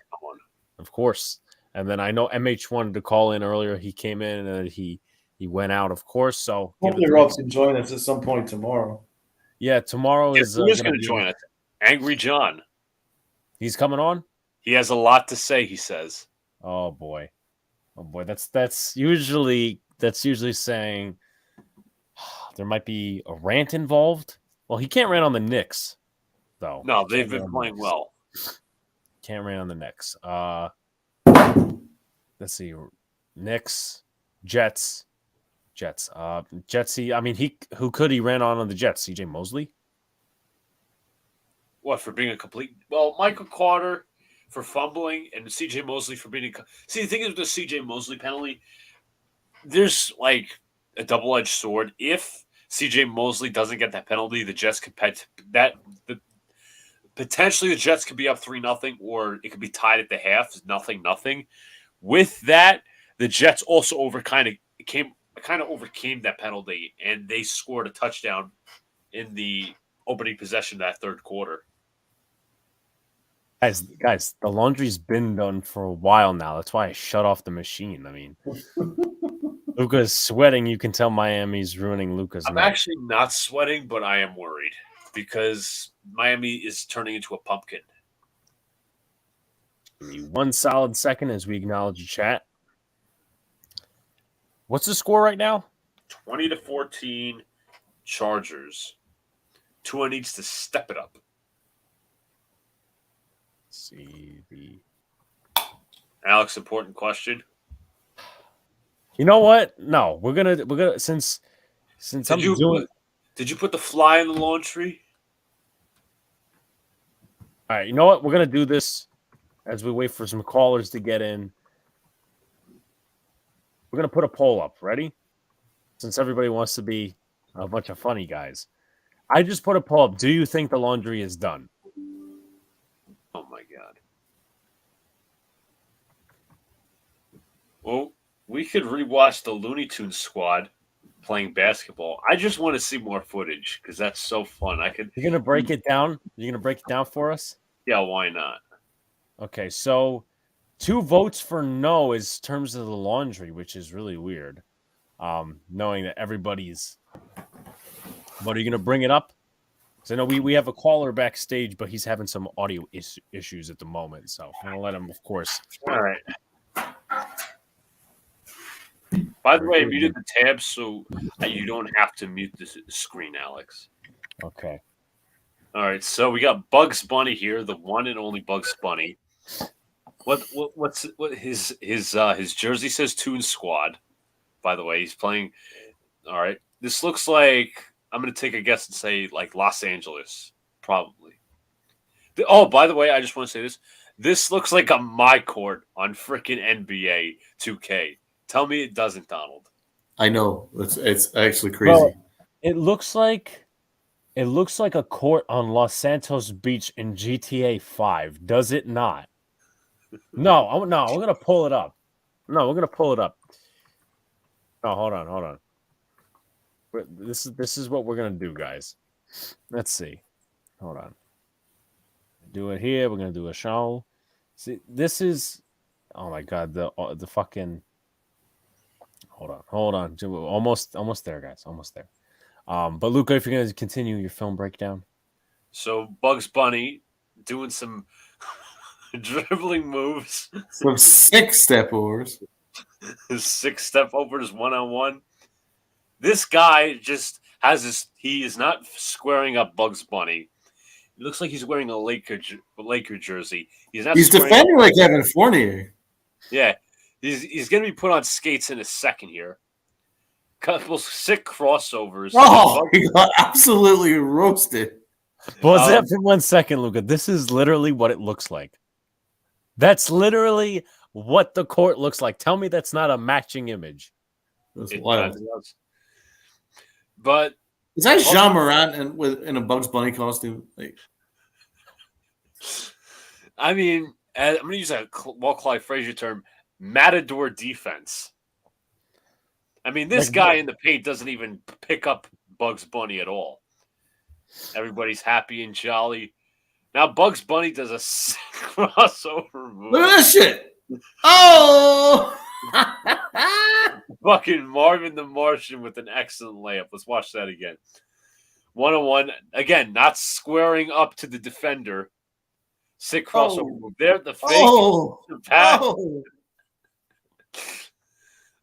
Of course. And then I know MH wanted to call in earlier. He came in and he went out, of course. So hopefully Rob can join us at some point tomorrow. Yeah, tomorrow is. Who's going to join us? Angry John. He's coming on. He has a lot to say. He says. Oh boy. That's usually saying there might be a rant involved. Well, he can't rant on the Knicks, though. No, they've been playing well. Can't rant on the Knicks. Let's see. Knicks, Jets. Jetsy. I mean, who could he rant on the Jets? CJ Mosley. What, for being a complete? Well, Michael Carter for fumbling and CJ Mosley for being. See, the thing is with the CJ Mosley penalty, there's like a double-edged sword. If CJ Mosley doesn't get that penalty, the Jets could potentially the Jets could be up 3-0, or it could be tied at the half, 0-0. With that, the Jets also overcame that penalty, and they scored a touchdown in the opening possession of that third quarter. Guys, the laundry's been done for a while now. That's why I shut off the machine. I mean, Luka's sweating. You can tell Miami's ruining Luka's I'm night. actually not sweating, but I am worried because Miami is turning into a pumpkin. Give me 1 solid second as we acknowledge the chat. What's the score right now? 20-14 Chargers. Tua needs to step it up. See the Alex, important question. You know what? No, we're gonna since Did you put the fly in the laundry? All right, you know what? We're gonna do this as we wait for some callers to get in. We're gonna put a poll up. Ready? Since everybody wants to be a bunch of funny guys, I just put a poll up. Do you think the laundry is done? Oh my god. Well, we could rewatch the Looney Tunes squad playing basketball. I just want to see more footage because that's so fun. You're gonna break it down? You're gonna break it down for us? Yeah, why not? Okay, so 2 votes for no is terms of the laundry, which is really weird. Knowing that everybody's. But are you gonna bring it up? So I know we have a caller backstage, but he's having some audio issues at the moment. So I'm gonna let him, of course. All right. By the way, I muted the tab so that you don't have to mute the screen, Alex. Okay. All right. So we got Bugs Bunny here, the one and only Bugs Bunny. What's his jersey says Toon Squad. By the way, he's playing. All right. This looks like. I'm going to take a guess and say like Los Angeles, probably. By the way, I just want to say this. This looks like a my court on freaking NBA 2K. Tell me it doesn't, Donald. I know. It's actually crazy. Well, it looks like a court on Los Santos Beach in GTA 5. Does it not? No, we're going to pull it up. No, we're going to pull it up. No, hold on. This is what we're gonna do, guys. Let's see. Hold on. Do it here. We're gonna do a show. See, this is. Oh my god, the fucking. Hold on. Almost there, guys. Almost there. But Luca, if you're gonna continue your film breakdown. So Bugs Bunny doing some dribbling moves. Some 6-step overs. 6-step overs 1-on-1. This guy just has this. He is not squaring up Bugs Bunny. It looks like he's wearing a Laker jersey. He's defending like Evan Fournier. Yeah, he's going to be put on skates in a second here. Couple sick crossovers. Oh, he got absolutely roasted. Pause that for 1 second, Luca. This is literally what it looks like. That's literally what the court looks like. Tell me that's not a matching image. That's wild. But is that Jean Morant in a Bugs Bunny costume? Like, I mean, I'm going to use a Clyde Frazier term: matador defense. I mean, this guy in the paint doesn't even pick up Bugs Bunny at all. Everybody's happy and jolly. Now Bugs Bunny does a crossover move. Look at this shit. Oh! Fucking Marvin the Martian with an excellent layup. Let's watch that again. 1-on-1. Again, not squaring up to the defender. Sick crossover move there. The fake. The pass.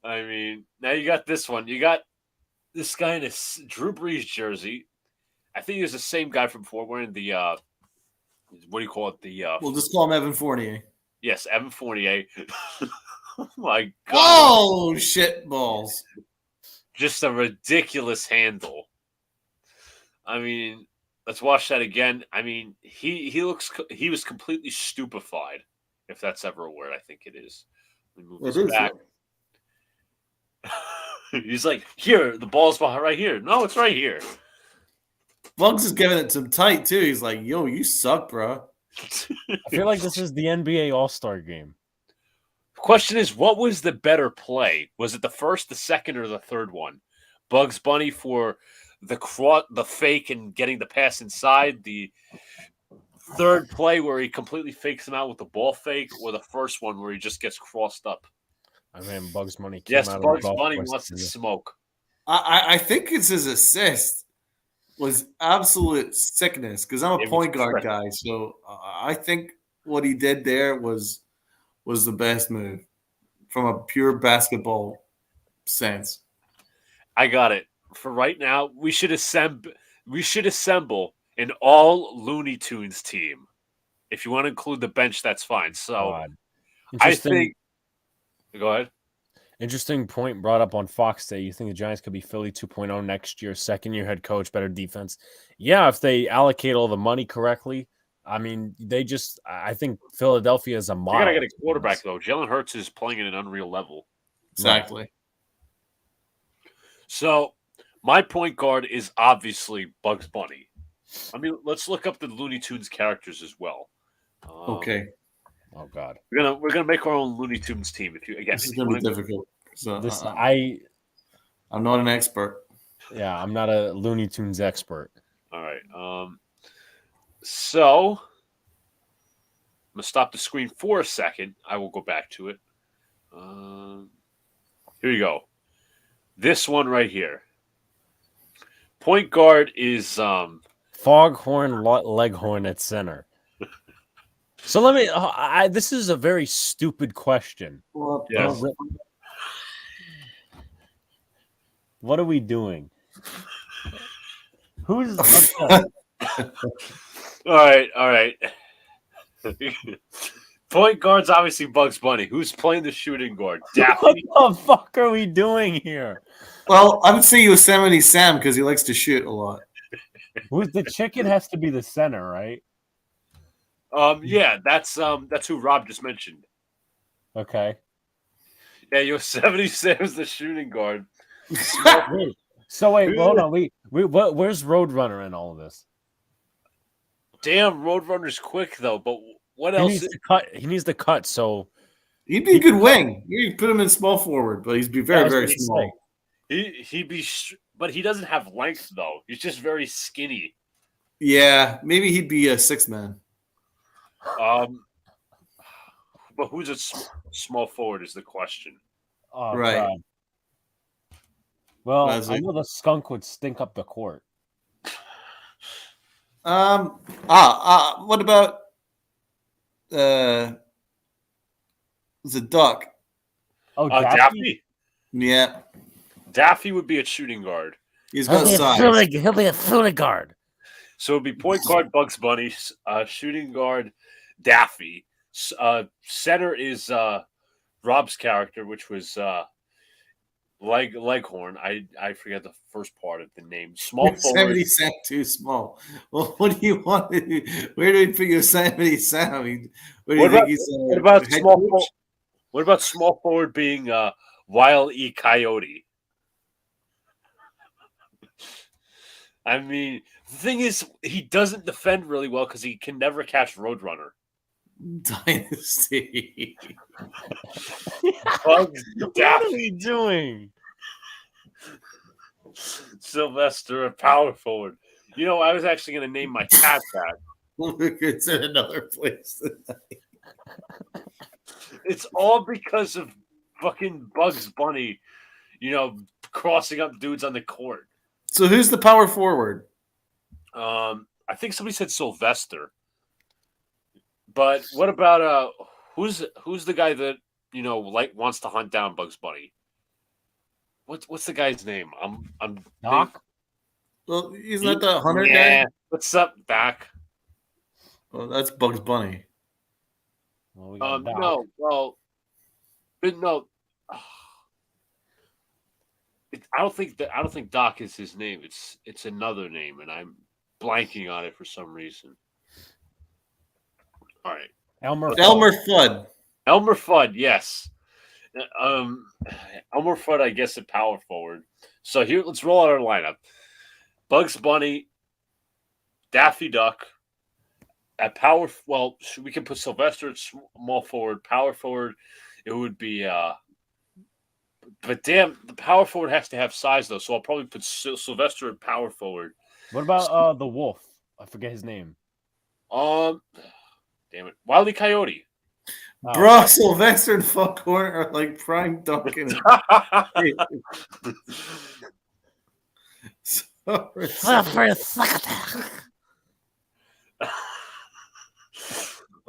I mean, now you got this one. You got this guy in a Drew Brees jersey. I think he was the same guy from before, wearing the what do you call it? We'll just call him Evan Fournier. Yes, Evan Fournier. Oh my God! Oh shit balls! Just a ridiculous handle. I mean, let's watch that again. I mean, he was completely stupefied, if that's ever a word. I think it is. Let me move this back. He's like, here, the ball's behind right here. No, it's right here. Bugs is giving it some tight too. He's like, yo, you suck, bro. I feel like this is the NBA All-Star game. The question is, what was the better play? Was it the first, the second, or the third one? Bugs Bunny for the fake and getting the pass inside, the third play where he completely fakes him out with the ball fake, or the first one where he just gets crossed up? I mean, Bugs Bunny came yes, out Bugs of the Bunny wants to smoke. I think it's his assist was absolute sickness because I'm a point guard guy. So I think what he did there was the best move from a pure basketball sense. I got it. For right now, we should assemble an all Looney Tunes team. If you want to include the bench, that's fine. So I think. Go ahead. Interesting point brought up on Fox Day. You think the Giants could be Philly 2.0 next year, second-year head coach, better defense? Yeah, if they allocate all the money correctly. I mean, I think Philadelphia is a model. You got to get a quarterback, though. Jalen Hurts is playing at an unreal level. Exactly. Right. So, my point guard is obviously Bugs Bunny. I mean, let's look up the Looney Tunes characters as well. Okay. Oh God, we're gonna make our own Looney Tunes team. This is gonna be difficult. So, I'm not an expert. Yeah, I'm not a Looney Tunes expert. All right. So I'm gonna stop the screen for a second. I will go back to it. Here you go. This one right here. Point guard is Foghorn Leghorn at center. So let me. This is a very stupid question. Yes. What are we doing? Who's? All right. Point guard's obviously Bugs Bunny. Who's playing the shooting guard? Daphne. What the fuck are we doing here? Well, I would say Yosemite Sam because he likes to shoot a lot. Who's the chicken? Has to be the center, right? Yeah, that's who Rob just mentioned. Okay. Yeah, Yosemite Sam's the shooting guard. Wait, hold on. Where's Roadrunner in all of this? Damn, Roadrunner's quick though, but what else? He needs to cut. So he'd be a good wing. You put him in small forward, but he'd be very, very small. He'd be, but he doesn't have length though. He's just very skinny. Yeah, maybe he'd be a 6-man. But who's a small forward is the question. Oh, right. God. Well, I know the skunk would stink up the court. What about the duck? Oh, Daffy? Yeah. Daffy would be a shooting guard. He's got size. He'll be a shooting guard. So it'd be point guard Bugs Bunny, shooting guard Daffy. Center is Rob's character, which was Leghorn. I forget the first part of the name. Small forward. Yosemite Sam too small. Well, what do you want? Where do we put Yosemite Sam? I mean, what do you think he's what about head small? coach? What about small forward being Wile E. Coyote? I mean, the thing is, he doesn't defend really well because he can never catch Roadrunner. Dynasty. What are we doing? Sylvester, a power forward. You know, I was actually going to name my cat that. It's in another place. It's all because of fucking Bugs Bunny, you know, crossing up dudes on the court. So who's the power forward? I think somebody said Sylvester. But what about who's the guy that, you know, like wants to hunt down Bugs Bunny? What's the guy's name? I'm Doc? Well, he's not the hunter guy. What's up, Doc? Well, that's Bugs Bunny. Well, we got Doc. No, well, but no. I don't think Doc is his name. It's another name, and I'm blanking on it for some reason. All right, Elmer Fudd. Elmer Fudd, yes. Elmer Fudd, I guess, at power forward. So here, let's roll out our lineup: Bugs Bunny, Daffy Duck. At power, well, we can put Sylvester at small forward. Power forward, it would be. But damn, the power forward has to have size though, so I'll probably put Sylvester at power forward. What about the Wolf? I forget his name. Damn it, Wile E. Coyote. Oh. Bro, Sylvester and Foghorn are like prime Duncan.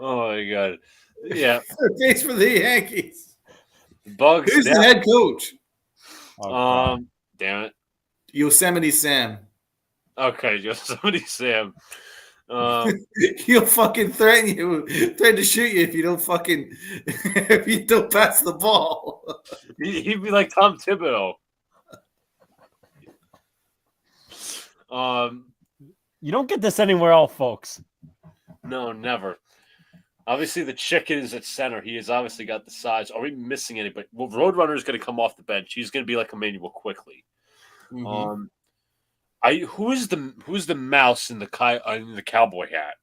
Oh my god! Yeah, thanks for the Yankees. Bugs. Who's the head coach? Damn it, Yosemite Sam. Okay, Yosemite Sam. He'll fucking threaten to shoot you if you don't pass the ball. He'd be like Tom Thibodeau. You don't get this anywhere else, folks. No, never. Obviously, the chicken is at center. He has obviously got the size. Are we missing anybody? Well, Roadrunner is going to come off the bench. He's going to be like Emmanuel quickly. Mm-hmm. Who's the mouse in the cowboy hat?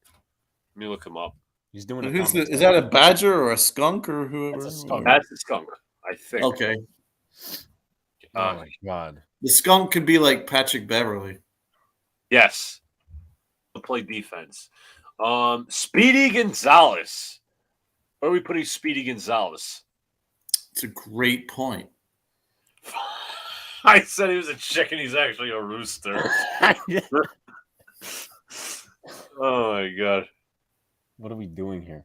Let me look him up. He's doing. Is that a badger or a skunk or whoever? That's a skunk. That's a skunk, I think. Okay. Oh my god. The skunk could be like Patrick Beverly. Yes. To play defense. Speedy Gonzalez. Where are we putting Speedy Gonzalez? It's a great point. I said he was a chicken. He's actually a rooster. Oh my god! What are we doing here?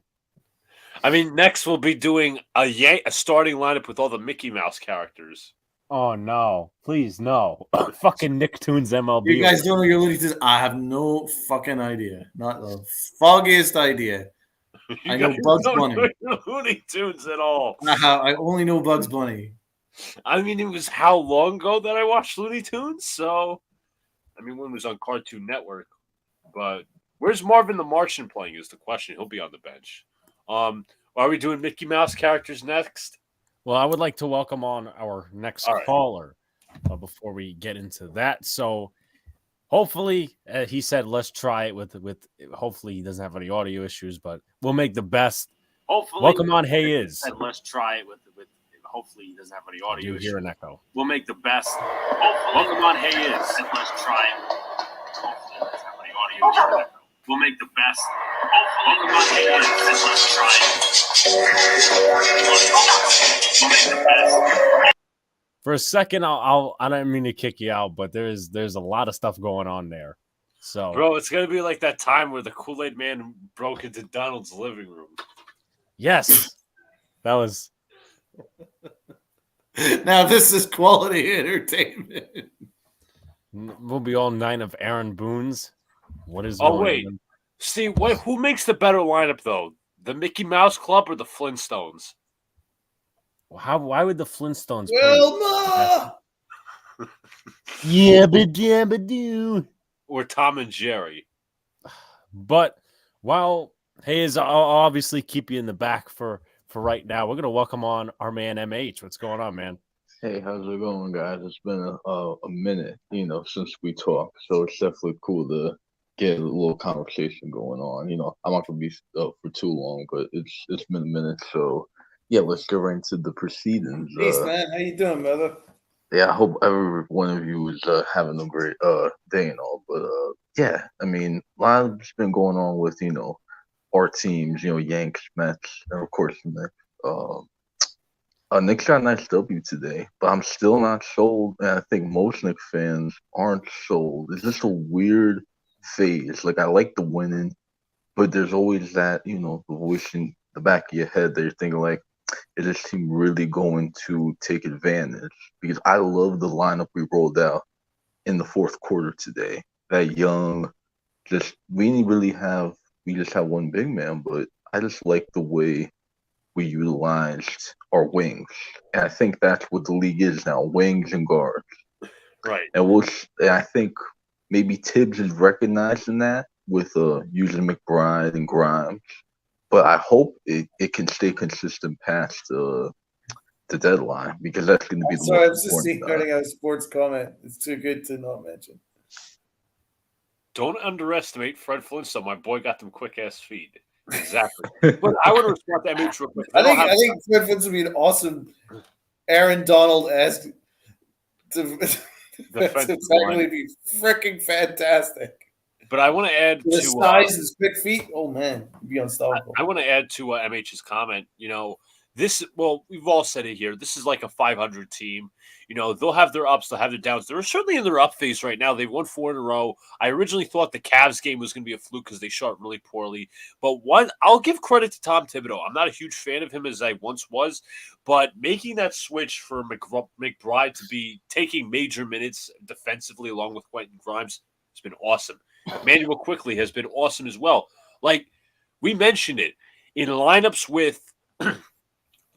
I mean, next we'll be doing a starting lineup with all the Mickey Mouse characters. Oh no! Please no! Fucking Nicktoons MLB. You guys don't know your Looney Tunes? I have no fucking idea. Not the foggiest idea. I know Bugs Bunny. Looney Tunes at all? I only know Bugs Bunny. I mean, it was how long ago that I watched Looney Tunes? So, I mean, when it was on Cartoon Network. But where's Marvin the Martian playing is the question. He'll be on the bench. Are we doing Mickey Mouse characters next? Well, I would like to welcome on our next caller before we get into that. So, hopefully, he said, let's try it with. Hopefully, he doesn't have any audio issues, but we'll make the best. Hopefully, welcome on. Hey, is. Said, let's try it with. Hopefully, he doesn't have any audio issues. Hear an echo. We'll make the best. Welcome on. Hey, is. Let's try it. Hopefully, he doesn't have any audio issues. We'll make the best. Welcome on. Hey, is. Let's try it. We'll make the best. For a second, I don't mean to kick you out, but there's a lot of stuff going on there. So, bro, it's gonna be like that time where the Kool-Aid Man broke into Donald's living room. Yes, that was. Now this is quality entertainment. We'll be all 9 of Aaron Boone's. What is? Oh wait, see who makes the better lineup though? The Mickey Mouse Club or the Flintstones? Why would the Flintstones Wilma! Yabba dabba doo. Or Tom and Jerry. But while Hayes, I'll obviously keep you in the back for right now. We're gonna welcome on our man MH. What's going on, man? Hey, how's it going, guys? It's been a minute, since we talked, so it's definitely cool to get a little conversation going on. I'm not gonna be up for too long, but it's been a minute, so yeah, let's get right into the proceedings. Peace, man. How you doing, brother? Yeah, I hope every one of you is having a great day and all. But yeah, I mean, a lot's been going on with our teams, Yanks, Mets, and of course the Knicks. Knicks got a nice W today, but I'm still not sold, and I think most Knicks fans aren't sold. It's just a weird phase. Like, I like the winning, but there's always that, the voice in the back of your head that you're thinking, like, is this team really going to take advantage? Because I love the lineup we rolled out in the fourth quarter today. That young, we just have one big man, but I just like the way we utilized our wings. And I think that's what the league is now, wings and guards. Right. And I think maybe Tibbs is recognizing that with using McBride and Grimes. But I hope it can stay consistent past the deadline, because that's going to be the Sorry, I most was just important. starting a sports comment. It's too good to not mention. Don't underestimate Fred Flintstone. My boy got them quick-ass feet. Exactly. But I want to respond to MH real quick. I think Fred Flintstone would be an awesome Aaron Donald-esque technically be freaking fantastic. But I want to add the size, his quick feet. Oh man, he'd be unstoppable. I want to add to MH's comment. We've all said it here. This is like a 500 team. They'll have their ups, they'll have their downs. They're certainly in their up phase right now. They've won 4 in a row. I originally thought the Cavs game was going to be a fluke because they shot really poorly. But I'll give credit to Tom Thibodeau. I'm not a huge fan of him as I once was, but making that switch for McBride to be taking major minutes defensively along with Quentin Grimes has been awesome. Emmanuel Quickley has been awesome as well. Like we mentioned it in lineups with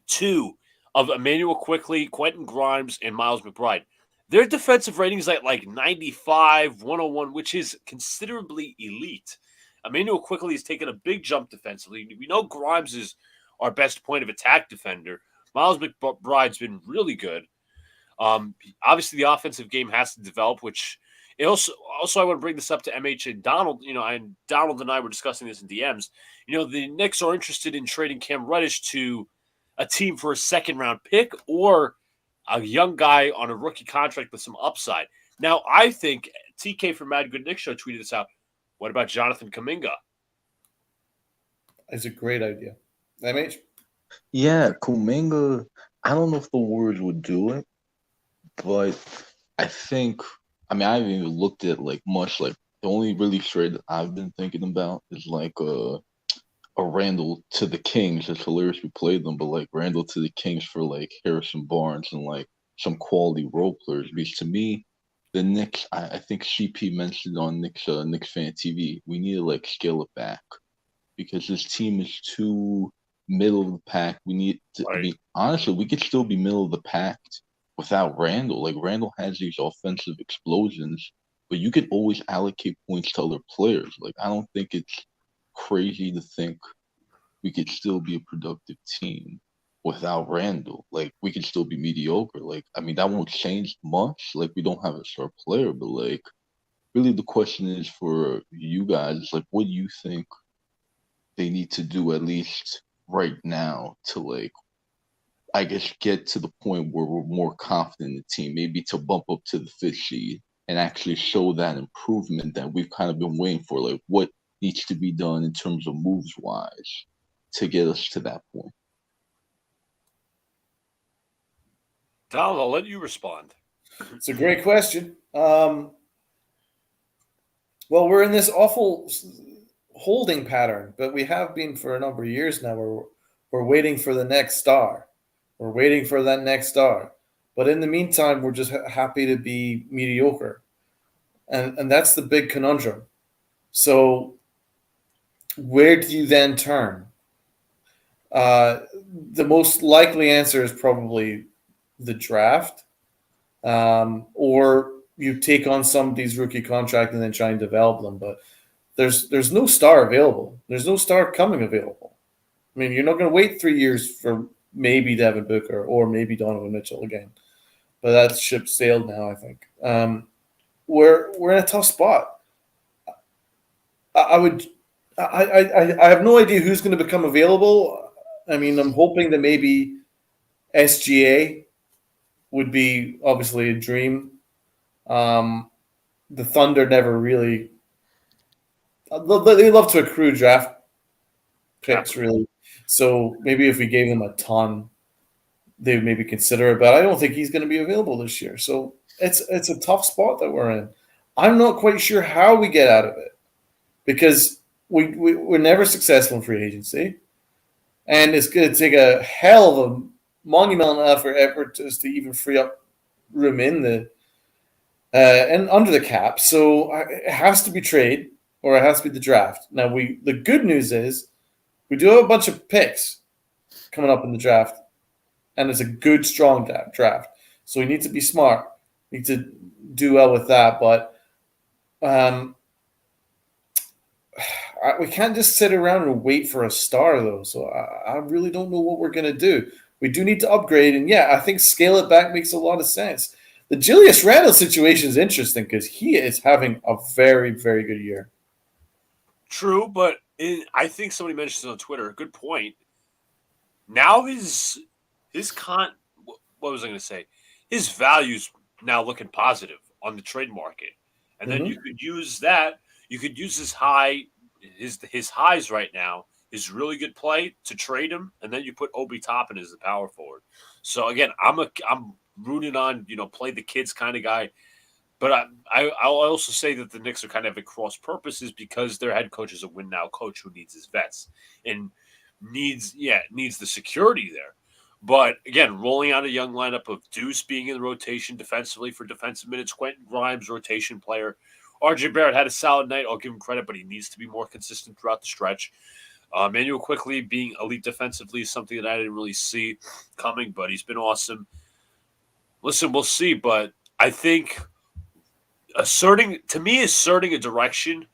2 of Emmanuel Quickley, Quentin Grimes, and Miles McBride. Their defensive ratings at like 95, 101, which is considerably elite. Emmanuel Quickley has taken a big jump defensively. We know Grimes is our best point of attack defender. Miles McBride's been really good. Obviously, the offensive game has to develop, which also I want to bring this up to MH and Donald. And Donald and I were discussing this in DMs. The Knicks are interested in trading Cam Reddish to a team for a second-round pick or a young guy on a rookie contract with some upside. Now, I think TK from Mad Good Knicks Show tweeted this out. What about Jonathan Kuminga? That's a great idea. MH? Yeah, Kuminga, I don't know if the Warriors would do it, but I haven't even looked at much. The only really trade that I've been thinking about is a Randall to the Kings. It's hilarious we played them, but Randall to the Kings for Harrison Barnes and some quality role players. Because to me, the Knicks, I think CP mentioned on Knicks Fan TV, we need to scale it back because this team is too middle of the pack. We need to. Right. I mean, honestly, we could still be middle of the pack without Randall. Randall has these offensive explosions, but you can always allocate points to other players. I don't think it's crazy to think we could still be a productive team without Randall. We could still be mediocre. That won't change much. We don't have a star player, but really the question is for you guys, what do you think they need to do at least right now to I guess get to the point where we're more confident in the team, maybe to bump up to the 5th seed and actually show that improvement that we've kind of been waiting for. What needs to be done in terms of moves wise to get us to that point? Donald, I'll let you respond. It's a great question. Well, we're in this awful holding pattern, but we have been for a number of years now where we're waiting for the next star. We're waiting for that next star. But in the meantime, we're just happy to be mediocre. And that's the big conundrum. So where do you then turn? The most likely answer is probably the draft, or you take on somebody's rookie contract and then try and develop them. But there's no star available. There's no star coming available. I mean, you're not going to wait 3 years for maybe Devin Booker or maybe Donovan Mitchell again. But that ship sailed now, I think. We're in a tough spot. I have no idea who's going to become available. I mean, I'm hoping that maybe SGA would be obviously a dream. The Thunder never really. They love to accrue draft picks, really. So maybe if we gave them a ton, they would maybe consider it. But I don't think he's going to be available this year. So it's a tough spot that we're in. I'm not quite sure how we get out of it because we're never successful in free agency. And it's going to take a hell of a monumental effort just to even free up room in the and under the cap. So it has to be trade or it has to be the draft. Now the good news is we do have a bunch of picks coming up in the draft, and it's a good, strong draft. So we need to be smart. We need to do well with that, but we can't just sit around and wait for a star, though. So I really don't know what we're going to do. We do need to upgrade, and I think scale it back makes a lot of sense. The Julius Randle situation is interesting because he is having a very, very good year. True, but I think somebody mentioned on Twitter, a good point. Now his what was I going to say? His value's now looking positive on the trade market, and then you could use that. You could use his highs right now, his really good play to trade him, and then you put Obi Toppin as the power forward. So again, I'm rooting on play the kids kind of guy. But I'll also say that the Knicks are kind of at cross purposes because their head coach is a win now coach who needs his vets and needs the security there. But again, rolling out a young lineup of Deuce being in the rotation defensively for defensive minutes, Quentin Grimes, rotation player. RJ Barrett had a solid night. I'll give him credit, but he needs to be more consistent throughout the stretch. Manuel Quickly being elite defensively is something that I didn't really see coming, but he's been awesome. Listen, we'll see, but I think asserting a direction,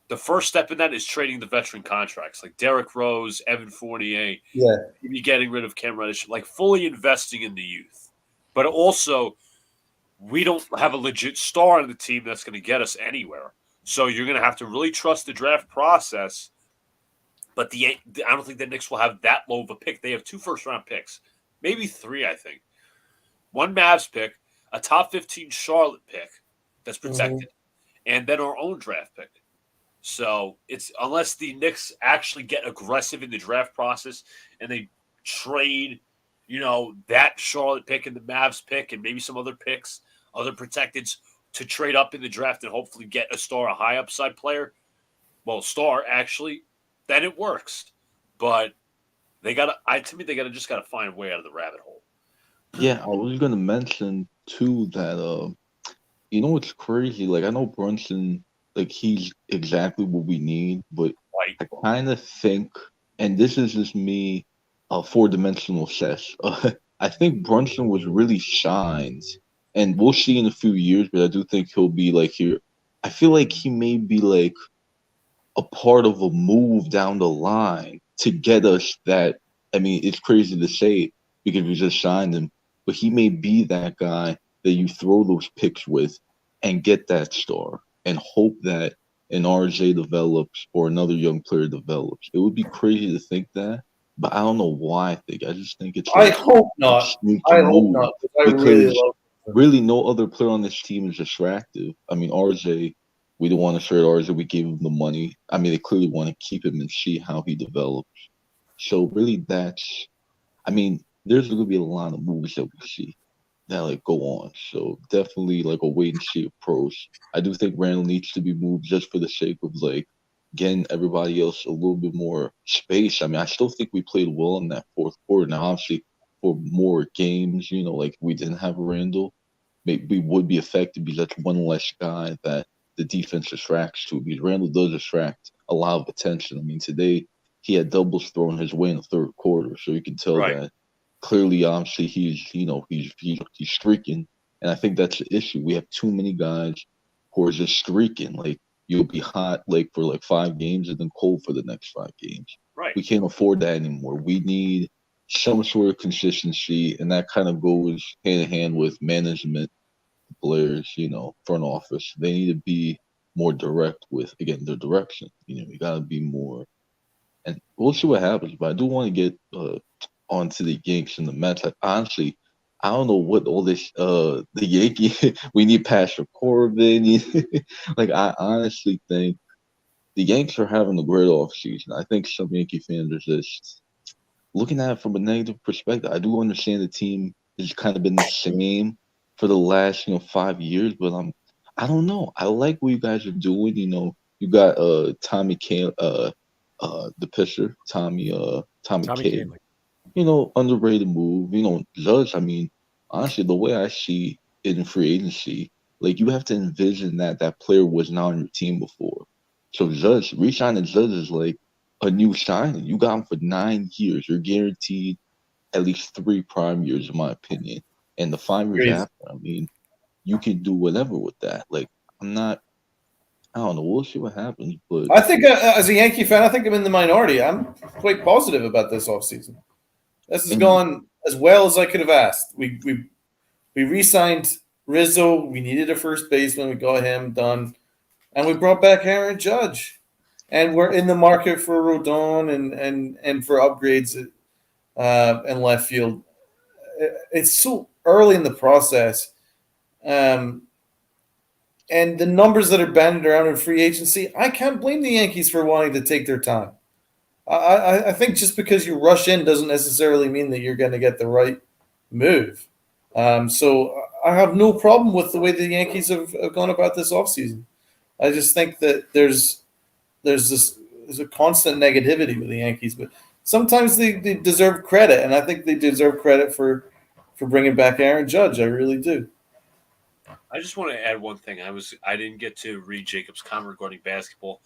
the first step in that is trading the veteran contracts like Derrick Rose, Evan Fournier, maybe getting rid of Cam Reddish, like fully investing in the youth. But also, we don't have a legit star on the team that's going to get us anywhere. So you're going to have to really trust the draft process. But I don't think the Knicks will have that low of a pick. They have 2 first-round picks, maybe 3, I think. 1 Mavs pick, a top 15 Charlotte pick that's protected, and then our own draft pick. So it's unless the Knicks actually get aggressive in the draft process and they trade, that Charlotte pick and the Mavs pick and maybe some other picks, other protecteds to trade up in the draft and hopefully get a star, a high upside player. Well, star actually, then it works. But they gotta just gotta find a way out of the rabbit hole. Yeah, I was gonna mention too that it's crazy. Like I know Brunson, like he's exactly what we need, but I kind of think, and this is just me, 4-dimensional assess. I think Brunson was really shined, and we'll see in a few years. But I do think he'll be like here. I feel like he may be like a part of a move down the line to get us that. I mean, it's crazy to say because we just signed him, but he may be that guy that you throw those picks with and get that star and hope that an RJ develops or another young player develops. It would be crazy to think that, but I don't know why I think. I just think it's like I hope not. I hope not. Because really no other player on this team is attractive. I mean, RJ, we don't want to trade RJ. We gave him the money. I mean, they clearly want to keep him and see how he develops. So really there's going to be a lot of moves that we see that go on. So definitely a wait and see approach. I do think Randall needs to be moved just for the sake of getting everybody else a little bit more space. I mean, I still think we played well in that fourth quarter. Now, obviously, for more games, we didn't have Randall, maybe we would be affected because that's one less guy that the defense attracts to. Because Randall does attract a lot of attention. I mean, today he had doubles thrown his way in the third quarter. So you can tell Right. that clearly, obviously, he's streaking. And I think that's the issue. We have too many guys who are just streaking. Like, you'll be hot like for like 5 games and then cold for the next 5 games. Right. We can't afford that anymore. We need some sort of consistency, and that kind of goes hand in hand with management, players, front office. They need to be more direct with, again, their direction. You got to be more, and we'll see what happens. But I do want to get onto the Yankees and the Mets. Honestly, I don't know what all this the Yankee we need Pastor Corbin. Like, I honestly think the Yankees are having a great offseason. I think some Yankee fans are just looking at it from a negative perspective. I do understand the team has kind of been the same for the last 5 years, but I don't know. I like what you guys are doing. You got Tommy K, the pitcher, Tommy K. Kahnle. Underrated move. Judge, I mean, honestly, the way I see it in free agency, like, you have to envision that player was not on your team before. So Judge, re-signing Judge is like a new signing. You got him for 9 years. You're guaranteed at least 3 prime years, in my opinion. And the 5 years after, I mean, you can do whatever with that. Like, I don't know. We'll see what happens. But I think, as a Yankee fan, I think I'm in the minority. I'm quite positive about this offseason. This has gone as well as I could have asked. We re-signed Rizzo. We needed a first baseman. We got him done. And we brought back Aaron Judge. And we're in the market for Rodon and for upgrades in left field. It's so early in the process. And the numbers that are banded around in free agency, I can't blame the Yankees for wanting to take their time. I think just because you rush in doesn't necessarily mean that you're going to get the right move. So I have no problem with the way the Yankees have gone about this offseason. I just think that there's a constant negativity with the Yankees, but sometimes they deserve credit, and I think they deserve credit for bringing back Aaron Judge. I really do. I just want to add one thing. I didn't get to read Jacob's comment regarding basketball.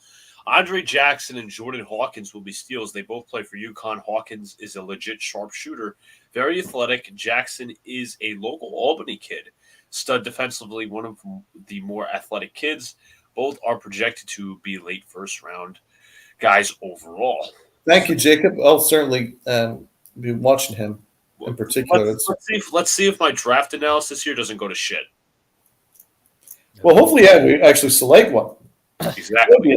Andre Jackson and Jordan Hawkins will be steals. They both play for UConn. Hawkins is a legit sharpshooter, very athletic. Jackson is a local Albany kid, stud defensively, one of the more athletic kids. Both are projected to be late first round guys overall. Thank you, Jacob. I'll certainly be watching him in particular. Let's see if my draft analysis here doesn't go to shit. Well, hopefully, we actually select one. Exactly.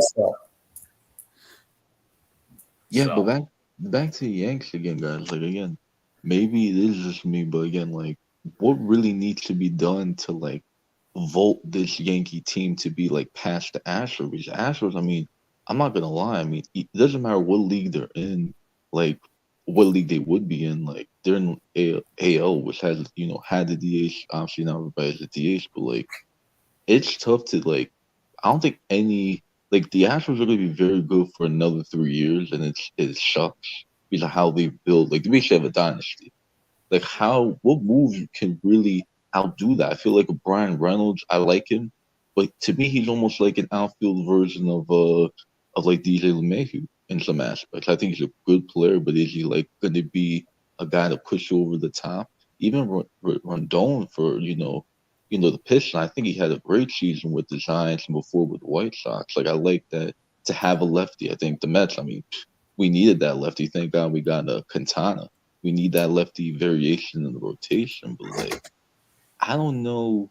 Yeah, so. But back to the Yanks again, guys. Like, again, maybe it is just me, but again, like, what really needs to be done to, like, vault this Yankee team to be, like, past the Astros? Because Astros, I mean, I'm not gonna lie. I mean, it doesn't matter what league they're in, like, what league they would be in. Like, they're in AL, which has, had the DH. Obviously, not everybody has the DH, but, like, it's tough to, like, I don't think any. Like, the Astros are going to be very good for another 3 years, and it sucks because of how they build. Like, they basically have a dynasty. Like, what move can really outdo that? I feel like Brian Reynolds, I like him, but to me, he's almost like an outfield version of like DJ LeMahieu in some aspects. I think he's a good player, but is he, like, going to be a guy to push you over the top? Even Rondon for, the Pistons, I think he had a great season with the Giants and before with the White Sox. Like, I like that to have a lefty. I think the Mets, I mean, we needed that lefty. Thank God we got a Quintana. We need that lefty variation in the rotation. But, like, I don't know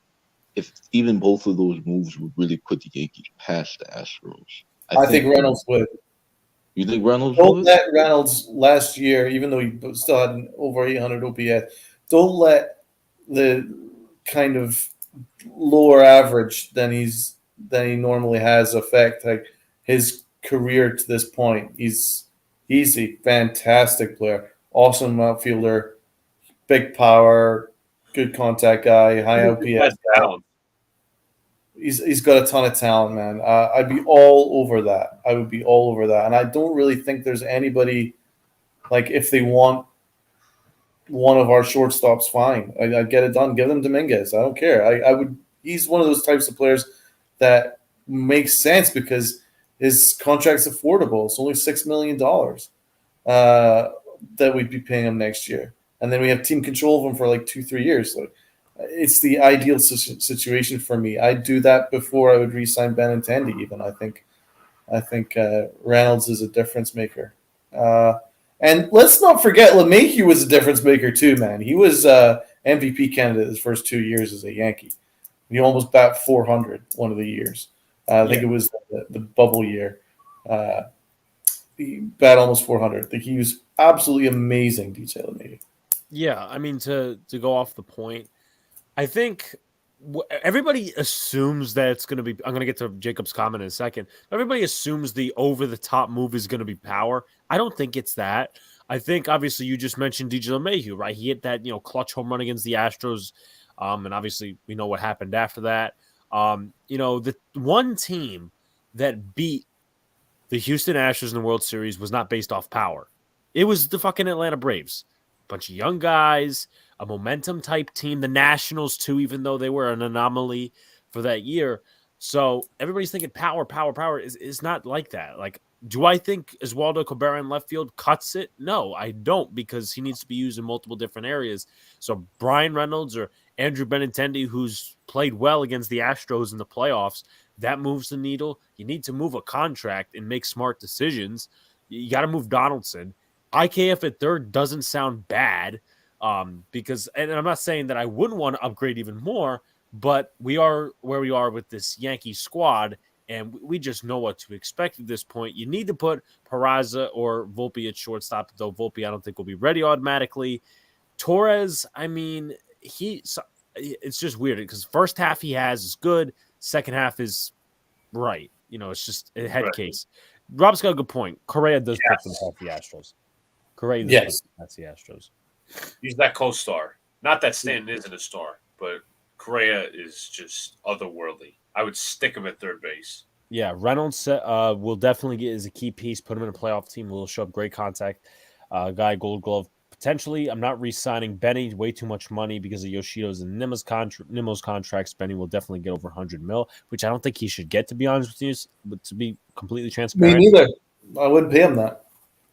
if even both of those moves would really put the Yankees past the Astros. I think Reynolds would. You think Reynolds would? Don't let Reynolds last year, even though he still had an over 800 OPS, don't let the kind of lower average than he normally has affect like his career to this point. He's a fantastic player, awesome outfielder, big power, good contact guy, high OPS. He's got a ton of talent, man. I'd be all over that. I would be all over that, and I don't really think there's anybody like if they want one of our shortstops, fine. I'd get it done. Give them Dominguez. I don't care. I would. He's one of those types of players that makes sense because his contract's affordable. It's only $6 million. that we'd be paying him next year, and then we have team control of him for like 2-3 years. So it's the ideal situation for me. I'd do that before I would re-sign Benintendi. Even I think Reynolds is a difference maker. And let's not forget, LeMahieu was a difference maker too, man. He was MVP candidate his first 2 years as a Yankee. He almost bat 400 one of the years. I think it was the bubble year. He bat almost 400. I think he was absolutely amazing, DJ LeMahieu. Yeah, I mean, to go off the point, I think everybody assumes that it's going to be – I'm going to get to Jacob's comment in a second. Everybody assumes the over-the-top move is going to be power. I don't think it's that. I think, obviously, you just mentioned DJ LeMahieu, right? He hit that, clutch home run against the Astros, and obviously we know what happened after that. The one team that beat the Houston Astros in the World Series was not based off power. It was the fucking Atlanta Braves. A bunch of young guys, a momentum-type team. The Nationals, too, even though they were an anomaly for that year. So everybody's thinking power. Is not like that. Like, do I think Oswaldo Cabrera in left field cuts it? No, I don't, because he needs to be used in multiple different areas. So Brian Reynolds or Andrew Benintendi, who's played well against the Astros in the playoffs, that moves the needle. You need to move a contract and make smart decisions. You got to move Donaldson. IKF at third doesn't sound bad because, and I'm not saying that I wouldn't want to upgrade even more, but we are where we are with this Yankee squad, and we just know what to expect at this point. You need to put Peraza or Volpe at shortstop, though Volpe I don't think will be ready automatically. Torres, I mean, it's just weird because first half he has is good, second half is right. It's just a head case. Rob's got a good point. Correa does put them past the Astros. Correa does put them past the Astros. He's that co-star. Not that Stanton isn't a star, but Correa is just otherworldly. I would stick him at third base. Yeah, Reynolds will definitely get as a key piece, put him in a playoff team, will show up great contact. Guy, Gold Glove, potentially. I'm not re-signing Benny, way too much money because of Yoshido's and Nimmo's contracts. Benny will definitely get over 100 mil, which I don't think he should get, to be honest with you, but to be completely transparent. Me neither. I wouldn't pay him that.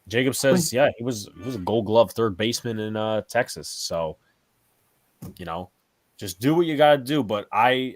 Jacob says, he was a Gold Glove third baseman in Texas. So, just do what you got to do. But I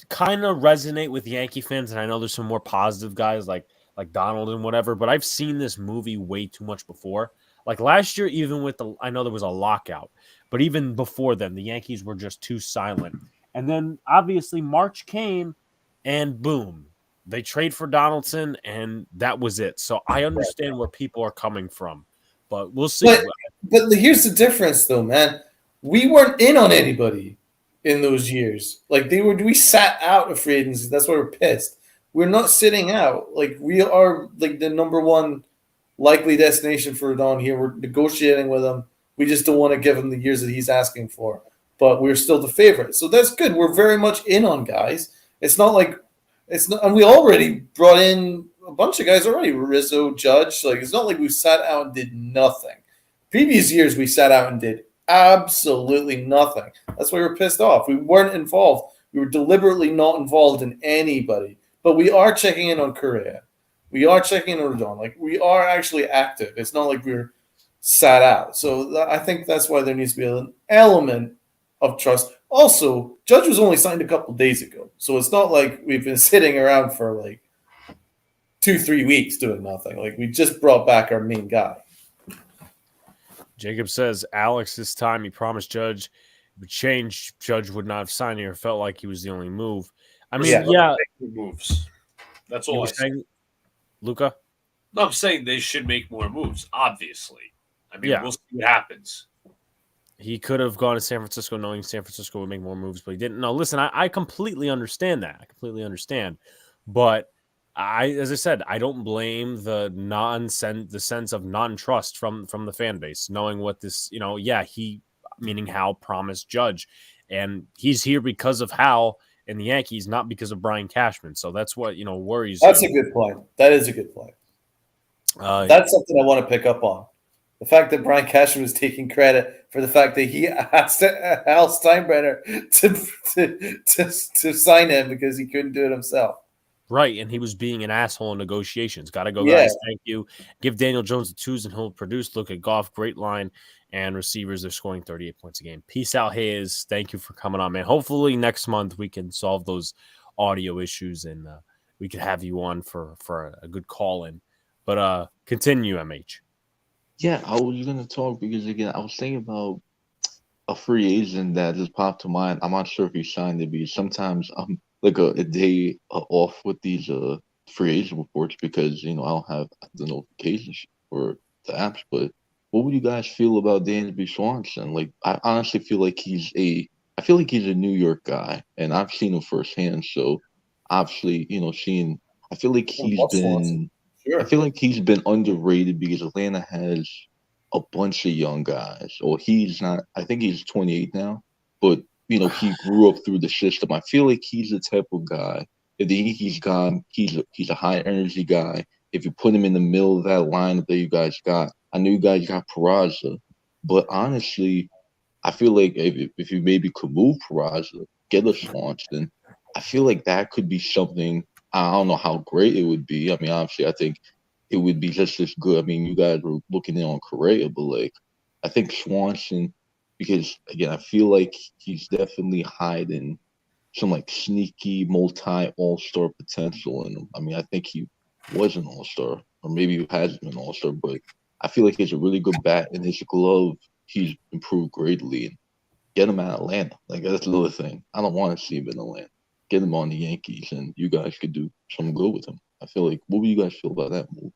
kind of resonate with Yankee fans, and I know there's some more positive guys like Donald and whatever, but I've seen this movie way too much before. Like last year, even with I know there was a lockout, but even before then, the Yankees were just too silent. And then obviously March came, and boom, they trade for Donaldson, and that was it. So I understand where people are coming from, but we'll see. But here's the difference, though, man. We weren't in on anybody in those years. Like we sat out of free agency. That's why we're pissed. We're not sitting out. Like we are like the number one likely destination for Don here. We're negotiating with him. We just don't want to give him the years that he's asking for. But we're still the favorite. So that's good. We're very much in on guys. It's not like and we already brought in a bunch of guys already. Rizzo, Judge. Like it's not like we sat out and did nothing. Previous years we sat out and did absolutely nothing. That's why we're pissed off. We weren't involved. We were deliberately not involved in anybody. But we are checking in on Correa. We are checking in on Rodon. Like we are actually active. It's not like we're sat out. So I think that's why there needs to be an element of trust. Also, Judge was only signed a couple days ago. So it's not like we've been sitting around for like 2-3 weeks doing nothing. Like we just brought back our main guy. Jacob says, Alex, this time he promised Judge it would change. Judge would not have signed here. Felt like he was the only move. I mean, moves. That's all I'm saying. Luca? No, I'm saying they should make more moves, obviously. I mean, we'll see what happens. He could have gone to San Francisco knowing San Francisco would make more moves, but he didn't. No, listen, I completely understand that. I completely understand. But as I said, I don't blame the sense of non-trust from the fan base, knowing what this, he, meaning Hal, promised Judge. And he's here because of Hal and the Yankees, not because of Brian Cashman. So that's what, worries. That's a good point. That is a good point. That's something I want to pick up on. The fact that Brian Cashman was taking credit for the fact that he asked Hal Steinbrenner to sign him because he couldn't do it himself. Right, and he was being an asshole in negotiations. Got to go, Yeah. guys. Thank you. Give Daniel Jones the twos, and he'll produce. Look at Goff, great line, and receivers. They're scoring 38 points a game. Peace out, Hayes. Thank you for coming on, man. Hopefully next month we can solve those audio issues, and we could have you on for a good call in. But continue, MH. Yeah, I was gonna talk because again, I was thinking about a free agent that just popped to mind. I'm not sure if he signed it because sometimes I'm like a day off with these free agent reports because I don't have the notifications for the apps. But what would you guys feel about Dansby Swanson? Like, I honestly feel like I feel like he's a New York guy, and I've seen him firsthand. So obviously, seeing, I feel like I feel like he's been underrated because Atlanta has a bunch of young guys. Or he's not. I think he's 28 now, but he grew up through the system. I feel like he's the type of guy. If he's gone, he's a high energy guy. If you put him in the middle of that lineup that you guys got, I know you guys got Peraza, but honestly, I feel like if you maybe could move Peraza, get a Swanson, I feel like that could be something. I don't know how great it would be. I mean, obviously, I think it would be just as good. I mean, you guys were looking in on Correa, but like, I think Swanson, because again, I feel like he's definitely hiding some like sneaky multi all-star potential in him. I mean, I think he was an all-star, or maybe he hasn't been an all-star, but I feel like he's a really good bat in his glove. He's improved greatly, and get him out of Atlanta. Like, that's another thing. I don't want to see him in Atlanta. Get him on the Yankees, and you guys could do some good with him. I feel like, what would you guys feel about that move?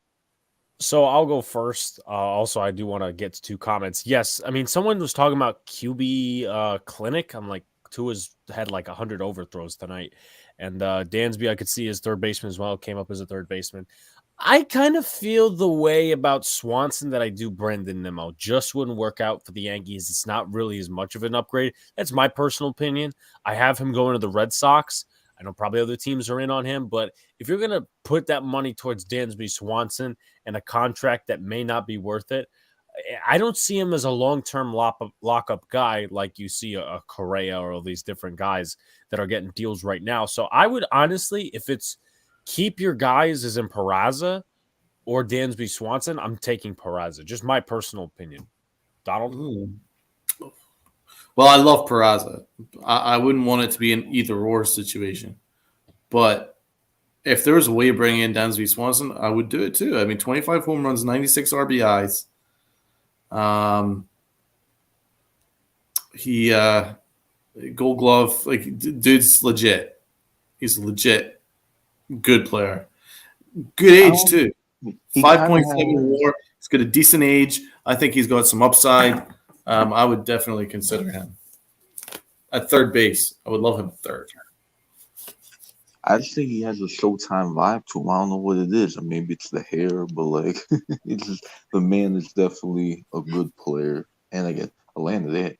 So I'll go first. Also, I do want to get to two comments. Yes, I mean, someone was talking about QB clinic. I'm like, Tua's had like 100 overthrows tonight. And Dansby, I could see his third baseman as well, came up as a third baseman. I kind of feel the way about Swanson that I do Brendan Nimmo. Just wouldn't work out for the Yankees. It's not really as much of an upgrade. That's my personal opinion. I have him going to the Red Sox. I know probably other teams are in on him, but if you're going to put that money towards Dansby Swanson and a contract that may not be worth it, I don't see him as a long-term lockup guy like you see a Correa or all these different guys that are getting deals right now. So I would honestly, if it's keep your guys as in Peraza or Dansby Swanson, I'm taking Peraza. Just my personal opinion. Donald? Ooh. Well, I love Peraza. I wouldn't want it to be an either-or situation. But if there was a way of bringing in Dansby Swanson, I would do it too. I mean, 25 home runs, 96 RBIs. He Gold Glove, like, dude's legit. He's a legit good player. Good age too. 5.7 WAR. He's got a decent age. I think he's got some upside. I would definitely consider him at third base. I would love him at third. I just think he has a Showtime vibe to him. I don't know what it is. I mean, maybe it's the hair, but like, it's just, the man is definitely a good player. And again, Atlanta,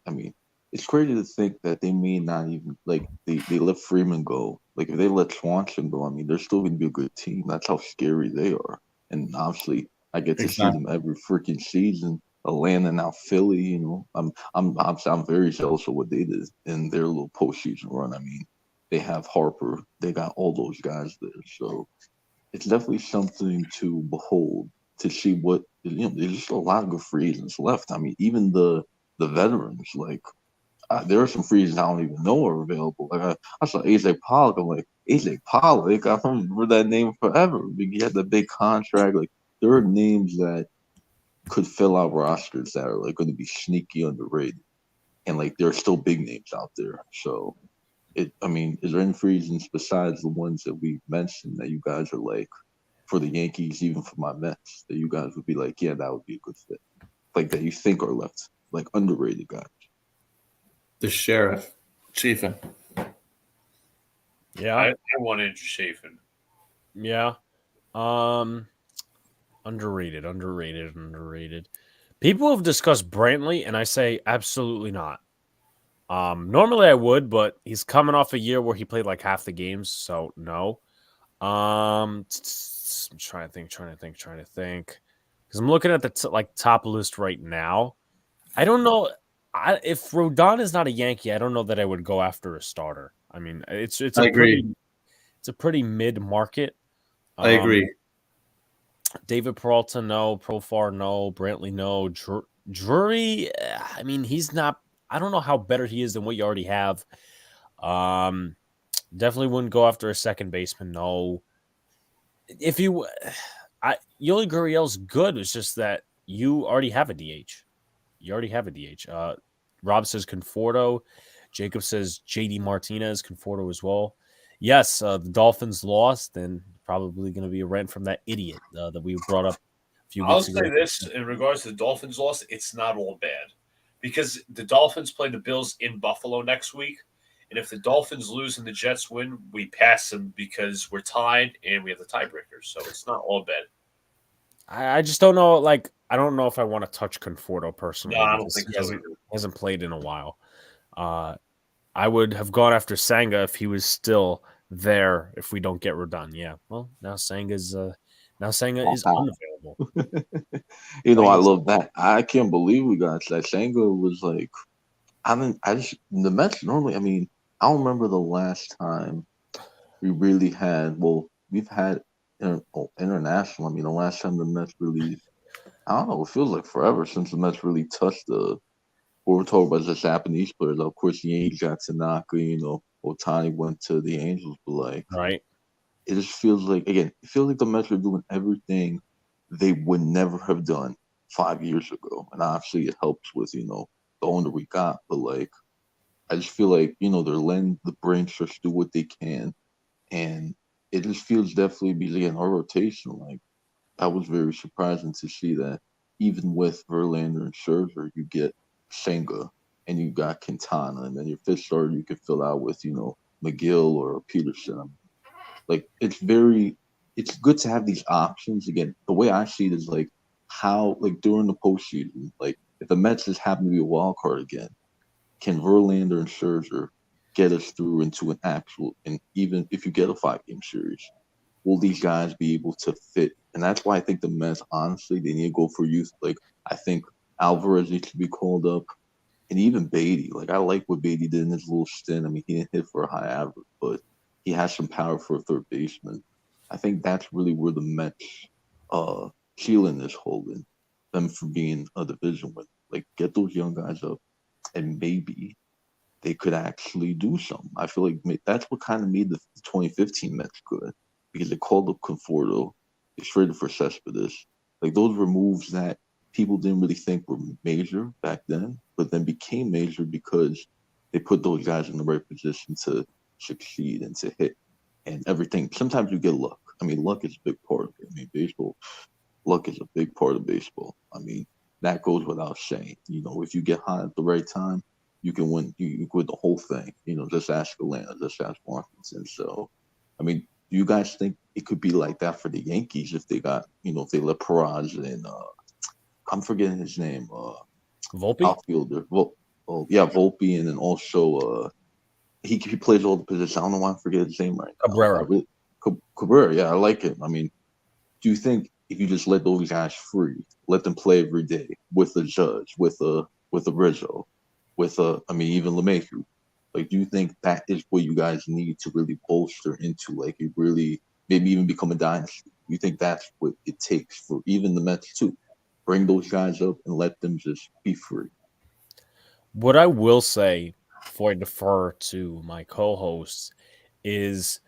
it's crazy to think that they may not even, like, they let Freeman go. Like, if they let Swanson go, I mean, they're still going to be a good team. That's how scary they are. And obviously, I get to see them every freaking season. Atlanta, now Philly, I'm very jealous of what they did in their little postseason run. I mean, they have Harper. They got all those guys there. So it's definitely something to behold, to see what, there's just a lot of good free agents left. I mean, even the veterans, like, there are some free agents I don't even know are available. Like, I saw AJ Pollock. I'm like, AJ Pollock? I remember that name forever. He had that big contract. Like, there are names that could fill out rosters that are, like, going to be sneaky underrated. And, like, there are still big names out there. So, is there any free agents besides the ones that we mentioned that you guys are like, for the Yankees, even for my Mets, that you guys would be like, yeah, that would be a good fit? Like, that you think are left, like, underrated guys? The Sheriff, Chafin. Yeah. I want Andrew Chafin. Yeah. Underrated. People have discussed Brantley, and I say absolutely not. Normally I would, but he's coming off a year where he played like half the games, so no. I'm trying to think, because I'm looking at the top list right now. I don't know if Rodon is not a Yankee. I don't know that I would go after a starter. I mean, it's a it's a pretty mid market. I agree. David Peralta, no. Profar, no. Brantley, no. Drury, I mean, he's not. I don't know how better he is than what you already have. Definitely wouldn't go after a second baseman. No. If you, Yoli Gurriel's good. It's just that you already have a DH. Rob says Conforto. Jacob says JD Martinez, Conforto as well. Yes, the Dolphins lost, and probably going to be a rent from that idiot that we brought up a few weeks ago. I'll say this in regards to the Dolphins loss, it's not all bad because the Dolphins play the Bills in Buffalo next week. And if the Dolphins lose and the Jets win, we pass them because we're tied and we have the tiebreakers. So it's not all bad. I just don't know. Like, I don't know if I want to touch Conforto personally. No, I don't think so. He hasn't played in a while. I would have gone after Sanga if he was still there. If we don't get Rodon, yeah. Well, now Sanga is unavailable. You know, I love that. I can't believe we got that. Sanga was like, the Mets normally. I mean, I don't remember the last time we really had. Well, we've had international. I mean, the last time the Mets really, I don't know. It feels like forever since the Mets really touched the. What we're talking about is the Japanese players. Of course, the Yankees got Tanaka. You know, Otani went to the Angels, but like, right. It just feels like the Mets are doing everything they would never have done 5 years ago, and obviously it helps with the owner we got. But like, I just feel like they're letting the brain trust do what they can, and it just feels definitely because again our rotation, like that was very surprising to see that even with Verlander and Scherzer, you get Senga and you got Quintana, and then your fifth starter you can fill out with McGill or Peterson. Like it's good to have these options. Again, the way I see it is like how like during the postseason, like if the Mets just happen to be a wild card again, can Verlander and Scherzer get us through into an actual, and even if you get a 5-game series, will these guys be able to fit? And that's why I think the Mets, honestly, they need to go for youth. Like I think Alvarez needs to be called up, and even Beatty. Like I like what Beatty did in his little stint. I mean, he didn't hit for a high average, but he has some power for a third baseman. I think that's really where the Mets ceiling is holding them from being a division winner. Like get those young guys up, and maybe they could actually do something. I feel like that's what kind of made the 2015 Mets good, because they called up Conforto, they traded for Cespedes. Like those were moves that people didn't really think were major back then, but then became major because they put those guys in the right position to succeed and to hit and everything. Sometimes you get luck. I mean, luck is a big part of it. I mean, baseball, luck is a big part of baseball. I mean, that goes without saying. If you get hot at the right time, you can win. You can win the whole thing. Just ask Atlanta, just ask Washington. So, I mean, do you guys think it could be like that for the Yankees if they got, if they let Perez and I'm forgetting his name, Volpe? Outfielder. Volpe, and then also he plays all the positions. I don't know why I forget his name right now. Cabrera, yeah, I like him. I mean, do you think if you just let those guys free, let them play every day with a Judge, with a Rizzo, even LeMahieu, like, do you think that is what you guys need to really bolster into, like, you really maybe even become a dynasty? You think that's what it takes for even the Mets too? Bring those guys up and let them just be free. What I will say before I defer to my co-hosts is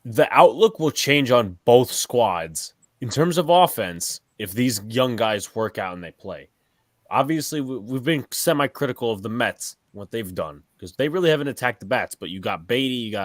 the outlook will change on both squads in terms of offense if these young guys work out and they play. Obviously, we've been semi-critical of the Mets, what they've done, because they really haven't attacked the bats. But you got Beatty,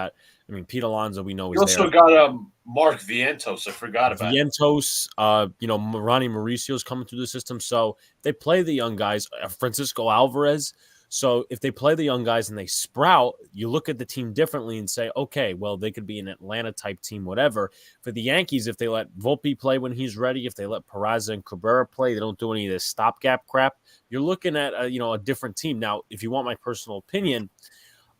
Pete Alonso, we know he's there. You also got Mark Vientos. I forgot about Vientos. Ronnie Mauricio's coming through the system. So they play the young guys. Francisco Alvarez. So if they play the young guys and they sprout, you look at the team differently and say, okay, well, they could be an Atlanta-type team, whatever. For the Yankees, if they let Volpe play when he's ready, if they let Peraza and Cabrera play, they don't do any of this stopgap crap, you're looking at a different team. Now, if you want my personal opinion,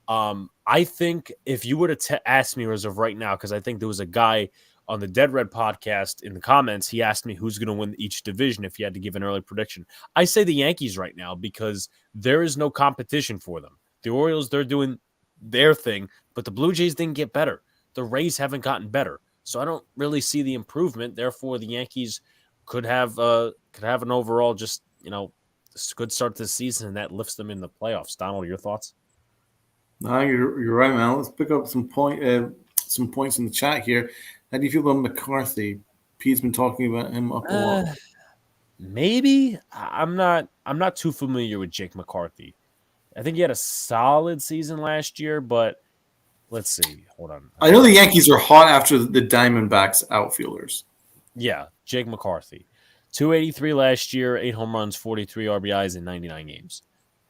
I think if you were to ask me as of right now, because I think there was a guy on the Dead Red podcast in the comments, he asked me who's going to win each division if he had to give an early prediction. I say the Yankees right now because there is no competition for them. The Orioles, they're doing their thing, but the Blue Jays didn't get better. the Rays haven't gotten better. So I don't really see the improvement. Therefore, the Yankees could have an overall just, good start to the season, and that lifts them in the playoffs. Donald, your thoughts? No, you're right, man. Let's pick up some points in the chat here. How do you feel about McCarthy? Pete's been talking about him up a lot. Maybe I'm not too familiar with Jake McCarthy. I think he had a solid season last year, but let's see. Hold on. I know the Yankees are hot after the Diamondbacks outfielders. Yeah, Jake McCarthy. 283 last year, 8 home runs, 43 RBIs in 99 games.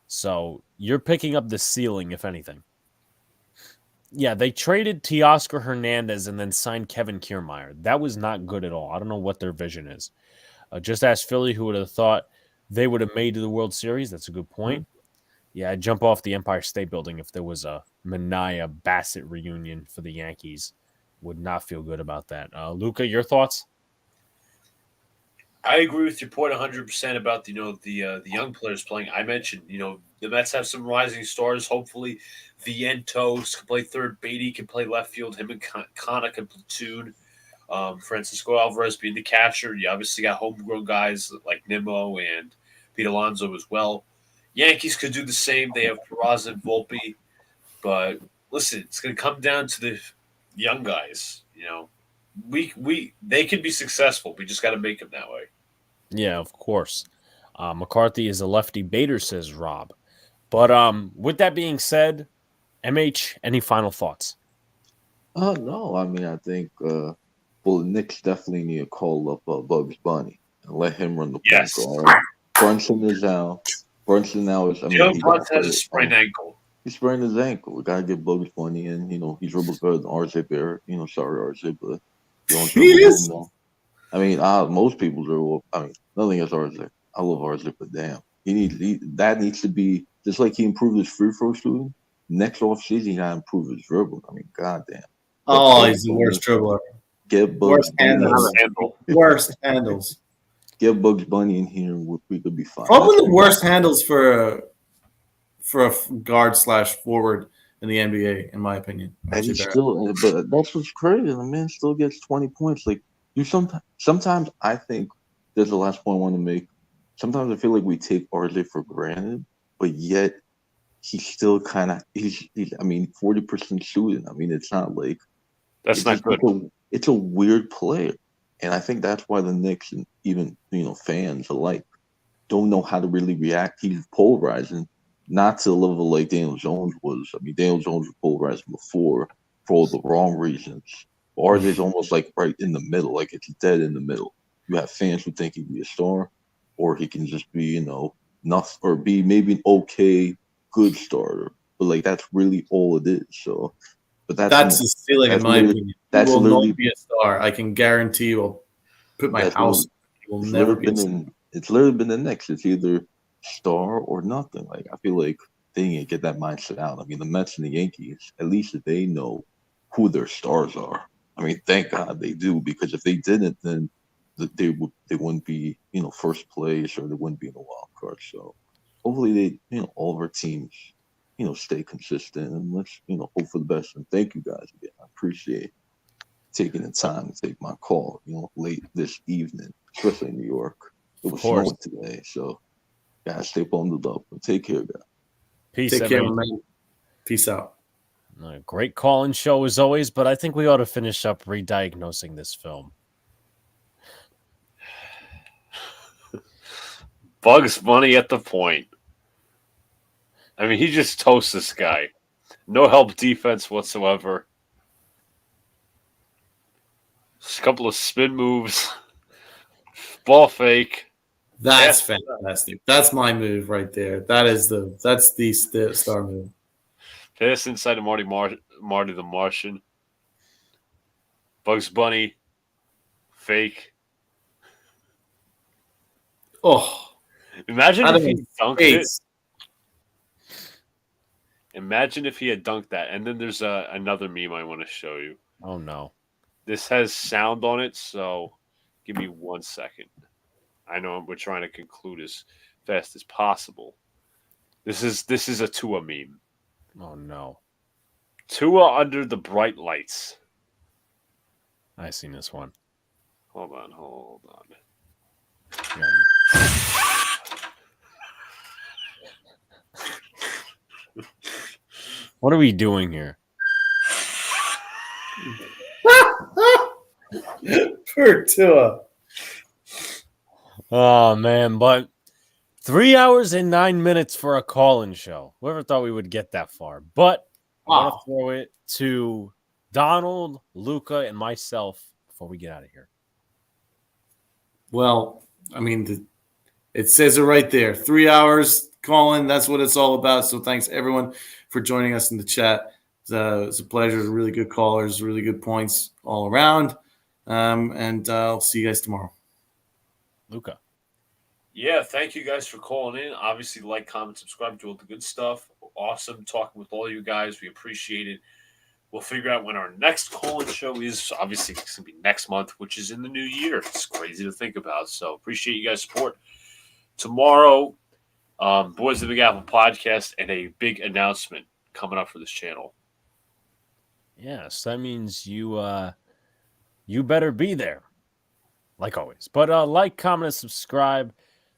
So you're picking up the ceiling, if anything. Yeah, they traded Teoscar Hernandez and then signed Kevin Kiermaier. That was not good at all. I don't know what their vision is. Just ask Philly, who would have thought they would have made to the World Series. That's a good point. Yeah, I'd jump off the Empire State Building if there was a Mania Bassett reunion for the Yankees. Would not feel good about that. Luca, your thoughts? I agree with your point 100% about the young players playing. I mentioned the Mets have some rising stars. Hopefully, Vientos can play third. Beatty can play left field. Him and Kana can platoon. Francisco Alvarez being the catcher. You obviously got homegrown guys like Nimmo and Pete Alonso as well. Yankees could do the same. They have Peraza and Volpe. But listen, it's going to come down to the young guys. They can be successful. We just got to make them that way. Yeah, of course. McCarthy is a lefty baiter, says Rob. But with that being said, MH, any final thoughts? No. I mean, I think the Knicks definitely need to call up Bugs Bunny and let him run the point guard. Brunson is out. Brunson now is. Brunson has a sprained ankle. He sprained his ankle. We gotta get Bugs Bunny in. He's dribble better than RJ Barrett. Sorry RJ, but he is. I mean, most people dribble. I mean, nothing against RJ. I love RJ, but damn, that needs to be just like he improved his free throw shooting. Next offseason, he gotta improve his dribble. I mean, goddamn. Oh, he's the worst dribbler. Get Bugs Worst handles. Get Bugs Bunny in here, and we could be fine. Probably the worst handles for a guard / forward in the NBA, in my opinion. And he's still, but that's what's crazy. The man still gets 20 points. Like sometimes I think there's the last point I want to make. Sometimes I feel like we take RJ for granted, but yet he's still kind of he's 40% shooting. I mean, it's not like that's not good. It's a weird player, and I think that's why the Knicks and even fans alike don't know how to really react. He's polarizing. Not to the level like Daniel Jones was. I mean, Daniel Jones was polarizing before for all the wrong reasons. RJ's almost like right in the middle, like it's dead in the middle. You have fans who think he can be a star, or he can just be, nothing, or be maybe an okay, good starter. But like that's really all it is. So, but that's his ceiling, in my opinion. He will not be a star. I can guarantee you. I'll put my house. He will never be. It's literally been the Knicks. It's either star or nothing. Like I feel like they need to get that mindset out. I mean, the Mets and the Yankees, at least they know who their stars are. I mean, thank God they do, because if they didn't, then they wouldn't be first place, or they wouldn't be in the wild card. So hopefully they all of our teams stay consistent, and let's hope for the best. And thank you guys again. I appreciate taking the time to take my call. Late this evening, especially in New York. It was snowing today, so. Guys, stay bundled up. Take care, guys. Peace. Take care, man. Peace out. Great call-in show as always, but I think we ought to finish up re-diagnosing this film. Bugs Bunny at the point. I mean, he just toasts this guy. No help defense whatsoever. Just a couple of spin moves. Ball fake. That's fantastic. That's my move right there. That's the star move. Pass inside of Marty the Martian. Bugs Bunny. Fake. Oh. Imagine if he dunked it. Imagine if he had dunked that. And then there's another meme I want to show you. Oh, no. This has sound on it, so give me 1 second. I know we're trying to conclude as fast as possible. This is a Tua meme. Oh no. Tua under the bright lights. I seen this one. Hold on. What are we doing here? Poor Tua. Oh man, but 3 hours and 9 minutes for a call-in show. Whoever thought we would get that far? But I want to throw it to Donald, Luca, and myself before we get out of here. Well, I mean, it says it right there. 3 hours, Colin. That's what it's all about. So thanks, everyone, for joining us in the chat. It's a pleasure. Really good callers, really good points all around. And I'll see you guys tomorrow. Luca. Yeah, thank you guys for calling in. Obviously, like, comment, subscribe, do all the good stuff. Awesome talking with all you guys. We appreciate it. We'll figure out when our next call-in show is. Obviously, it's going to be next month, which is in the new year. It's crazy to think about. So appreciate you guys' support. Tomorrow, Boys of the Big Apple podcast and a big announcement coming up for this channel. Yes, that means you better be there, like always. But like, comment, and subscribe.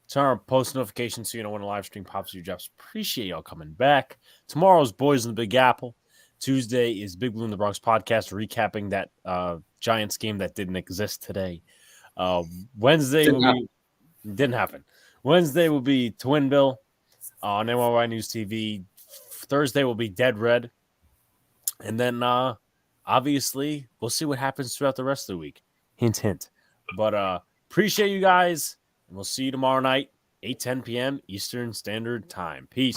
Turn on post notifications so you know when a live stream pops your jobs. Appreciate y'all coming back. Tomorrow's Boys in the Big Apple. Tuesday is Big Blue in the Bronx podcast, recapping that Giants game that didn't exist today. Wednesday didn't happen. Wednesday will be Twin Bill on NYY News TV. Thursday will be Dead Red. And then, obviously, we'll see what happens throughout the rest of the week. Hint, hint. But appreciate you guys, and we'll see you tomorrow night, 8:10 p.m. Eastern Standard Time. Peace.